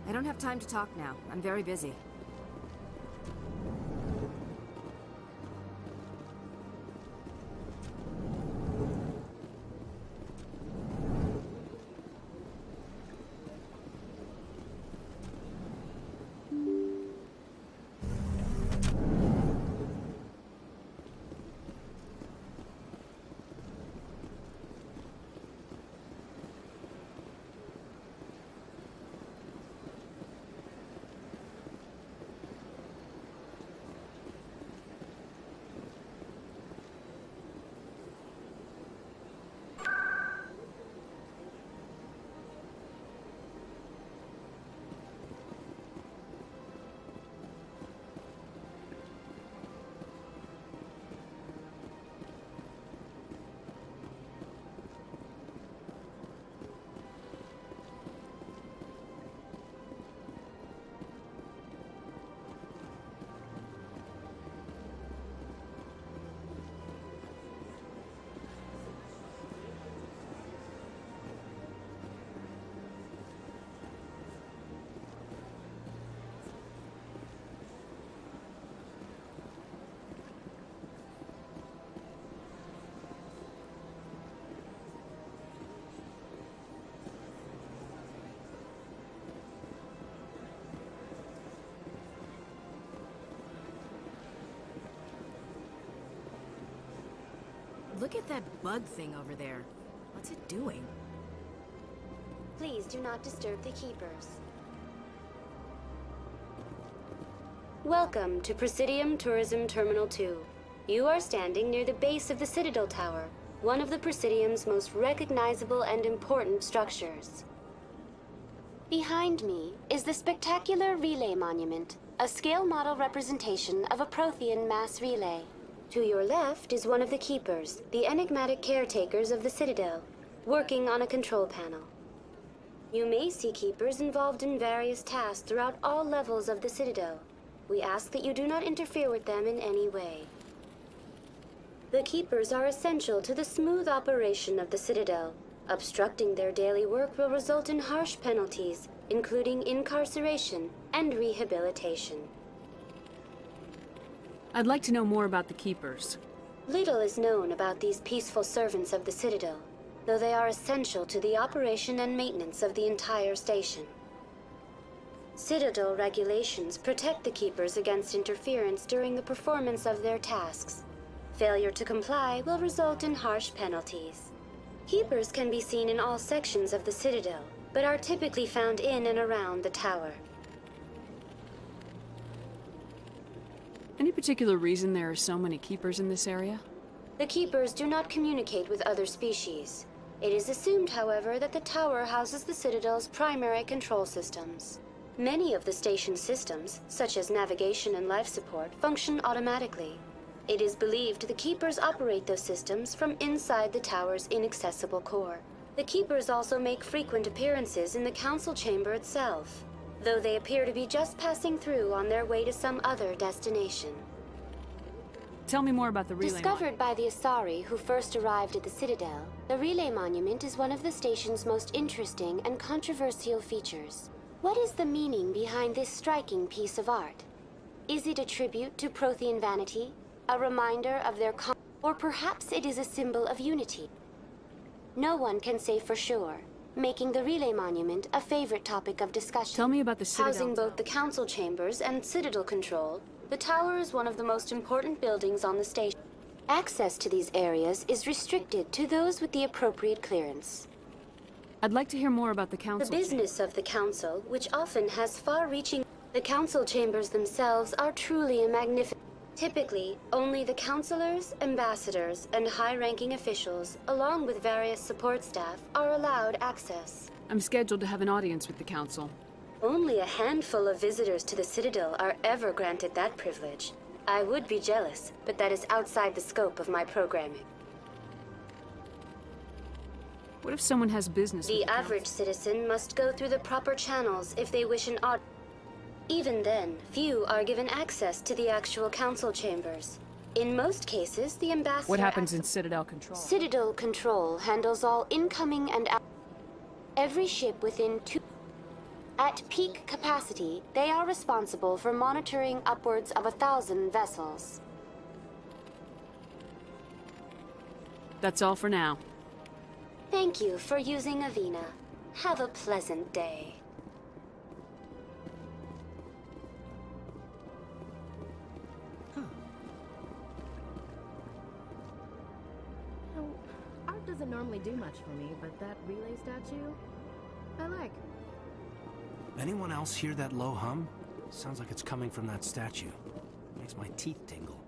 I don't have time to talk now. I'm very busy. Look at that bug thing over there. What's it doing? Please do not disturb the keepers. Welcome to Presidium Tourism Terminal 2. You are standing near the base of the Citadel Tower, one of the Presidium's most recognizable and important structures. Behind me is the spectacular Relay Monument, a scale model representation of a Prothean mass relay. To your left is one of the keepers, the enigmatic caretakers of the Citadel, working on a control panel. You may see keepers involved in various tasks throughout all levels of the Citadel. We ask that you do not interfere with them in any way. The keepers are essential to the smooth operation of the Citadel. Obstructing their daily work will result in harsh penalties, including incarceration and rehabilitation. I'd like to know more about the Keepers. Little is known about these peaceful servants of the Citadel, though they are essential to the operation and maintenance of the entire station. Citadel regulations protect the Keepers against interference during the performance of their tasks. Failure to comply will result in harsh penalties. Keepers can be seen in all sections of the Citadel, but are typically found in and around the tower. Any particular reason there are so many Keepers in this area? The Keepers do not communicate with other species. It is assumed, however, that the tower houses the Citadel's primary control systems. Many of the station's systems, such as navigation and life support, function automatically. It is believed the Keepers operate those systems from inside the tower's inaccessible core. The Keepers also make frequent appearances in the council chamber itself, though they appear to be just passing through on their way to some other destination. Tell me more about the relay. Discovered by the Asari who first arrived at the Citadel, the relay monument is one of the station's most interesting and controversial features. What is the meaning behind this striking piece of art? Is it a tribute to Prothean vanity, a reminder of their or perhaps it is a symbol of unity? No one can say for sure, making the relay monument a favorite topic of discussion. Tell me about the Citadel. Housing both the council chambers and Citadel control, the tower is one of the most important buildings on the station. Access to these areas is restricted to those with the appropriate clearance. I'd like to hear more about the council. The business of the council, which often has far-reaching... The council chambers themselves are truly a magnificent... Typically, only the councilors, ambassadors, and high-ranking officials, along with various support staff, are allowed access. I'm scheduled to have an audience with the council. Only a handful of visitors to the Citadel are ever granted that privilege. I would be jealous, but that is outside the scope of my programming. What if someone has business with The average citizen must go through the proper channels if they wish an audience. Even then, few are given access to the actual council chambers. In most cases, the ambassador... What happens in Citadel Control? Citadel Control handles all incoming and out... Every ship within 2... At peak capacity, they are responsible for monitoring upwards of 1,000 vessels. That's all for now. Thank you for using Avina. Have a pleasant day. Art doesn't normally do much for me, but that relay statue, I like. Anyone else hear that low hum? Sounds like it's coming from that statue. Makes my teeth tingle.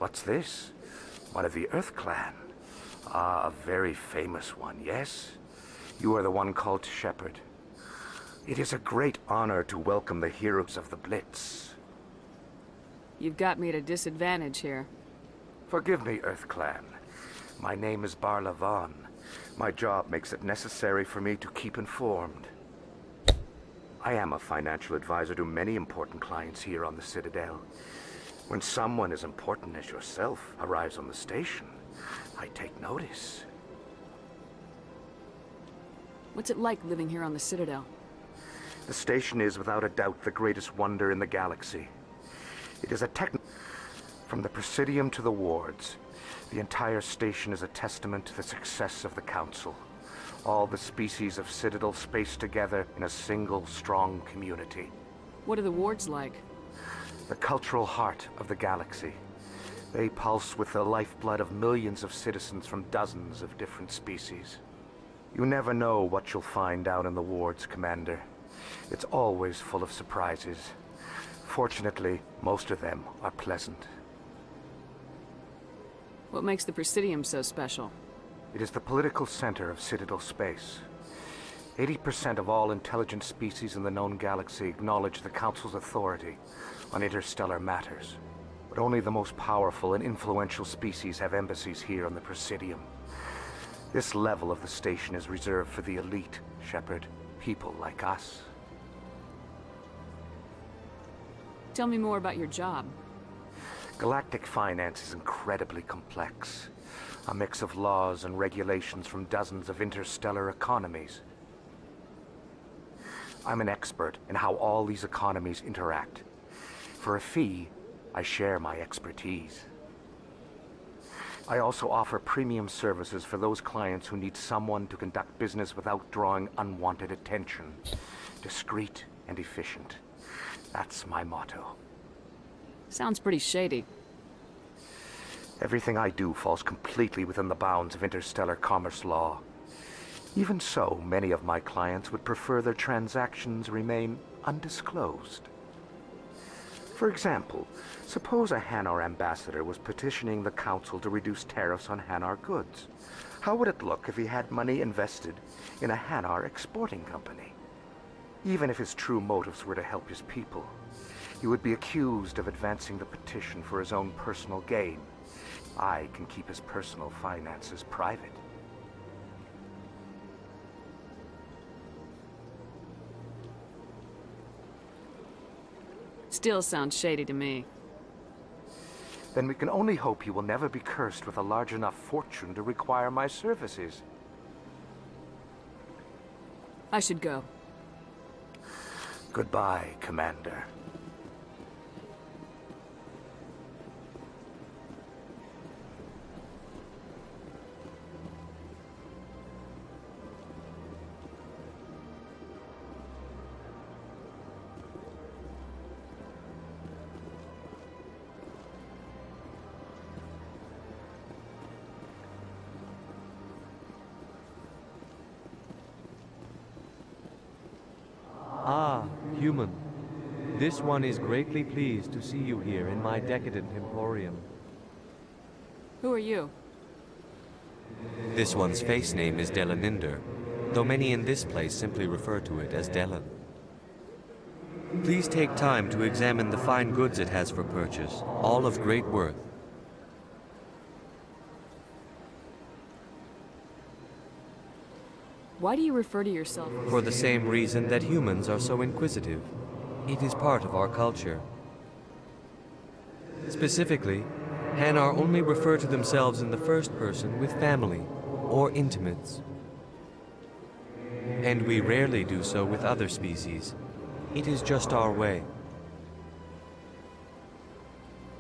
What's this? One of the Earth Clan. Ah, a very famous one, yes? You are the one called Shepherd. It is a great honor to welcome the heroes of the Blitz. You've got me at a disadvantage here. Forgive me, Earth Clan. My name is Barla Vaughn. My job makes it necessary for me to keep informed. I am a financial advisor to many important clients here on the Citadel. When someone as important as yourself arrives on the station, I take notice. What's it like living here on the Citadel? The station is without a doubt the greatest wonder in the galaxy. It is a From the Presidium to the wards, the entire station is a testament to the success of the Council. All the species of Citadel spaced together in a single, strong community. What are the wards like? The cultural heart of the galaxy. They pulse with the lifeblood of millions of citizens from dozens of different species. You never know what you'll find out in the wards, Commander. It's always full of surprises. Fortunately, most of them are pleasant. What makes the Presidium so special? It is the political center of Citadel space. 80% of all intelligent species in the known galaxy acknowledge the Council's authority on interstellar matters. But only the most powerful and influential species have embassies here on the Presidium. This level of the station is reserved for the elite, Shepard. People like us. Tell me more about your job. Galactic finance is incredibly complex. A mix of laws and regulations from dozens of interstellar economies. I'm an expert in how all these economies interact. For a fee, I share my expertise. I also offer premium services for those clients who need someone to conduct business without drawing unwanted attention. Discreet and efficient. That's my motto. Sounds pretty shady. Everything I do falls completely within the bounds of interstellar commerce law. Even so, many of my clients would prefer their transactions remain undisclosed. For example, suppose a Hanar ambassador was petitioning the Council to reduce tariffs on Hanar goods. How would it look if he had money invested in a Hanar exporting company? Even if his true motives were to help his people, he would be accused of advancing the petition for his own personal gain. I can keep his personal finances private. Still sounds shady to me. Then we can only hope he will never be cursed with a large enough fortune to require my services. I should go. Goodbye, Commander. Ah, human. This one is greatly pleased to see you here in my decadent emporium. Who are you? This one's face name is Delaninder, though many in this place simply refer to it as Delan. Please take time to examine the fine goods it has for purchase, all of great worth. Why do you refer to yourself? For the same reason that humans are so inquisitive. It is part of our culture. Specifically, Hanar only refer to themselves in the first person with family or intimates. And we rarely do so with other species. It is just our way.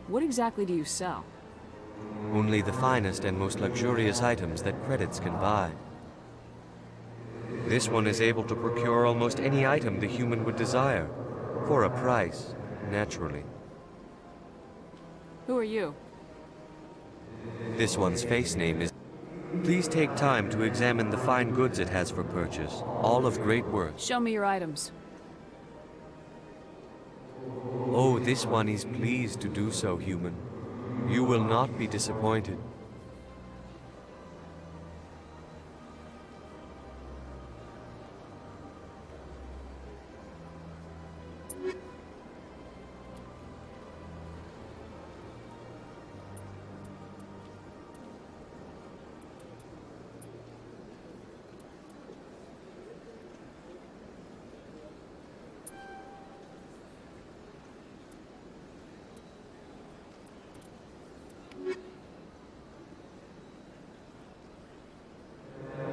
What exactly do you sell? Only the finest and most luxurious items that credits can buy. This one is able to procure almost any item the human would desire, for a price, naturally. Who are you? This one's face name is... Please take time to examine the fine goods it has for purchase, all of great worth. Show me your items. Oh, this one is pleased to do so, human. You will not be disappointed.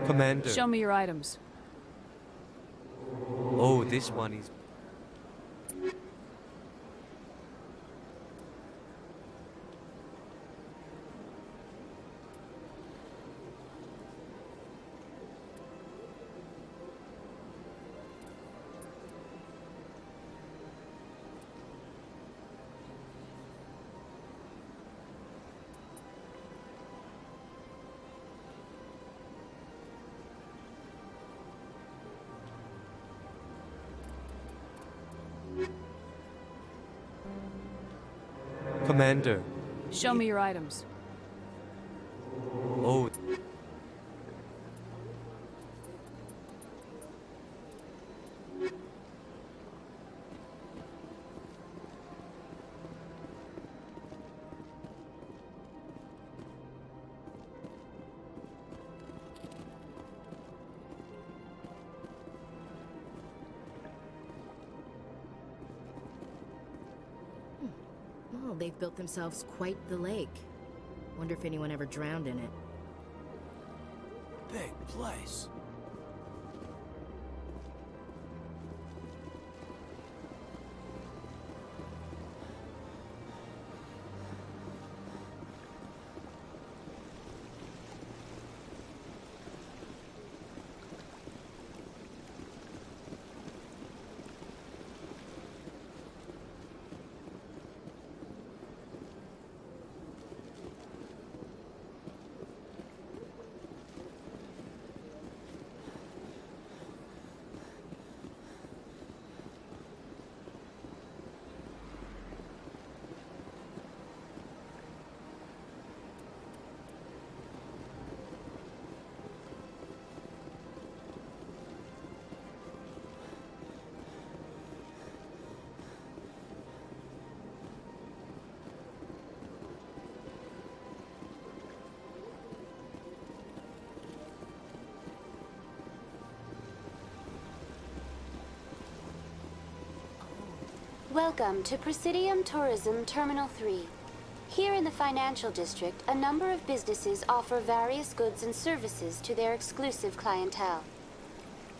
Commander. Show me your items. Oh, this one is... Commander. Show me your items. Oh. Well, they've built themselves quite the lake. Wonder if anyone ever drowned in it. Big place. Welcome to Presidium Tourism Terminal 3. Here in the financial district, a number of businesses offer various goods and services to their exclusive clientele.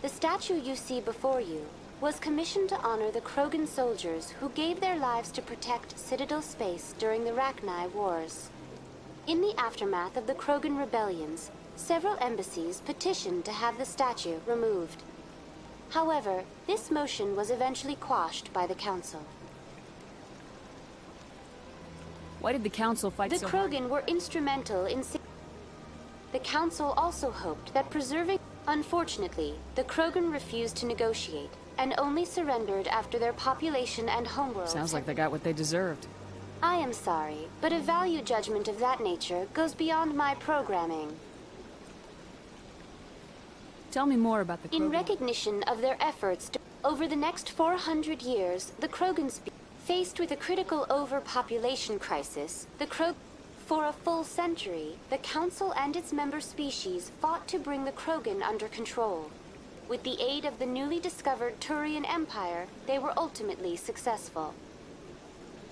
The statue you see before you was commissioned to honor the Krogan soldiers who gave their lives to protect Citadel space during the Rachni Wars. In the aftermath of the Krogan rebellions, several embassies petitioned to have the statue removed. However, this motion was eventually quashed by the Council. Why did the Council fight The so hard? Krogan were instrumental in... The Council also hoped that preserving... Unfortunately, the Krogan refused to negotiate, and only surrendered after their population and homeworld... Sounds like they got what they deserved. I am sorry, but a value judgment of that nature goes beyond my programming. Tell me more about the Krogan. In recognition of their efforts to... Over the next 400 years, the Krogan... Faced with a critical overpopulation crisis, for a full century, the Council and its member species fought to bring the Krogan under control. With the aid of the newly discovered Turian Empire, they were ultimately successful.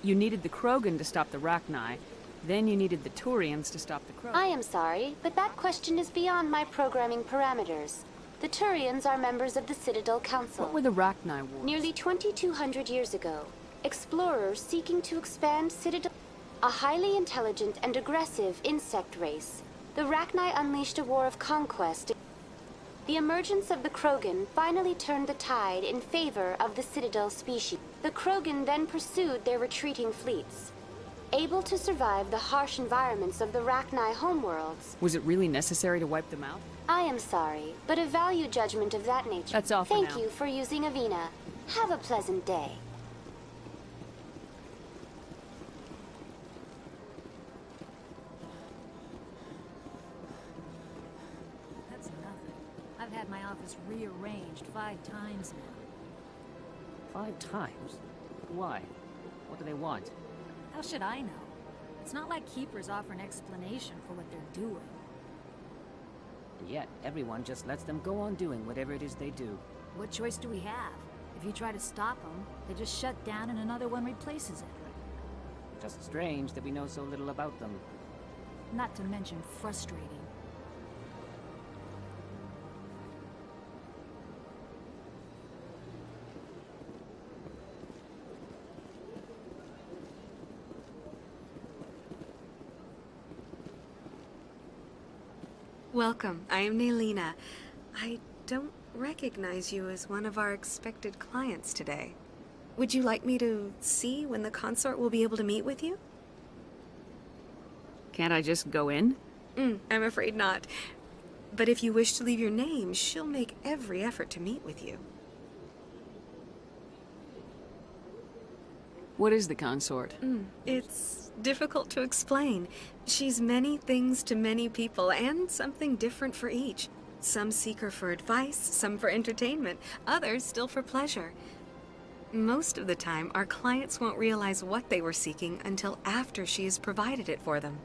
You needed the Krogan to stop the Rachni, then you needed the Turians to stop the Krogan. I am sorry, but that question is beyond my programming parameters. The Turians are members of the Citadel Council. What were the Rachni Wars? Nearly 2,200 years ago, explorers seeking to expand Citadel... A highly intelligent and aggressive insect race, the Rachni unleashed a war of conquest. The emergence of the Krogan finally turned the tide in favor of the Citadel species. The Krogan then pursued their retreating fleets. Able to survive the harsh environments of the Rachni homeworlds... Was it really necessary to wipe them out? I am sorry, but a value judgment of that nature... That's all for now. Thank you for using Avina. Have a pleasant day. I've had my office rearranged 5 times now. 5 times? Why? What do they want? How should I know? It's not like keepers offer an explanation for what they're doing. And yet, everyone just lets them go on doing whatever it is they do. What choice do we have? If you try to stop them, they just shut down and another one replaces it. Just strange that we know so little about them. Not to mention frustrating. Welcome. I am Nailina. I don't recognize you as one of our expected clients today. Would you like me to see when the consort will be able to meet with you? Can't I just go in? I'm afraid not. But if you wish to leave your name, she'll make every effort to meet with you. What is the consort? It's difficult to explain. She's many things to many people, and something different for each. Some seek her for advice, some for entertainment, others still for pleasure. Most of the time, our clients won't realize what they were seeking until after she has provided it for them.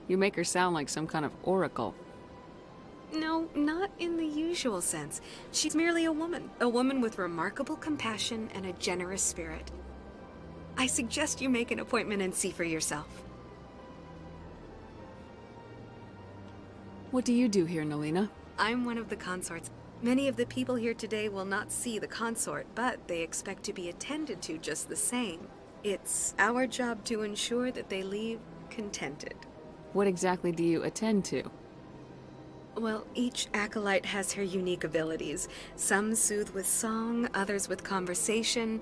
You make her sound like some kind of oracle. No, not in the usual sense. She's merely a woman with remarkable compassion and a generous spirit. I suggest you make an appointment and see for yourself. What do you do here, Nalina? I'm one of the consorts. Many of the people here today will not see the consort, but they expect to be attended to just the same. It's our job to ensure that they leave contented. What exactly do you attend to? Well, each acolyte has her unique abilities. Some soothe with song, others with conversation.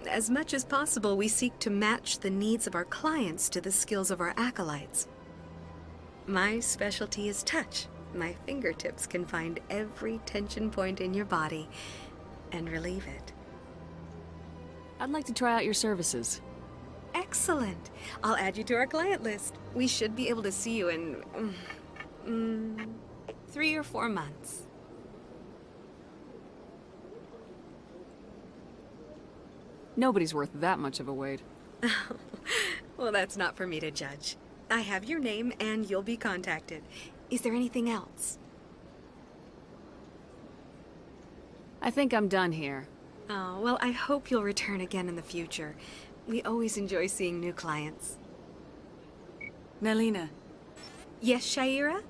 As much as possible, we seek to match the needs of our clients to the skills of our acolytes. My specialty is touch. My fingertips can find every tension point in your body and relieve it. I'd like to try out your services. Excellent. I'll add you to our client list. We should be able to see you in 3 or 4 months. Nobody's worth that much of a wait. Well, that's not for me to judge. I have your name and you'll be contacted. Is there anything else? I think I'm done here. Oh, well, I hope you'll return again in the future. We always enjoy seeing new clients. Nalina. Yes, Shaira?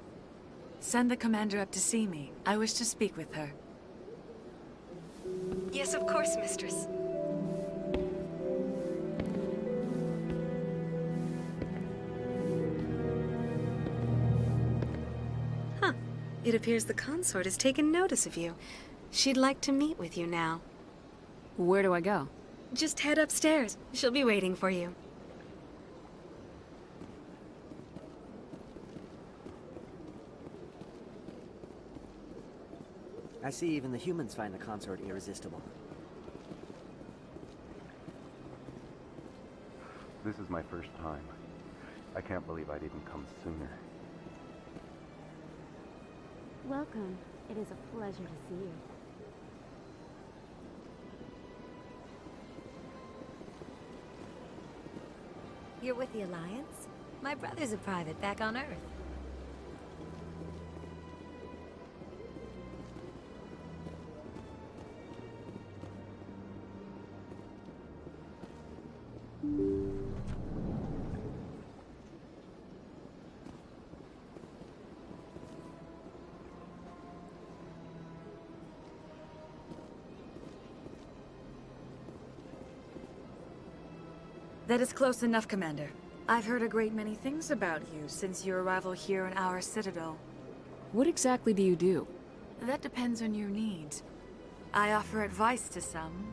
Send the commander up to see me. I wish to speak with her. Yes, of course, mistress. Huh. It appears the consort has taken notice of you. She'd like to meet with you now. Where do I go? Just head upstairs. She'll be waiting for you. I see even the humans find the consort irresistible. This is my first time. I can't believe I didn't come sooner. Welcome. It is a pleasure to see you. You're with the Alliance? My brother's a private back on Earth. That is close enough, Commander. I've heard a great many things about you since your arrival here in our Citadel. What exactly do you do? That depends on your needs. I offer advice to some,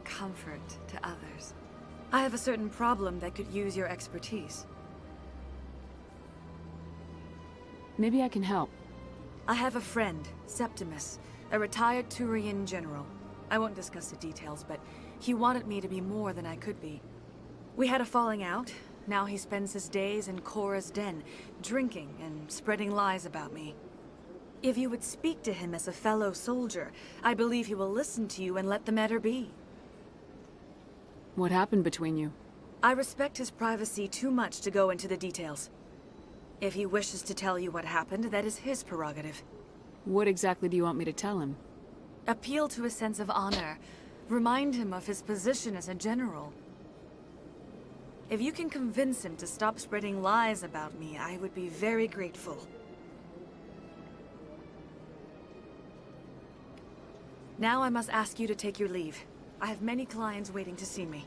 comfort to others. I have a certain problem that could use your expertise. Maybe I can help. I have a friend, Septimus, a retired Turian general. I won't discuss the details, but he wanted me to be more than I could be. We had a falling out. Now he spends his days in Korra's den, drinking and spreading lies about me. If you would speak to him as a fellow soldier, I believe he will listen to you and let the matter be. What happened between you? I respect his privacy too much to go into the details. If he wishes to tell you what happened, that is his prerogative. What exactly do you want me to tell him? Appeal to his sense of honor. Remind him of his position as a general. If you can convince him to stop spreading lies about me, I would be very grateful. Now I must ask you to take your leave. I have many clients waiting to see me.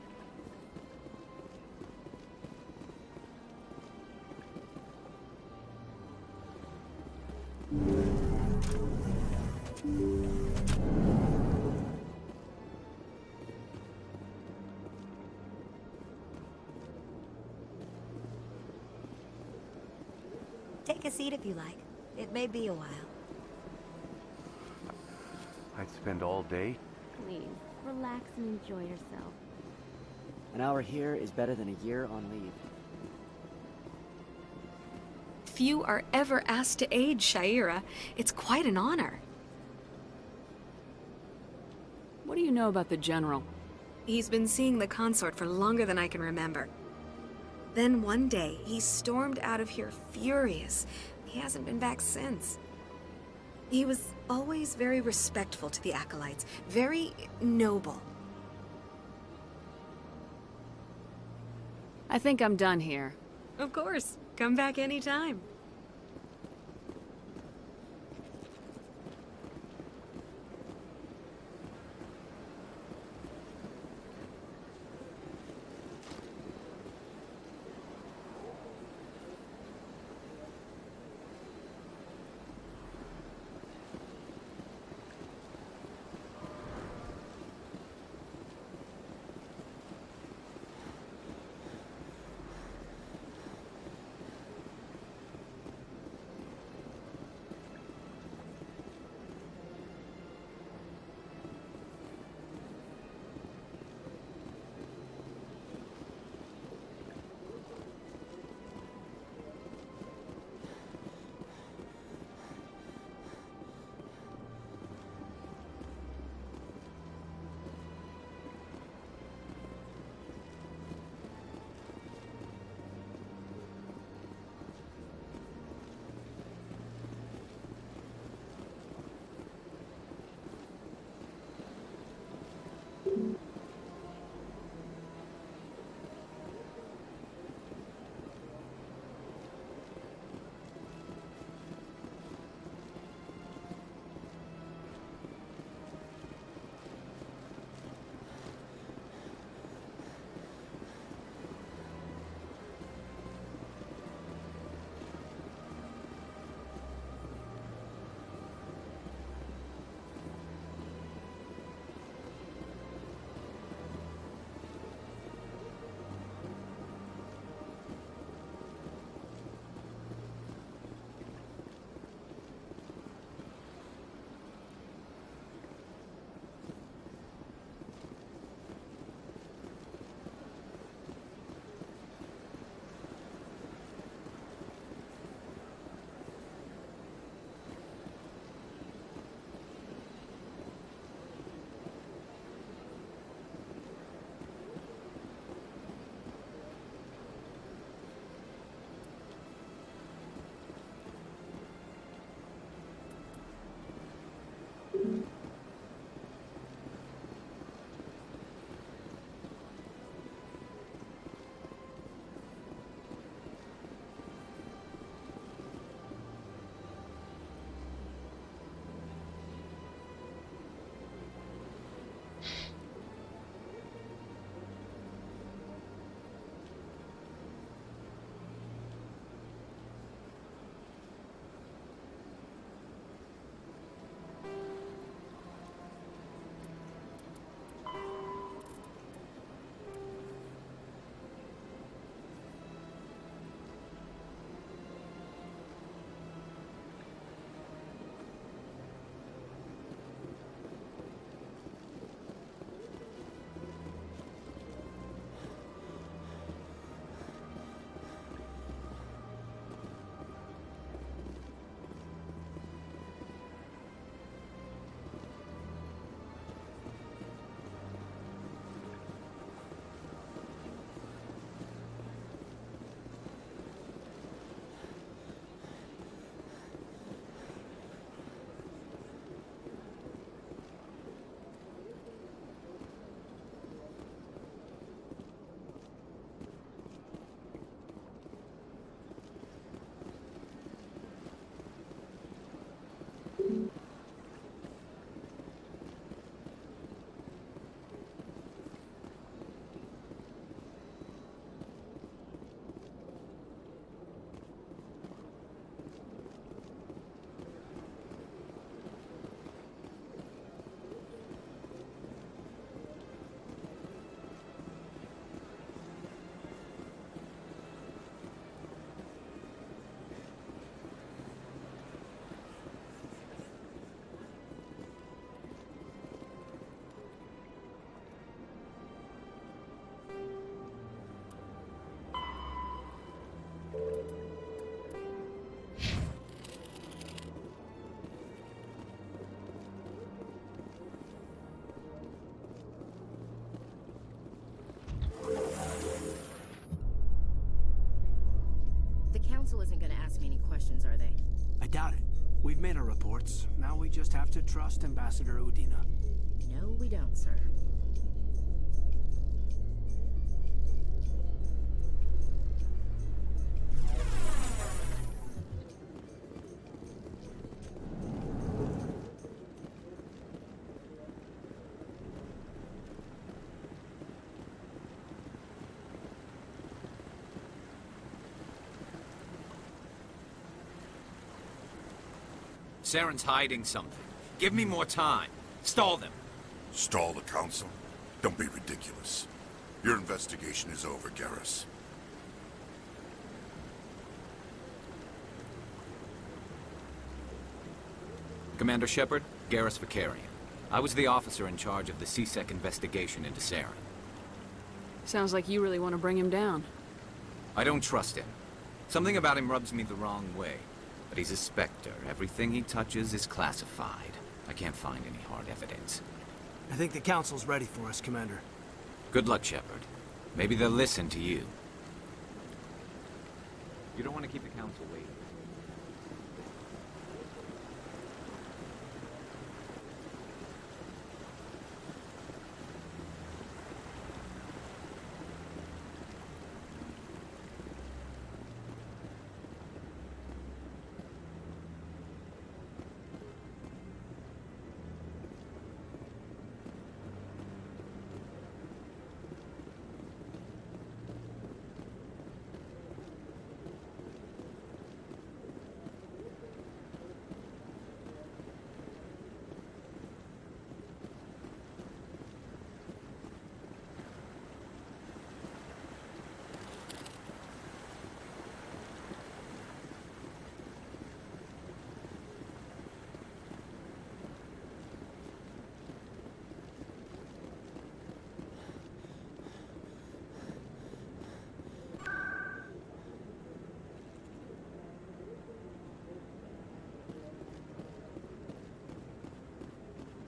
Take a seat if you like. It may be a while. I'd spend all day. Please, relax and enjoy yourself. An hour here is better than a year on leave. Few are ever asked to aid Shaira. It's quite an honor. What do you know about the General? He's been seeing the consort for longer than I can remember. Then one day, he stormed out of here furious. He hasn't been back since. He was always very respectful to the acolytes, very noble. I think I'm done here. Of course. Come back anytime. made our reports. Now we just have to trust Ambassador Udina. No, we don't, sir. Saren's hiding something. Give me more time. Stall them. Stall the council? Don't be ridiculous. Your investigation is over, Garrus. Commander Shepard, Garrus Vicarian. I was the officer in charge of the CSEC investigation into Saren. Sounds like you really want to bring him down. I don't trust him. Something about him rubs me the wrong way. But he's a Spectre. Everything he touches is classified. I can't find any hard evidence. I think the council's ready for us, Commander. Good luck, Shepard. Maybe they'll listen to you. You don't want to keep the council waiting.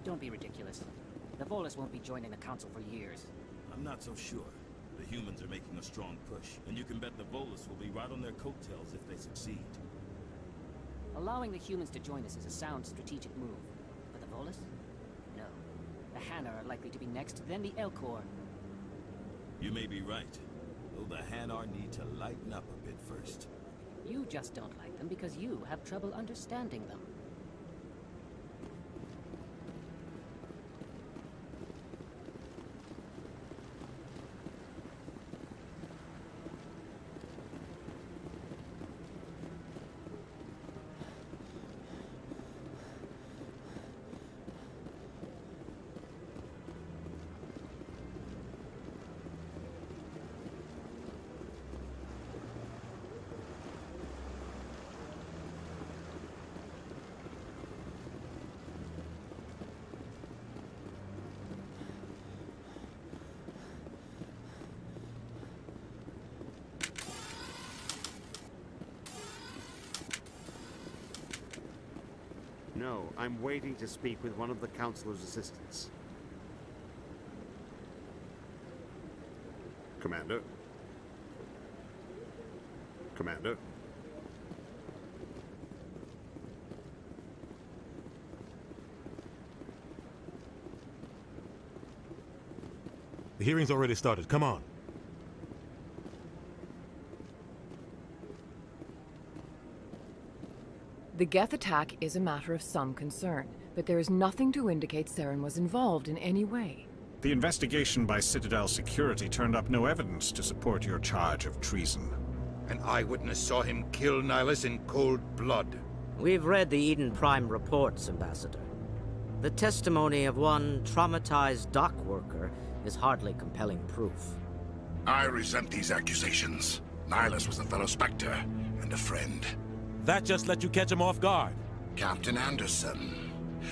Don't be ridiculous. The Volus won't be joining the Council for years. I'm not so sure. The humans are making a strong push, and you can bet the Volus will be right on their coattails if they succeed. Allowing the humans to join us is a sound strategic move. But the Volus? No. The Hanna are likely to be next, then the Elcor. You may be right. Though the Hanar need to lighten up a bit first. You just don't like them because you have trouble understanding them. No, I'm waiting to speak with one of the Councilor's assistants. Commander? Commander? The hearing's already started. Come on. The Geth attack is a matter of some concern, but there is nothing to indicate Saren was involved in any way. The investigation by Citadel Security turned up no evidence to support your charge of treason. An eyewitness saw him kill Nihilus in cold blood. We've read the Eden Prime reports, Ambassador. The testimony of one traumatized dock worker is hardly compelling proof. I resent these accusations. Nihilus was a fellow Spectre and a friend. That just let you catch him off guard. Captain Anderson,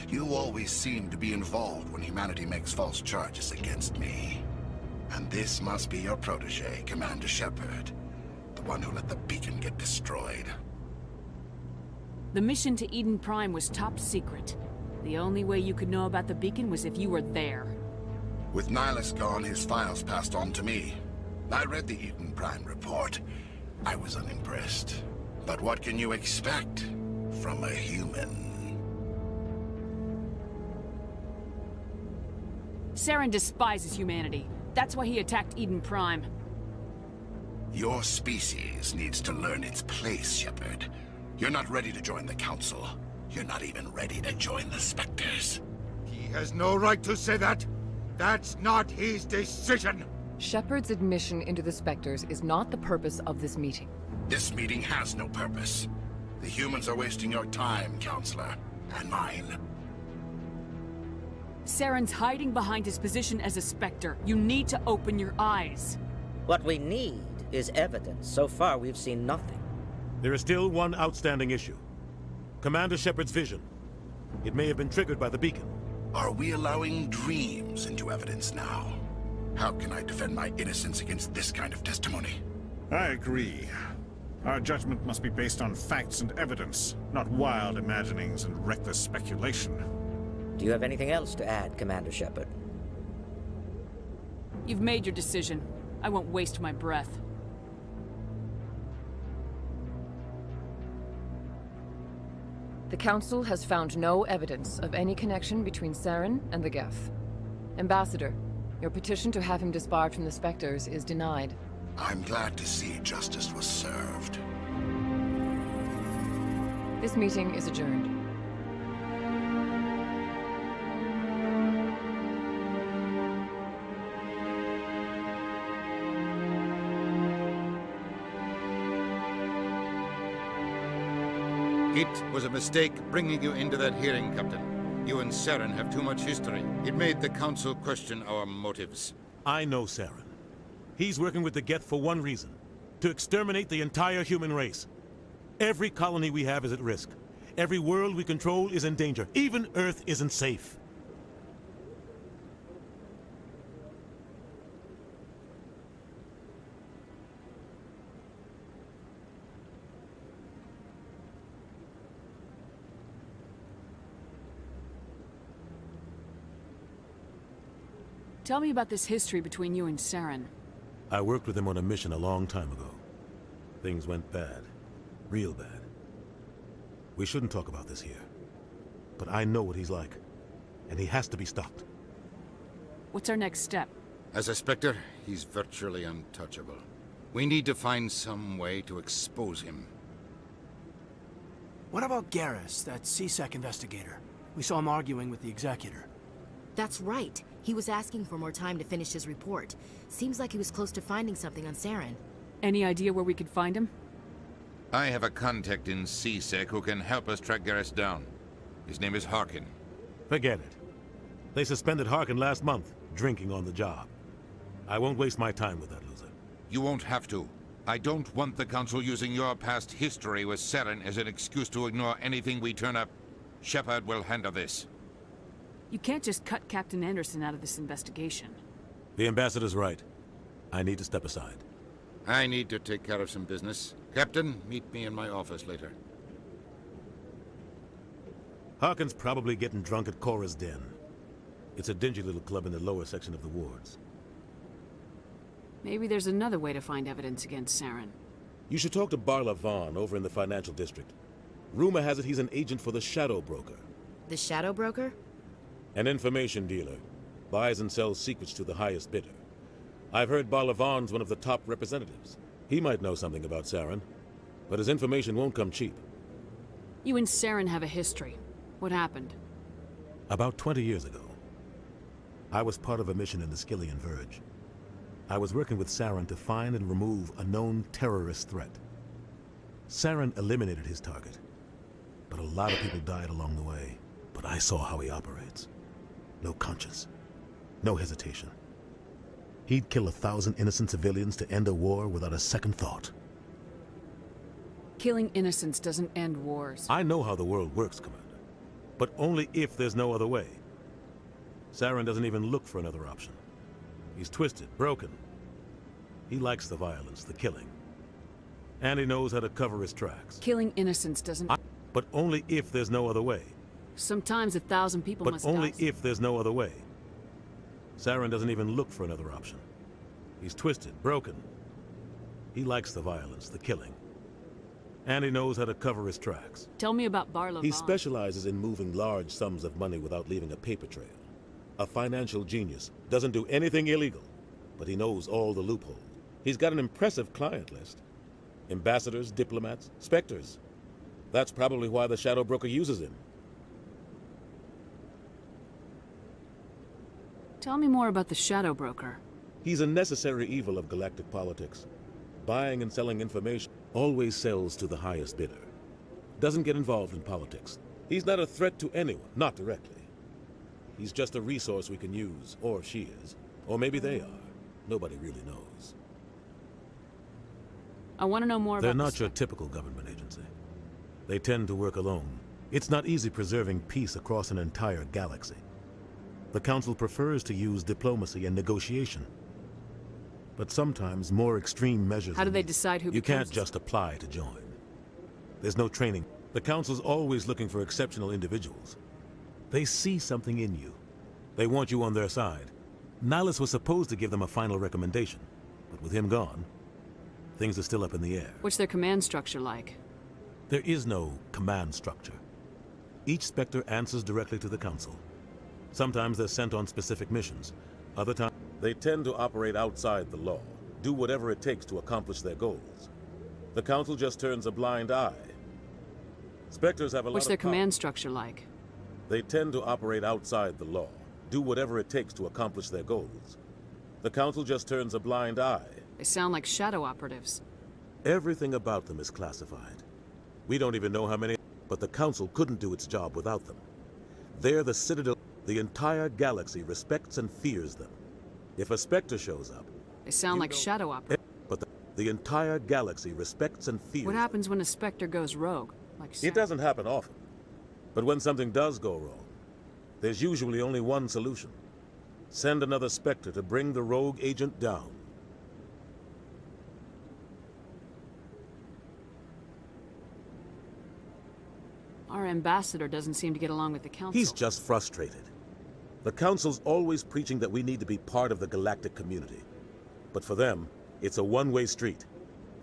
you always seem to be involved when humanity makes false charges against me. And this must be your protege, Commander Shepard. The one who let the beacon get destroyed. The mission to Eden Prime was top secret. The only way you could know about the beacon was if you were there. With Nihilus gone, his files passed on to me. I read the Eden Prime report. I was unimpressed. But what can you expect from a human? Saren despises humanity. That's why he attacked Eden Prime. Your species needs to learn its place, Shepard. You're not ready to join the Council. You're not even ready to join the Spectres. He has no right to say that. That's not his decision. Shepard's admission into the Spectres is not the purpose of this meeting. This meeting has no purpose. The humans are wasting your time, Counselor, and mine. Saren's hiding behind his position as a Spectre. You need to open your eyes. What we need is evidence. So far, we've seen nothing. There is still one outstanding issue. Commander Shepard's vision. It may have been triggered by the beacon. Are we allowing dreams into evidence now? How can I defend my innocence against this kind of testimony? I agree. Our judgment must be based on facts and evidence, not wild imaginings and reckless speculation. Do you have anything else to add, Commander Shepard? You've made your decision. I won't waste my breath. The Council has found no evidence of any connection between Saren and the Geth. Ambassador, your petition to have him disbarred from the Spectres is denied. I'm glad to see justice was served. This meeting is adjourned. It was a mistake bringing you into that hearing, Captain. You and Saren have too much history. It made the Council question our motives. I know Saren. He's working with the Geth for one reason. To exterminate the entire human race. Every colony we have is at risk. Every world we control is in danger. Even Earth isn't safe. Tell me about this history between you and Saren. I worked with him on a mission a long time ago. Things went bad. Real bad. We shouldn't talk about this here. But I know what he's like. And he has to be stopped. What's our next step? As a Spectre, he's virtually untouchable. We need to find some way to expose him. What about Garrus, that CSEC investigator? We saw him arguing with the Executor. That's right. He was asking for more time to finish his report. Seems like he was close to finding something on Saren. Any idea where we could find him? I have a contact in CSEC who can help us track Garrus down. His name is Harkin. Forget it. They suspended Harkin last month, drinking on the job. I won't waste my time with that loser. You won't have to. I don't want the Council using your past history with Saren as an excuse to ignore anything we turn up. Shepard will handle this. You can't just cut Captain Anderson out of this investigation. The Ambassador's right. I need to step aside. I need to take care of some business. Captain, meet me in my office later. Harkin's probably getting drunk at Cora's Den. It's a dingy little club in the lower section of the wards. Maybe there's another way to find evidence against Saren. You should talk to Barla Vaughn over in the financial district. Rumor has it he's an agent for the Shadow Broker. The Shadow Broker? An information dealer. Buys and sells secrets to the highest bidder. I've heard Barla Vaughn's one of the top representatives. He might know something about Saren, but his information won't come cheap. You and Saren have a history. What happened? About 20 years ago, I was part of a mission in the Skillian Verge. I was working with Saren to find and remove a known terrorist threat. Saren eliminated his target, but a lot of people died along the way. But I saw how he operates. No conscience. No hesitation. He'd kill 1,000 innocent civilians to end a war without a second thought. Killing innocents doesn't end wars. I know how the world works, Commander. But only if there's no other way. Saren doesn't even look for another option. He's twisted, broken. He likes the violence, the killing. And he knows how to cover his tracks. Killing innocents doesn't... But only if there's no other way. Sometimes 1,000 people must die. But only if there's no other way. Saren doesn't even look for another option. He's twisted, broken. He likes the violence, the killing. And he knows how to cover his tracks. Tell me about Barla Vaughn. He specializes in moving large sums of money without leaving a paper trail. A financial genius. Doesn't do anything illegal, but he knows all the loopholes. He's got an impressive client list. Ambassadors, diplomats, specters. That's probably why the shadow broker uses him. Tell me more about the shadow broker. He's a necessary evil of galactic politics. Buying and selling information, always sells to the highest bidder. Doesn't get involved in politics. He's not a threat to anyone, not directly. He's just a resource we can use, or she is. Or maybe they are. Nobody really knows. I want to know more about They're not your typical government agency. They tend to work alone. It's not easy preserving peace across an entire galaxy. The Council prefers to use diplomacy and negotiation. But sometimes more extreme measures... How do they decide who You becomes... can't just apply to join. There's no training. The Council's always looking for exceptional individuals. They see something in you. They want you on their side. Nihilus was supposed to give them a final recommendation, but with him gone, things are still up in the air. What's their command structure like? There is no command structure. Each Spectre answers directly to the Council. Sometimes they're sent on specific missions. Other times, they tend to operate outside the law, do whatever it takes to accomplish their goals. The Council just turns a blind eye. Spectres have a lot of What's their power. command structure like? They tend to operate outside the law, do whatever it takes to accomplish their goals. The Council just turns a blind eye. They sound like shadow operatives. Everything about them is classified. We don't even know how many, but the Council couldn't do its job without them. They're the Citadel. The entire galaxy respects and fears them. If a Spectre shows up... They sound like shadow operatives. But the entire galaxy respects and fears What happens when a Spectre goes rogue? Like It doesn't happen often. But when something does go wrong, there's usually only one solution. Send another Spectre to bring the rogue agent down. Our ambassador doesn't seem to get along with the Council. He's just frustrated. The Council's always preaching that we need to be part of the galactic community. But for them, it's a one-way street.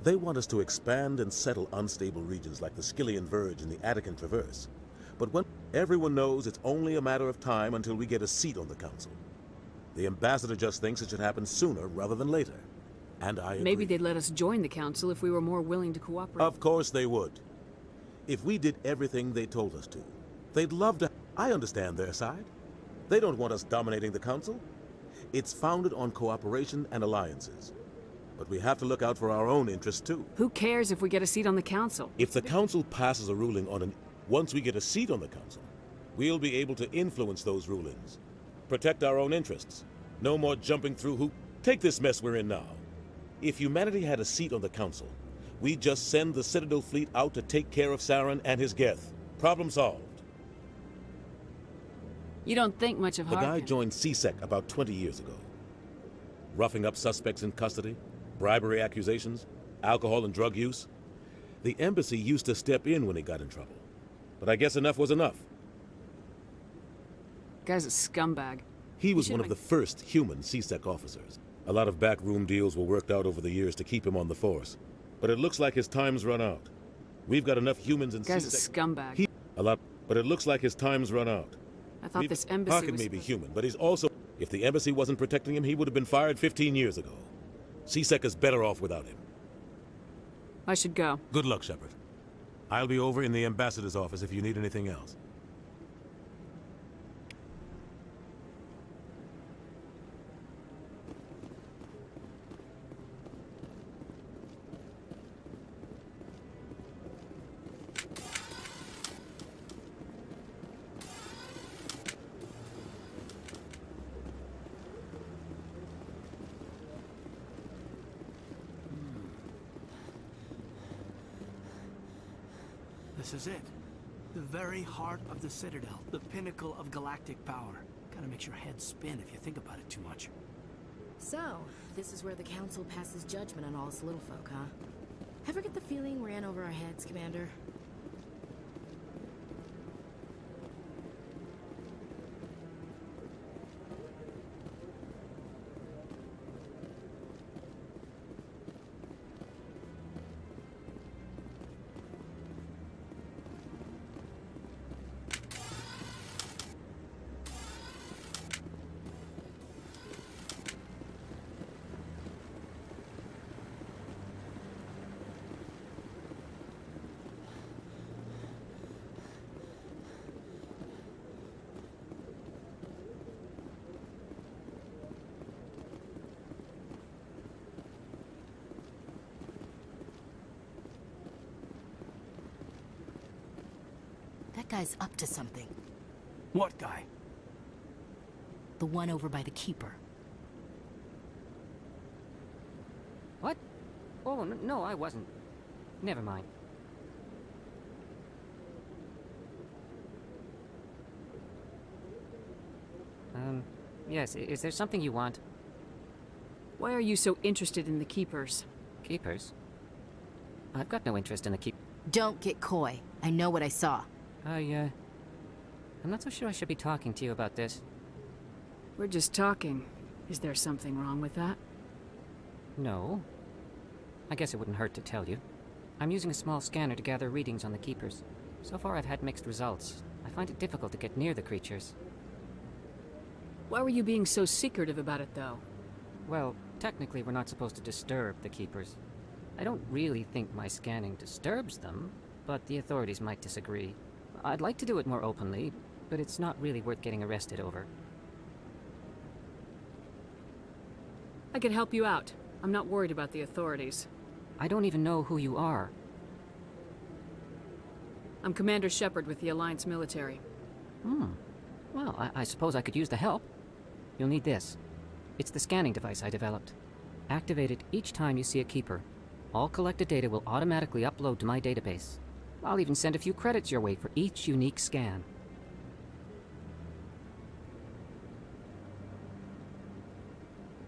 They want us to expand and settle unstable regions like the Skillian Verge and the Attican Traverse. But when everyone knows it's only a matter of time until we get a seat on the Council. The ambassador just thinks it should happen sooner rather than later. And I agree. Maybe they'd let us join the Council if we were more willing to cooperate. Of course they would. If we did everything they told us to, they'd love to. I understand their side. They don't want us dominating the Council. It's founded on cooperation and alliances. But we have to look out for our own interests too. Who cares if we get a seat on the Council? If the Council passes a ruling on an... Once we get a seat on the Council, we'll be able to influence those rulings. Protect our own interests. No more jumping through hoops. Take this mess we're in now. If humanity had a seat on the Council, we'd just send the Citadel fleet out to take care of Saren and his Geth. Problem solved. You don't think much of The guy Harkin. joined CSEC about 20 years ago. Roughing up suspects in custody, bribery accusations, alcohol and drug use. The embassy used to step in when he got in trouble. But I guess enough was enough. Guy's a scumbag. He was one of the first human CSEC officers. A lot of backroom deals were worked out over the years to keep him on the force. But it looks like his time's run out. We've got enough humans in Guy's CSEC. a scumbag. But it looks like his time's run out. I thought this embassy Harkin was... may be human, but he's also... If the embassy wasn't protecting him, he would have been fired 15 years ago. CSEC is better off without him. I should go. Good luck, Shepard. I'll be over in the ambassador's office if you need anything else. This is it. The very heart of the Citadel. The pinnacle of galactic power. Kinda makes your head spin if you think about it too much. So, this is where the Council passes judgment on all us little folk, huh? Ever get the feeling we're in over our heads, Commander? guy's up to something. What guy? The one over by the keeper. What? Oh, no, I wasn't. Never mind. Yes, is there something you want? Why are you so interested in the Keepers? Keepers? I've got no interest in the Don't get coy. I know what I saw. I'm not so sure I should be talking to you about this. We're just talking. Is there something wrong with that? No. I guess it wouldn't hurt to tell you. I'm using a small scanner to gather readings on the Keepers. So far I've had mixed results. I find it difficult to get near the creatures. Why were you being so secretive about it, though? Well, technically we're not supposed to disturb the Keepers. I don't really think my scanning disturbs them, but the authorities might disagree. I'd like to do it more openly, but it's not really worth getting arrested over. I could help you out. I'm not worried about the authorities. I don't even know who you are. I'm Commander Shepard with the Alliance military. Well, I suppose I could use the help. You'll need this. It's the scanning device I developed. Activate it each time you see a Keeper. All collected data will automatically upload to my database. I'll even send a few credits your way for each unique scan.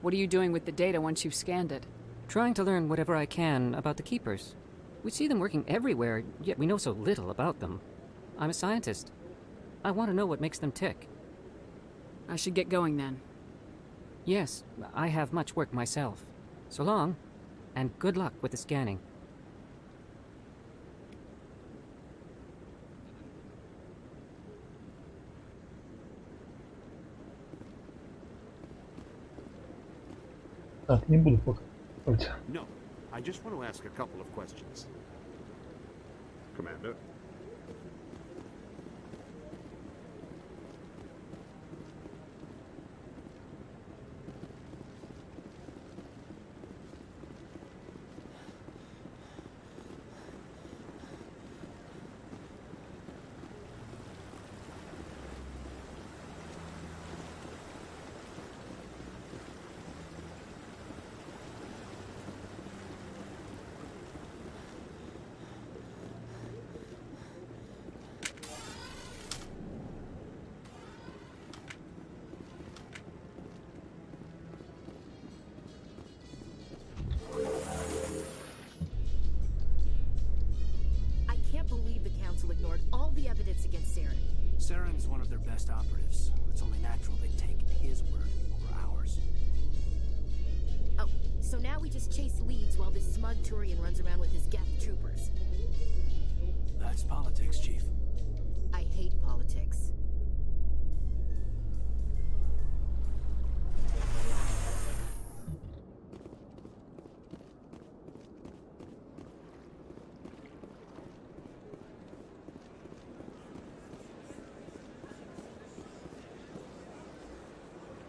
What are you doing with the data once you've scanned it? Trying to learn whatever I can about the Keepers. We see them working everywhere, yet we know so little about them. I'm a scientist. I want to know what makes them tick. I should get going then. Yes, I have much work myself. So long, and good luck with the scanning. Так, не буду пока. No, I just want to ask a couple of questions. Commander? Ignored all the evidence against Saren. Saren's one of their best operatives. It's only natural they take his word over ours. Oh, so now we just chase leads while this smug Turian runs around with his Geth troopers. That's politics, Chief. I hate politics.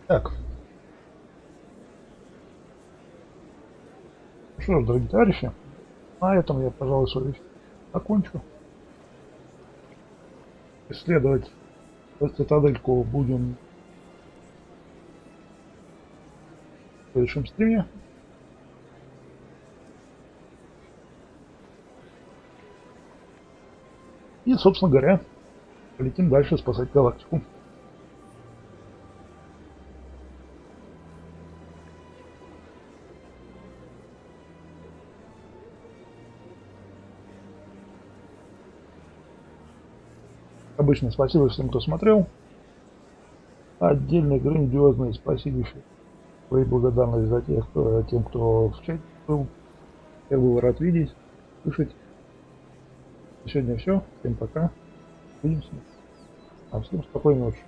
Так. Что ж, дорогие товарищи, на этом я, пожалуй, свою речь закончу. Исследовать цитадельку будем в следующем стриме. И, собственно говоря, полетим дальше спасать галактику. Обычно спасибо всем, кто смотрел. Отдельно грандиозное спасибо и благодарность за тем, кто в чате был. Я был рад видеть, слышать. На сегодня все. Всем пока. Увидимся. А всем спокойной ночи.